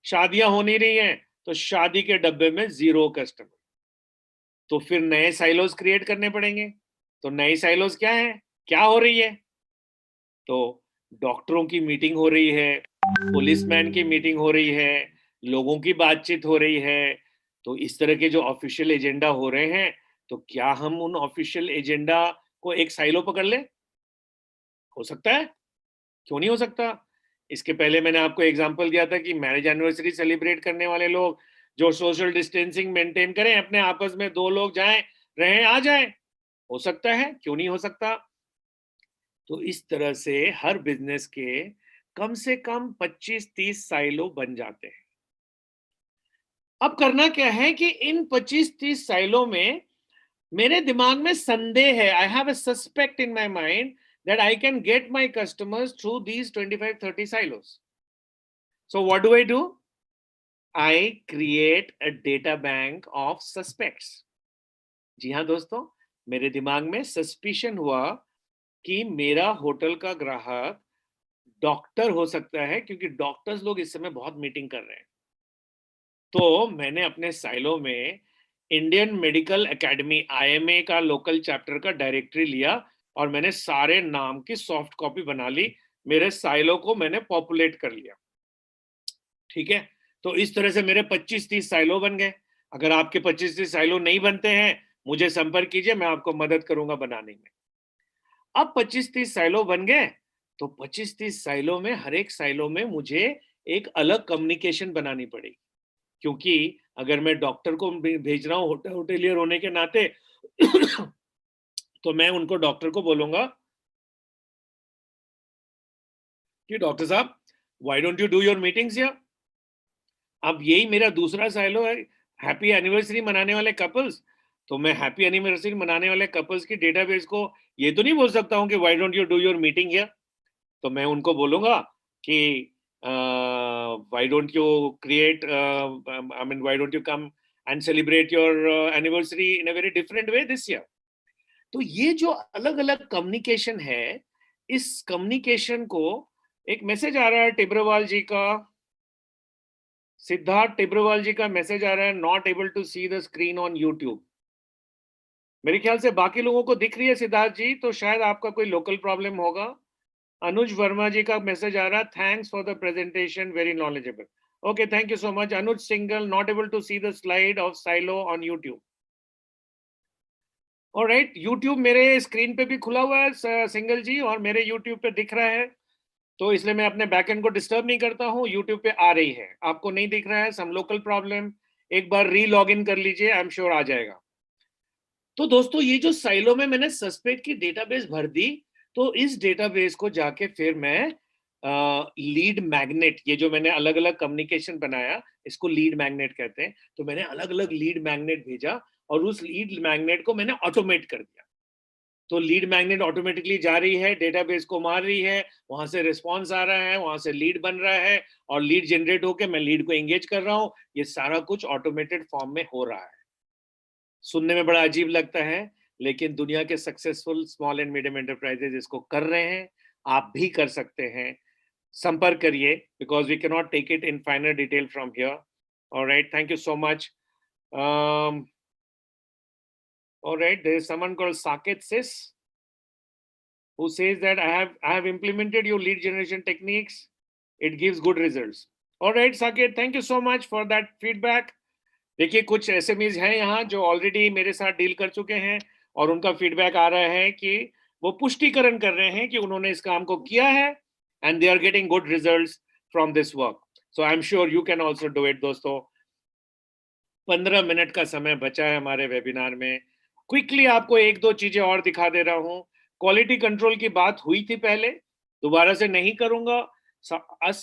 शादियां हो नहीं रही हैं तो शादी के डब्बे में जीरो कस्टमर. तो फिर नए साइलोज क्रिएट करने पड़ेंगे. तो नए साइलोज क्या है, क्या हो रही है? तो डॉक्टरों की मीटिंग हो रही है, पुलिसमैन की मीटिंग हो रही है, लोगों की बातचीत हो रही है. तो इस तरह के जो ऑफिशियल एजेंडा हो रहे हैं, तो क्या हम उन ऑफिशियल एजेंडा को एक साइलो पकड़ ले? हो सकता है, क्यों नहीं हो सकता. इसके पहले मैंने आपको एग्जांपल दिया था कि मैरिज एनिवर्सरी सेलिब्रेट करने वाले लोग जो सोशल डिस्टेंसिंग मेंटेन करें, अपने आपस में दो लोग जाएं, रहें, आ जाएं. हो सकता है, क्यों नहीं हो सकता. तो इस तरह से हर बिजनेस के कम से कम 25-30 साइलो बन जाते हैं. अब करना क्या है कि इन 25-30 साइलो में मेरे दिमाग में संदेह है. I have a suspect in my mind that I can get my customers through these 25-30 silos. So what do I do? I create a data bank of suspects. जी हाँ दोस्तों, मेरे दिमाग में सस्पिशन हुआ कि मेरा होटल का ग्राहक डॉक्टर हो सकता है, क्योंकि डॉक्टर्स लोग इस समय बहुत मीटिंग कर रहे हैं। तो मैंने अपने साइलो में इंडियन मेडिकल एकेडमी आईएमए का लोकल चैप्टर का डायरेक्टरी लिया और मैंने सारे नाम की सॉफ्ट कॉपी बना ली। मेरे साइलो को मैंने पॉपुलेट कर लिया। ठीक है, तो इस तरह से मेरे 25-30 साइलो बन गए। अगर आपके 25-30 साइलो नहीं बनते हैं, मुझे संपर्क कीजिए, मैं आपको मदद करूंगा बनाने में। अब 25-30 साइलो बन गए, तो 25-30 साइलो में हर एक साइलो में मुझे एक अलग कम्युनिकेशन बनानी पड़ेगी, क्योंकि अगर मैं डॉक्टर को भेज रहा हूँ होटेलियर होने के नाते तो मैं उनको डॉक्टर को बोलूंगा कि डॉक्टर साहब, why don't you do your meetings here. अब यही मेरा दूसरा साइलो है, हैप्पी एनिवर्सरी मनाने वाले कपल्स। तो मैं हैप्पी एनिवर्सरी मनाने वाले कपल्स की डेटाबेस को ये तो नहीं बोल सकता हूँ कि why don't you do your meeting here. तो मैं उनको बोलूंगा कि why don't you create, I mean why don't you come and celebrate your anniversary in a very different way this year. तो ये जो अलग अलग कम्युनिकेशन है, इस कम्युनिकेशन को, एक मैसेज आ रहा है टिब्रवाल जी का, सिद्धार्थ टिब्रवाल जी का मैसेज आ रहा है, not able to see the screen on YouTube. मेरे ख्याल से बाकी लोगों को दिख रही है सिद्धार्थ जी, तो शायद आपका कोई लोकल प्रॉब्लम होगा। अनुज वर्मा जी का मैसेज आ रहा है, thanks for the presentation, very knowledgeable. Okay, thank you so much. Anuj Singhal, not able to see the slide of silo on YouTube. Alright, YouTube मेरे स्क्रीन पे भी खुला हुआ है सिंगल जी, और मेरे यूट्यूब पे दिख रहा है, तो इसलिए मैं अपने बैकएंड को डिस्टर्ब नहीं करता हूँ। यूट्यूब पे आ रही है, आपको नहीं दिख रहा है, सम लोकल प्रॉब्लम, एक बार री लॉग इन कर लीजिए, आई एम श्योर आ जाएगा। तो दोस्तों, ये जो साइलो में मैंने सस्पेक्ट की डेटाबेस भर दी, तो इस डेटाबेस को जाके फिर मैं लीड मैग्नेट, ये जो मैंने अलग अलग कम्युनिकेशन बनाया, इसको लीड मैग्नेट कहते हैं, तो मैंने अलग अलग लीड मैग्नेट भेजा और उस लीड मैग्नेट को मैंने ऑटोमेट कर दिया। तो लीड मैग्नेट ऑटोमेटिकली जा रही है, डेटाबेस को मार रही है, वहां से रिस्पॉन्स आ रहा है, वहां से लीड बन रहा है, और लीड जनरेट होकर मैं लीड को एंगेज कर रहा हूं। ये सारा कुछ ऑटोमेटेड फॉर्म में हो रहा है। सुनने में बड़ा अजीब लगता है, लेकिन दुनिया के successful small and medium enterprises इसको कर रहे हैं। आप भी कर सकते हैं, संपर्क करिए, because we can not take it in final detail from here. Alright, thank you so much. Alright, there is someone called Saket sis who says that I have implemented your lead generation techniques. It gives good results. All right, Saket, thank you so much for that feedback. देखिए, कुछ एसएमईज हैं यहाँ जो ऑलरेडी मेरे साथ डील कर चुके हैं, और उनका फीडबैक आ रहा है कि वो पुष्टिकरण कर रहे हैं कि उन्होंने इस काम को किया है, and they are getting good results from this work. So I am sure you can also do it. दोस्तों, 15 मिनट का समय बचा है हमारे वेबिनार में। क्विकली आपको एक दो चीजें और दिखा दे रहा हूं। क्वालिटी कंट्रोल की बात हुई थी पहले, दोबारा से नहीं करूंगा।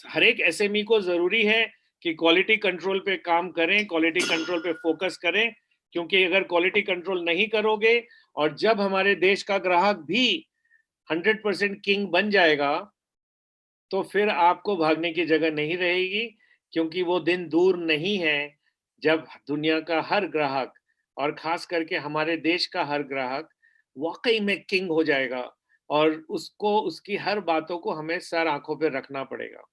हर एक एसएमई को जरूरी है कि क्वालिटी कंट्रोल पे काम करें, क्वालिटी कंट्रोल पे फोकस करें, क्योंकि अगर क्वालिटी कंट्रोल नहीं करोगे, और जब हमारे देश का ग्राहक भी 100% किंग बन जाएगा, तो फिर आपको भागने की जगह नहीं रहेगी, क्योंकि वो दिन दूर नहीं है जब दुनिया का हर ग्राहक, और खास करके हमारे देश का हर ग्राहक, वाकई में किंग हो जाएगा, और उसको, उसकी हर बातों को हमें सर आंखों पे रखना पड़ेगा।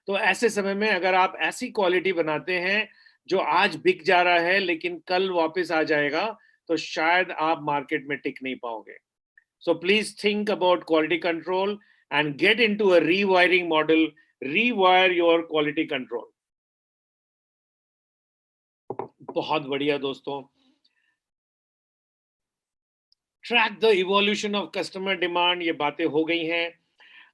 तो ऐसे समय में अगर आप ऐसी क्वालिटी बनाते हैं जो आज बिक जा रहा है लेकिन कल वापस आ जाएगा, तो शायद आप मार्केट में टिक नहीं पाओगे। So please think about quality control and get into a rewiring model. Rewire your quality control. बहुत बढ़िया दोस्तों। Track the evolution of customer demand, ये बातें हो गई हैं।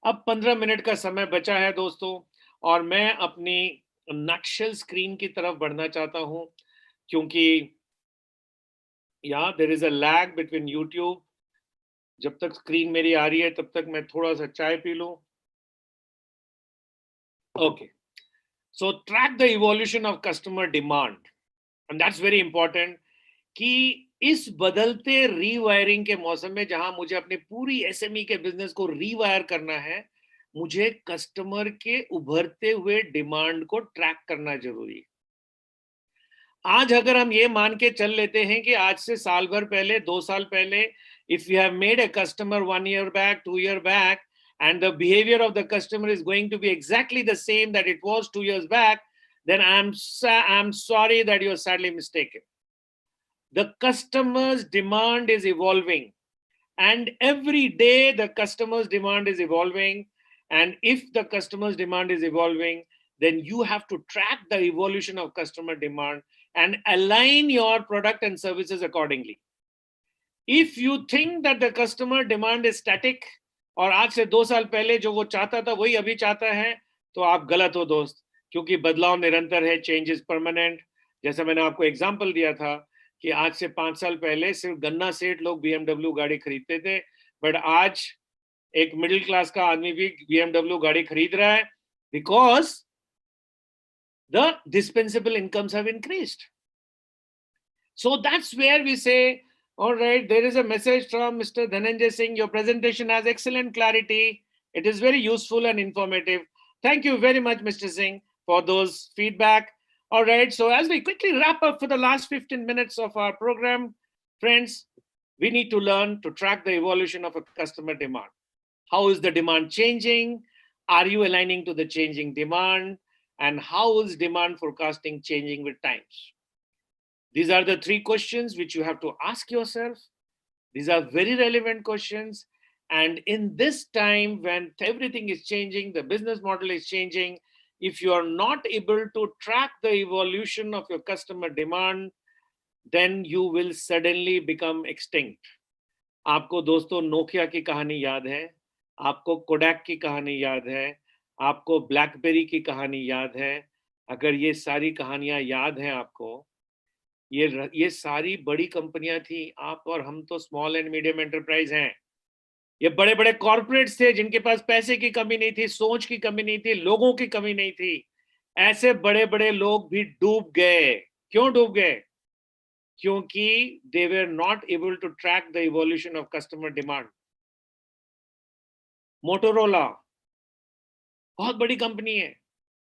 अब 15 मिनट का समय बचा है दोस्तों, और मैं अपनी नक्शल स्क्रीन की तरफ बढ़ना चाहता हूं, क्योंकि यहाँ there is a lag between YouTube. जब तक स्क्रीन मेरी आ रही है, तब तक मैं थोड़ा सा चाय पी लूं। Okay, so track the evolution of customer demand, and that's very important, कि इस बदलते रीवायरिंग के मौसम में, जहां मुझे अपनी पूरी एसएमई के बिजनेस को रीवायर करना है, मुझे कस्टमर के उभरते हुए डिमांड को ट्रैक करना जरूरी है। आज अगर हम ये मान के चल लेते हैं कि आज से साल भर पहले, 2 साल पहले, if you have made a customer 1 year back, 2 year back, and the behavior of the customer is going to be exactly the same that it was 2 years back, then I'm sorry that you're sadly mistaken. The customer's demand is evolving, and every day the customer's demand is evolving. And if the customer's demand is evolving, then you have to track the evolution of customer demand and align your product and services accordingly. If you think that the customer demand is static, और आज से 2 साल पहले जो वो चाहता था वही अभी चाहता है, तो आप गलत हो दोस्त, क्योंकि बदलाव निरंतर है, चेंज इज परमानेंट। जैसा मैंने आपको एग्जांपल दिया था कि आज से 5 साल पहले सिर्फ गन्ना सेठ लोग BMW गाड़ी खरीदते थे, बट आज एक मिडिल क्लास का आदमी भी BMW गाड़ी खरीद रहा है, because the dispensable incomes have increased. So that's where we say, all right, there is a message from Mr. Dhananjay Singh. Your presentation has excellent clarity. It is very useful and informative. Thank you very much, Mr. Singh, for those feedback. All right, so as we quickly wrap up for the last 15 minutes of our program, friends, we need to learn to track the evolution of a customer demand. How is the demand changing? Are you aligning to the changing demand? And how is demand forecasting changing with times? These are the 3 questions which you have to ask yourself. These are very relevant questions. And in this time when everything is changing, the business model is changing, if you are not able to track the evolution of your customer demand, then you will suddenly become extinct. आपको दोस्तों नोकिया की कहानी याद है, आपको कोडैक की कहानी याद है, आपको ब्लैकबेरी की कहानी याद है। अगर ये सारी कहानियां याद हैं आपको, ये सारी बड़ी कंपनियां थी, आप और हम तो स्मॉल एंड मीडियम एंटरप्राइज हैं। ये बड़े बड़े कॉर्पोरेट्स थे जिनके पास पैसे की कमी नहीं थी, सोच की कमी नहीं थी, लोगों की कमी नहीं थी। ऐसे बड़े बड़े लोग भी डूब गए। क्यों डूब गए? क्योंकि they were not able to track the evolution of customer demand. Motorola बहुत बड़ी कंपनी है,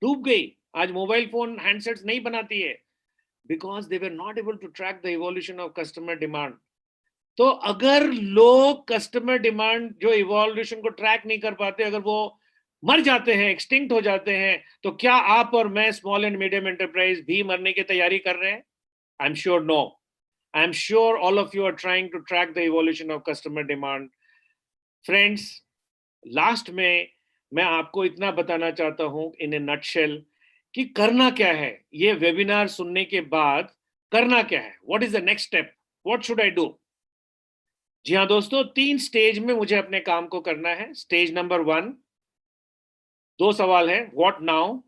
डूब गई। आज मोबाइल फोन हैंडसेट्स नहीं बनाती है, because they were not able to track the evolution of customer demand. तो अगर लोग कस्टमर डिमांड जो इवोल्यूशन को ट्रैक नहीं कर पाते, अगर वो मर जाते हैं, एक्सटिंक्ट हो जाते हैं, तो क्या आप और मैं स्मॉल एंड मीडियम एंटरप्राइज भी मरने की तैयारी कर रहे हैं? I am sure no. I am sure all of you are trying to track the evolution of customer demand. Friends, last में मैं आपको इतना बताना चाहता हूं इन ए नटशेल कि करना क्या है। ये वेबिनार सुनने के बाद करना क्या है? What is the next step? What should I do? जी हाँ दोस्तों, 3 स्टेज में मुझे अपने काम को करना है। स्टेज नंबर 1, 2 सवाल है, व्हाट नाउ।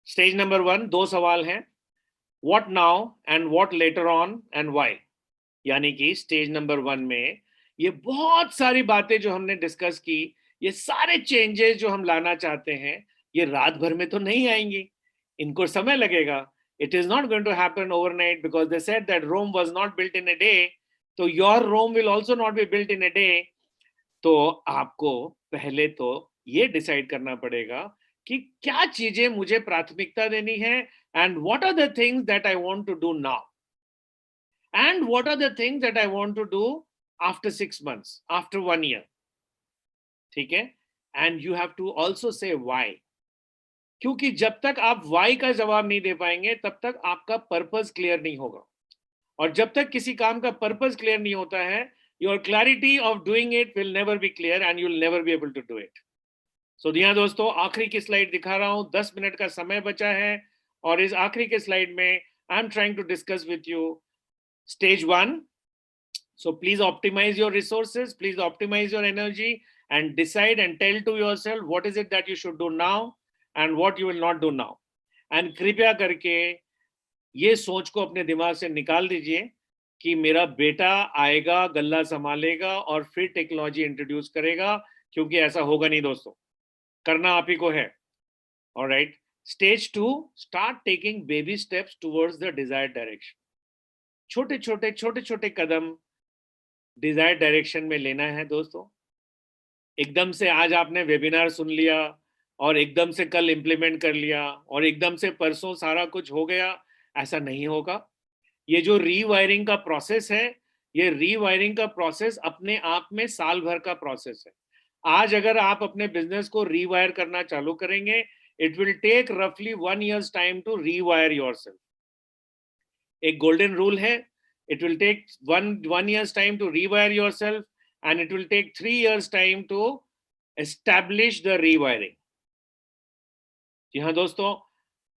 स्टेज नंबर 1, 2 सवाल हैं, what now and what later on and why. यानी कि स्टेज नंबर 1 में ये बहुत सारी बातें जो हमने डिस्कस की, ये सारे चेंजेस जो हम लाना चाहते हैं, ये रात भर में तो नहीं आएंगी, इनको समय लगेगा। It is not going to happen overnight, because they said that Rome was not built in a day, तो your Rome will also not be built in a day. तो आपको पहले तो ये डिसाइड करना पड़ेगा कि क्या चीजें मुझे प्राथमिकता देनी है, and what are the things that I want to do now, and what are the things that I want to do after 6 months, after 1 year. ठीक है? And you have to also say why. क्योंकि जब तक आप why का जवाब नहीं दे पाएंगे, तब तक आपका पर्पस क्लियर नहीं होगा। और जब तक किसी काम का पर्पस क्लियर नहीं होता है, your clarity of doing it will never be clear and you'll never be able to do it. So यहाँ दोस्तों आखिरी की स्लाइड दिखा रहा हूँ, 10 मिनट का समय बचा है, और इस आखिरी के स्लाइड में I am trying to discuss with you Stage 1. So please optimize your resources, please optimize your energy, and decide and tell to yourself what is it that you should do now and what you will not do now. And कृपया करके ये सोच को अपने दिमाग से निकाल दीजिए कि मेरा बेटा आएगा, गल्ला संभालेगा और फिर टेक्नोलॉजी इंट्रोड्यूस करेगा, क्योंकि ऐसा होगा नहीं दोस्तों। करना आप ही को है। Alright, Stage 2, start taking baby steps towards the desired direction. छोटे छोटे कदम डिजायर्ड डायरेक्शन में लेना है दोस्तों। एकदम से आज आपने वेबिनार सुन लिया और एकदम से कल इंप्लीमेंट कर लिया और एकदम से परसों सारा कुछ हो गया, ऐसा नहीं होगा। ये जो रीवायरिंग का प्रोसेस है, ये रीवायरिंग का प्रोसेस अपने आप में साल भर का प्रोसेस है। आज अगर आप अपने बिजनेस को रीवायर करना चालू करेंगे, इट विल टेक रफली 1 year's time to rewire yourself. एक गोल्डन रूल है, it will take one years time to rewire yourself and it will take 3 years time to establish the rewiring. जी हाँ दोस्तों,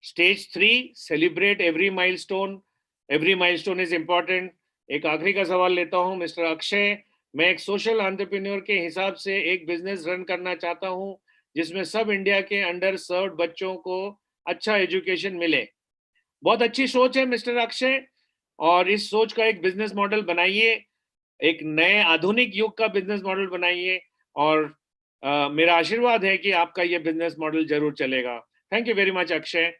stage 3, celebrate every milestone is important. एक आखिरी का सवाल लेता हूं मिस्टर अक्षय। मैं एक सोशल एंटरप्रेन्योर के हिसाब से एक बिजनेस रन करना चाहता हूं जिसमें सब इंडिया के अंडर सर्व्ड बच्चों को अच्छा एजुकेशन मिले। बहुत अच्छी सोच है मिस्टर अक्षय, और इस सोच का एक बिजनेस मॉडल बनाइए, एक नए आधुनिक युग का बिजनेस मॉडल बनाइए, और मेरा आशीर्वाद है कि आपका ये बिजनेस मॉडल जरूर चलेगा। Thank you very much Akshay.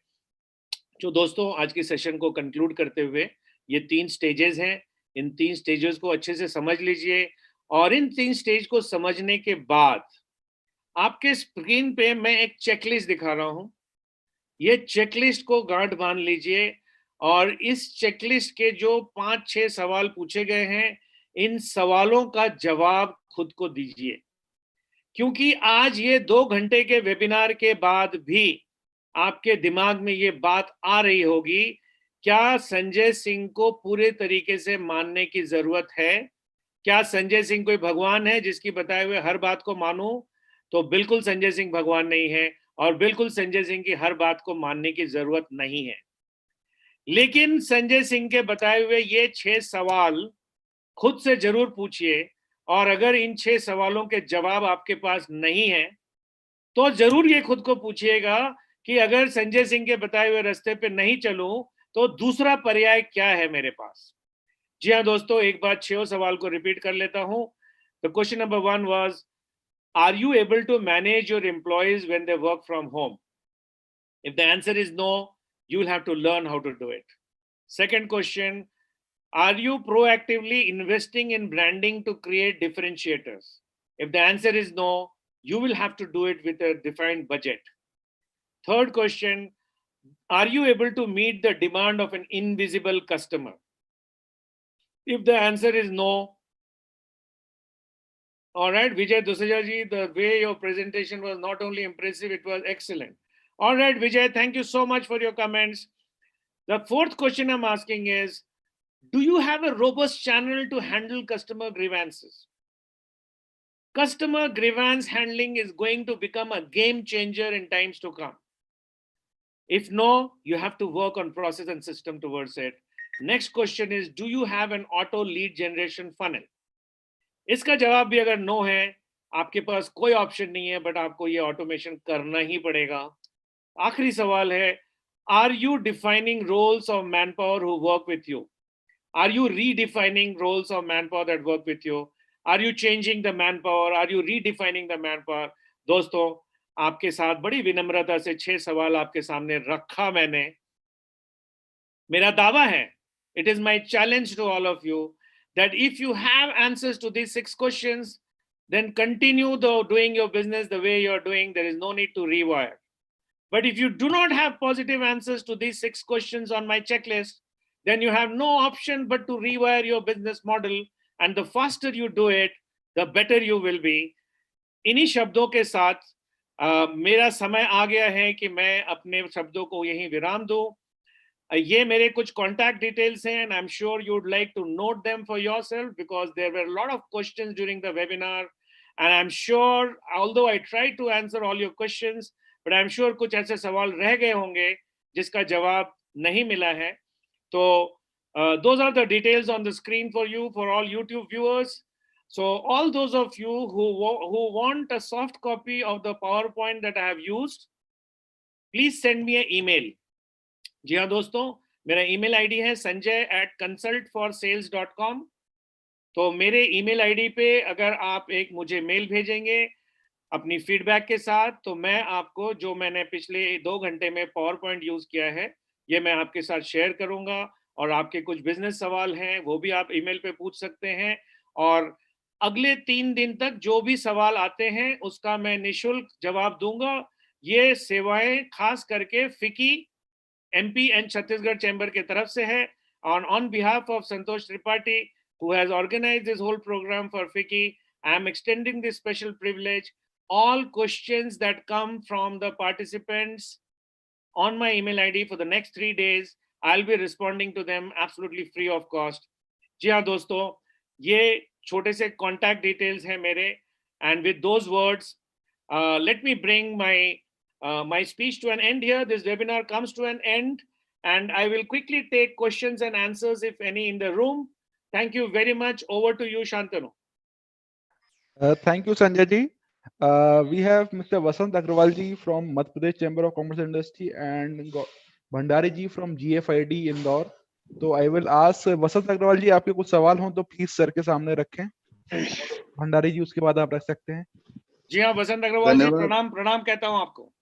जो दोस्तों, आज की सेशन को कंक्लूड करते हुए, ये 3 स्टेजेस हैं, इन 3 स्टेजेस को अच्छे से समझ लीजिए, और इन 3 स्टेज को समझने के बाद आपके स्क्रीन पे मैं एक चेकलिस्ट दिखा रहा हूं। ये चेकलिस्ट को गांठ बांध लीजिए, और इस चेकलिस्ट के जो 5-6 सवाल पूछे गए हैं, इन सवालों का जवाब खुद को दीजिए, क्योंकि आज ये 2 घंटे के वेबिनार के बाद भी आपके दिमाग में ये बात आ रही होगी, क्या संजय सिंह को पूरे तरीके से मानने की जरूरत है? क्या संजय सिंह कोई भगवान है जिसकी बताए हुए हर बात को मानूं? तो बिल्कुल संजय सिंह भगवान नहीं है, और बिल्कुल संजय सिंह की हर बात को मानने की जरूरत नहीं है। लेकिन संजय सिंह के बताए हुए ये 6 सवाल खुद से जरूर पूछिए, और अगर इन 6 सवालों के जवाब आपके पास नहीं है, तो जरूर ये खुद को पूछिएगा कि अगर संजय सिंह के बताए हुए रास्ते पे नहीं चलूं, तो दूसरा पर्याय क्या है मेरे पास। जी हाँ दोस्तों, एक बार 6 सवाल को रिपीट कर लेता हूं। The question number 1 was, are you able to manage your employees when they work from home? If the answer is no, you will have to learn how to do it. Second question, are you proactively investing in branding to create differentiators? If the answer is no, you will have to do it with a defined budget. Third question, are you able to meet the demand of an invisible customer? If the answer is no, all right, Vijay Dusaja ji, the way your presentation was not only impressive, it was excellent. All right, Vijay, thank you so much for your comments. The fourth question I'm asking is, do you have a robust channel to handle customer grievances? Customer grievance handling is going to become a game changer in times to come. If no, you have to work on process and system towards it. Next question is, do you have an auto lead generation funnel? इसका जवाब भी अगर नो है, आपके पास कोई ऑप्शन नहीं है, बट आपको ये ऑटोमेशन करना ही पड़ेगा। आखिरी सवाल है, are you defining roles of man power who work with you? Are you redefining roles of manpower that work with you? Are you changing the manpower? Are you redefining the manpower? दोस्तों, आपके साथ बड़ी विनम्रता से 6 सवाल आपके सामने रखा मैंने। मेरा दावा है, it is my challenge to all of you, that if you have answers to these 6 questions, then continue doing your business the way you're doing. There is no need to rewire. But if you do not have positive answers to these 6 questions on my checklist, then you have no option but to rewire your business model. And the faster you do it, the better you will be. इन्हीं शब्दों के साथ मेरा समय आ गया है कि मैं अपने शब्दों को यहीं विराम दूं। ये मेरे कुछ कॉन्टैक्ट डिटेल्स हैं, and I am sure you would like to note them for yourself, because there were lot of questions during the webinar, and I am sure, although I try to answer all your questions, but I am sure कुछ ऐसे सवाल रह गए होंगे जिसका जवाब नहीं मिला है। तो those are the details on the screen for you, for all YouTube viewers. So all those of you who want a soft copy of the PowerPoint that I have used, please send me an email. जी हाँ दोस्तों, मेरा ईमेल आईडी है sanjay@consultforsales.com। तो मेरे ईमेल आईडी पे अगर आप एक मुझे मेल भेजेंगे अपनी फीडबैक के साथ, तो मैं आपको जो मैंने पिछले 2 घंटे में पावर पॉइंट यूज किया है, ये मैं आपके साथ शेयर करूंगा, और आपके कुछ बिजनेस सवाल हैं वो भी आप ईमेल पे पूछ सकते हैं। और अगले 3 दिन तक जो भी सवाल आते हैं उसका मैं निशुल्क जवाब दूंगा। ये सेवाएं खास करके फिकी MP and Chhattisgarh Chamber की तरफ से है। On behalf of Santosh Tripathi, who has organized this whole program for FICCI, I am extending this special privilege. All questions that come from the participants on my email ID for the next 3 days, I'll be responding to them absolutely free of cost. जी हाँ दोस्तों, ये छोटे से contact details हैं मेरे, and with those words, let me bring my speech to an end here. This webinar comes to an end, and I will quickly take questions and answers if any in the room. Thank you very much. Over to you, Shantanu. Thank you, Sanjay ji. We have Mr. Vasant Agrawal ji from Madhya Pradesh Chamber of Commerce and Industry and Bhandari ji from GFID Indore. तो I will ask वसंत अग्रवाल जी, आपके कुछ सवाल हों तो प्लीज सर के सामने रखें। भंडारी जी उसके बाद आप रख सकते हैं। जी हाँ वसंत अग्रवाल जी, प्रणाम प्रणाम कहता हूँ आपको।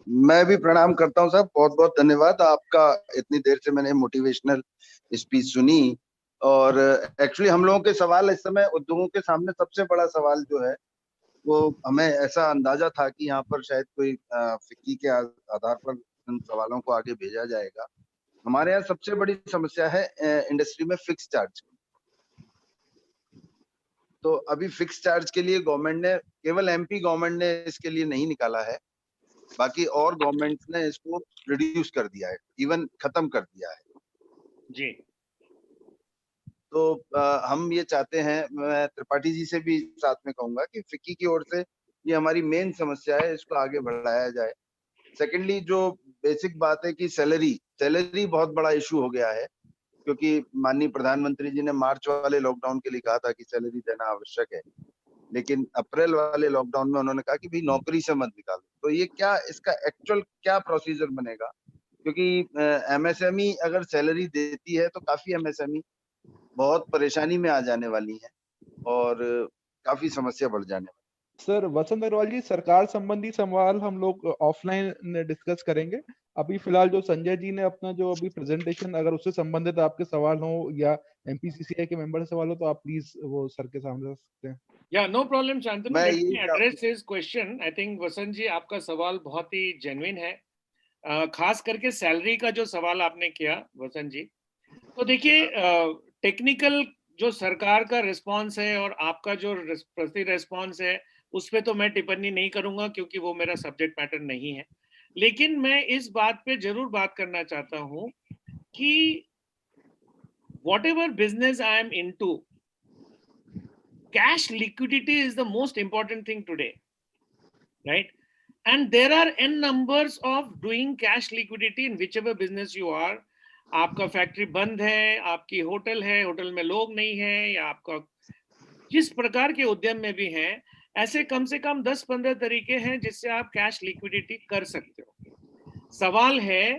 मैं भी प्रणाम करता हूं साहब, बहुत बहुत धन्यवाद आपका। इतनी देर से मैंने मोटिवेशनल स्पीच सुनी, और एक्चुअली हम लोगों के सवाल इस समय उद्योगों के सामने सबसे बड़ा सवाल जो है वो हमें ऐसा अंदाजा था कि यहाँ पर शायद कोई फिक्की के आधार पर उन सवालों को आगे भेजा जाएगा। हमारे यहाँ सबसे बड़ी समस्या है इंडस्ट्री में फिक्स चार्ज। तो अभी फिक्स चार्ज के लिए गवर्नमेंट ने, केवल MP गवर्नमेंट ने इसके लिए नहीं निकाला है, बाकी और गवर्नमेंट ने इसको रिड्यूस कर दिया है, इवन खत्म कर दिया है जी। तो हम ये चाहते हैं, मैं त्रिपाठी जी से भी साथ में कहूंगा कि फिक्की की ओर से ये हमारी मेन समस्या है, इसको आगे बढ़ाया जाए। सेकेंडली जो बेसिक बात है कि सैलरी बहुत बड़ा इशू हो गया है, क्योंकि माननीय प्रधानमंत्री जी ने मार्च वाले लॉकडाउन के लिए कहा था कि सैलरी देना आवश्यक है, लेकिन अप्रैल वाले लॉकडाउन में उन्होंने कहा कि भाई नौकरी से मत निकालो। तो ये क्या, इसका एक्चुअल क्या प्रोसीजर बनेगा? क्योंकि MSME अगर सैलरी देती है तो काफी MSME बहुत परेशानी में आ जाने वाली है और काफी समस्या बढ़ जाने वाली। सर वसंत अग्रवाल जी, सरकार संबंधी सवाल हम लोग ऑफलाइन डिस्कस करेंगे। अभी फिलहाल जो संजय जी ने अपना जो अभी प्रेजेंटेशन, अगर उससे संबंधित आपके सवाल हो या MPCCI के मेंबर से सवाल हो तो आप प्लीज वो सर के सामने रख सकते हैं। Yeah, no problem, Shantanu. Let me address his question. I think वसंत जी आपका सवाल बहुत ही जेन्युइन है, खास करके सैलरी का जो सवाल आपने किया वसंत जी। तो देखिए, टेक्निकल जो सरकार का रिस्पांस है और आपका जो प्रति रिस्पांस है उस पे तो मैं टिप्पणी नहीं करूंगा क्योंकि वो मेरा सब्जेक्ट मैटर नहीं है। लेकिन मैं इस बात पे जरूर बात करना चाहता हूं कि whatever business I am into, cash liquidity is the most important thing today, right? And there are n numbers of doing cash liquidity in whichever business you are. आपका फैक्ट्री बंद है, आपकी होटल है, होटल में लोग नहीं है, या आपका जिस प्रकार के उद्यम में भी हैं, ऐसे कम से कम 10-15 तरीके हैं जिससे आप कैश लिक्विडिटी कर सकते हो। सवाल है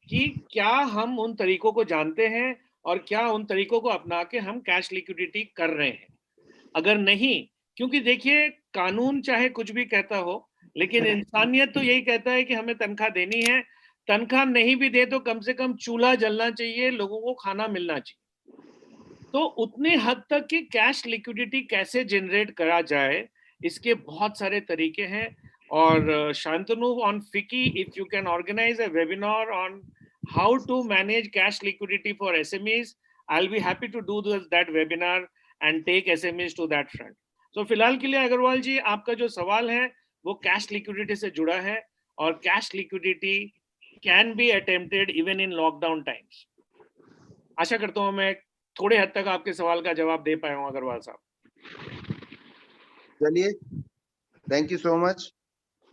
कि क्या हम उन तरीकों को जानते हैं और क्या उन तरीकों को अपना के हम कैश लिक्विडिटी कर रहे हैं। अगर नहीं, क्योंकि देखिए कानून चाहे कुछ भी कहता हो, लेकिन इंसानियत तो यही कहता है कि हमें तनख्वाह देनी है। तनख्वाह नहीं भी दे तो कम से कम चूल्हा जलना चाहिए, लोगों को खाना मिलना चाहिए। तो उतने हद तक कि कैश लिक्विडिटी कैसे जनरेट करा जाए, इसके बहुत सारे तरीके हैं। और Shantanu, on FICCI, if you can organise a webinar on how to manage cash liquidity for SMEs, I will be happy to do that webinar and take SMEs to that front. तो फिलहाल के लिए अग्रवाल जी, आपका जो सवाल है वो कैश लिक्विडिटी से जुड़ा है, और cash liquidity can be attempted even in lockdown times. आशा करता हूं मैं थोड़े हद तक आपके सवाल का जवाब दे पाया हूं अग्रवाल साहब। चलिए, थैंक यू सो मच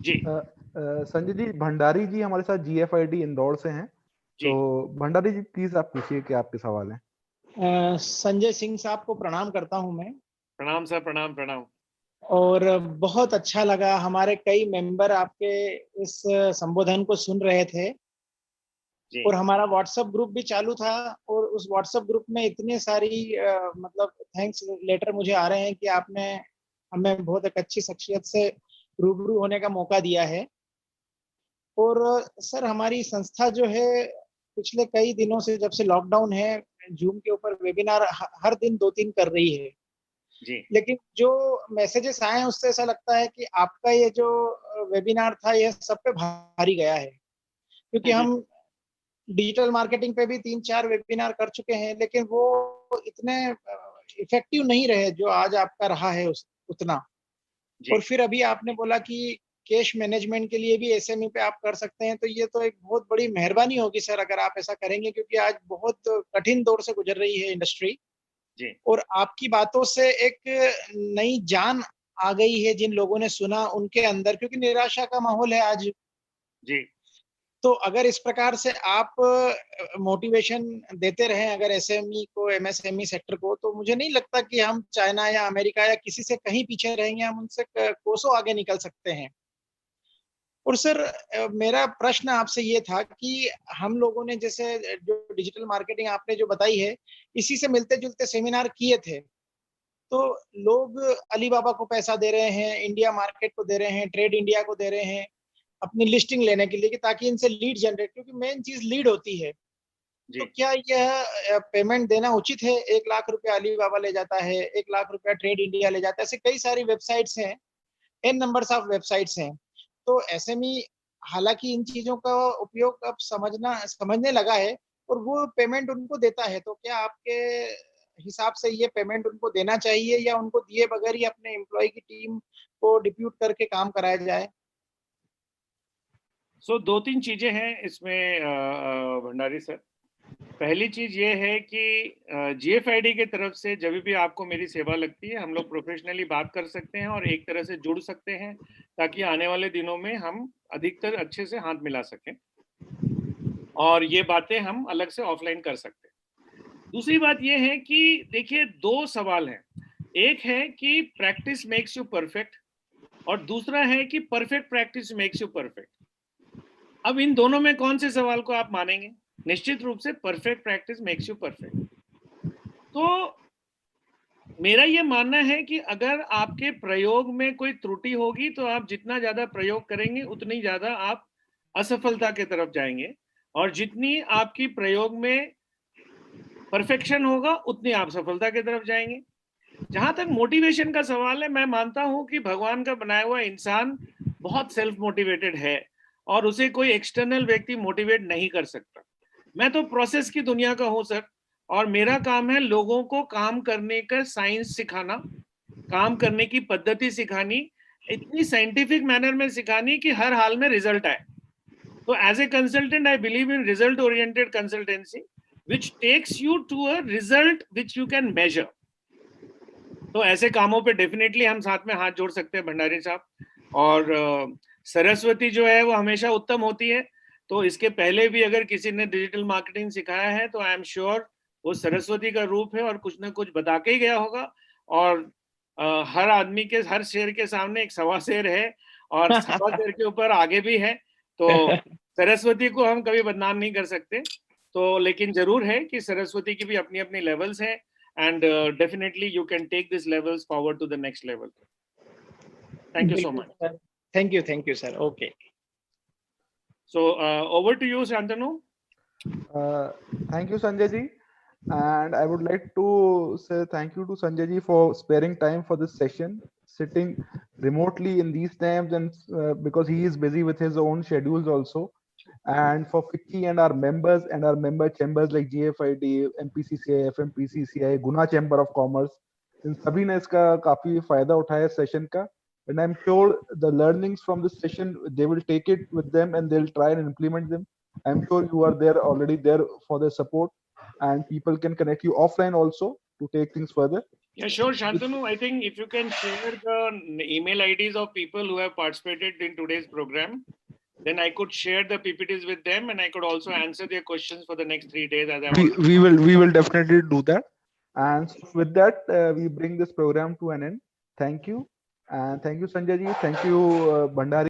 जी। संजय जी, भंडारी जी हमारे साथ GFID इंदौर से हैं, तो भंडारी जी प्लीज आप पूछिए कि आपके सवाल हैं। संजय सिंह साहब को प्रणाम करता हूं मैं। प्रणाम सर, प्रणाम प्रणाम। और बहुत अच्छा लगा, हमारे कई मेंबर आपके इस संबोधन को सुन रहे थे और हमारा व्हाट्सएप ग्रुप भी चालू था, और उस व्हाट्सएप ग्रुप में इतने सारी मतलब थैंक्स लेटर मुझे आ रहे हैं कि आपने हमें बहुत एक अच्छी शख्सियत से रूबरू होने का मौका दिया है। और सर, हमारी संस्था जो है पिछले कई दिनों से, जब से लॉकडाउन है, जूम के ऊपर वेबिनार हर दिन 2-3 कर रही है। जी लेकिन जो मैसेजेस आए हैं उससे ऐसा लगता है कि आपका ये जो वेबिनार था ये सब पे भारी गया है, क्योंकि हम डिजिटल मार्केटिंग पे भी 3-4 वेबिनार कर चुके हैं, लेकिन वो इतने इफेक्टिव नहीं रहे जो आज आपका रहा है उतना। जी और फिर अभी आपने बोला कि कैश मैनेजमेंट के लिए भी एसएमई पे आप कर सकते हैं, तो ये तो एक बहुत बड़ी मेहरबानी होगी सर अगर आप ऐसा करेंगे, क्योंकि आज बहुत कठिन दौर से गुजर रही है इंडस्ट्री। जी और आपकी बातों से एक नई जान आ गई है जिन लोगों ने सुना उनके अंदर, क्योंकि निराशा का माहौल है आज। जी तो अगर इस प्रकार से आप मोटिवेशन देते रहें अगर एसएमई को, एमएसएमई सेक्टर को, तो मुझे नहीं लगता कि हम चाइना या अमेरिका या किसी से कहीं पीछे रहेंगे, हम उनसे कोसों आगे निकल सकते हैं। और सर मेरा प्रश्न आपसे ये था कि हम लोगों ने जैसे जो डिजिटल मार्केटिंग आपने जो बताई है, इसी से मिलते जुलते सेमिनार किए थे, तो लोग अलीबाबा को पैसा दे रहे हैं, इंडिया मार्केट को दे रहे हैं, ट्रेड इंडिया को दे रहे हैं अपनी लिस्टिंग लेने के लिए, कि ताकि इनसे लीड जनरेट, क्योंकि मेन चीज लीड होती है। तो जी क्या यह पेमेंट देना उचित है? 1 लाख रुपया अलीबाबा ले जाता है, 1 लाख रुपया ट्रेड इंडिया ले जाता है, ऐसे कई सारी वेबसाइट्स हैं, एन नंबर्स ऑफ वेबसाइट्स हैं। तो एसएमई हालांकि इन चीजों का उपयोग अब समझने लगा है और वो पेमेंट उनको देता है, तो क्या आपके हिसाब से ये पेमेंट उनको देना चाहिए या उनको दिए बगैर ही अपने एम्प्लॉय की टीम को डिप्यूट करके काम कराया जाए? सो 2-3 चीजें हैं इसमें भंडारी सर। पहली चीज ये है कि जीएफआईडी की तरफ से जब भी आपको मेरी सेवा लगती है, हम लोग प्रोफेशनली बात कर सकते हैं और एक तरह से जुड़ सकते हैं, ताकि आने वाले दिनों में हम अधिकतर अच्छे से हाथ मिला सकें और ये बातें हम अलग से ऑफलाइन कर सकते हैं। दूसरी बात ये है कि देखिए 2 सवाल हैं, एक है कि प्रैक्टिस मेक्स यू परफेक्ट और दूसरा है कि perfect practice makes you perfect. अब इन दोनों में कौन से सवाल को आप मानेंगे? निश्चित रूप से perfect practice makes you perfect. तो मेरा ये मानना है कि अगर आपके प्रयोग में कोई त्रुटि होगी तो आप जितना ज्यादा प्रयोग करेंगे उतनी ज्यादा आप असफलता की तरफ जाएंगे, और जितनी आपकी प्रयोग में परफेक्शन होगा उतनी आप सफलता की तरफ जाएंगे। जहां तक मोटिवेशन का सवाल है, मैं मानता हूं कि भगवान का बनाया हुआ इंसान बहुत सेल्फ मोटिवेटेड है और उसे कोई एक्सटर्नल व्यक्ति मोटिवेट नहीं कर सकता। मैं तो प्रोसेस की दुनिया का हूं सर, और मेरा काम है लोगों को काम करने का साइंस सिखाना, काम करने की पद्धति सिखानी, इतनी साइंटिफिक मैनर में सिखानी कि हर हाल में रिजल्ट आए। तो as a consultant I believe in result oriented consultancy which takes you to a result which you can measure. तो ऐसे कामों पे डेफिनेटली हम साथ में हाथ जोड़ सकते हैं भंडारी साहब। और सरस्वती जो है वो हमेशा उत्तम होती है, तो इसके पहले भी अगर किसी ने डिजिटल मार्केटिंग सिखाया है तो आई एम श्योर वो सरस्वती का रूप है और कुछ ना कुछ बता के ही गया होगा। और हर आदमी के, हर शेर के सामने एक सवा शेर है और सवा शेर के ऊपर आगे भी है, तो सरस्वती को हम कभी बदनाम नहीं कर सकते। तो लेकिन जरूर है कि सरस्वती की भी अपनी अपनी लेवल्स हैं, and definitely you can take these levels forward to the next level. Thank you so much. Thank you sir. Okay. So over to you, Shantanu. Thank you, Sanjay ji. And I would like to say thank you to Sanjay ji for sparing time for this session, sitting remotely in these times, and because he is busy with his own schedules also. And for FICCI and our members and our member chambers like GFID, MPCCI, FMPCCI, Guna Chamber of Commerce, इन सभी ने इसका काफी फायदा उठाया सेशन का, and I'm sure the learnings from this session they will take it with them and they'll try and implement them. I'm sure you are there already there for their support, and people can connect you offline also to take things further. Yeah, sure, Shantanu. I think if you can share the email IDs of people who have participated in today's program, then I could share the PPTs with them and I could also answer their questions for the next 3 days. As we will definitely do that. And with that, we bring this program to an end. Thank you. And thank you, Sanjay ji. Thank you, Bhandari.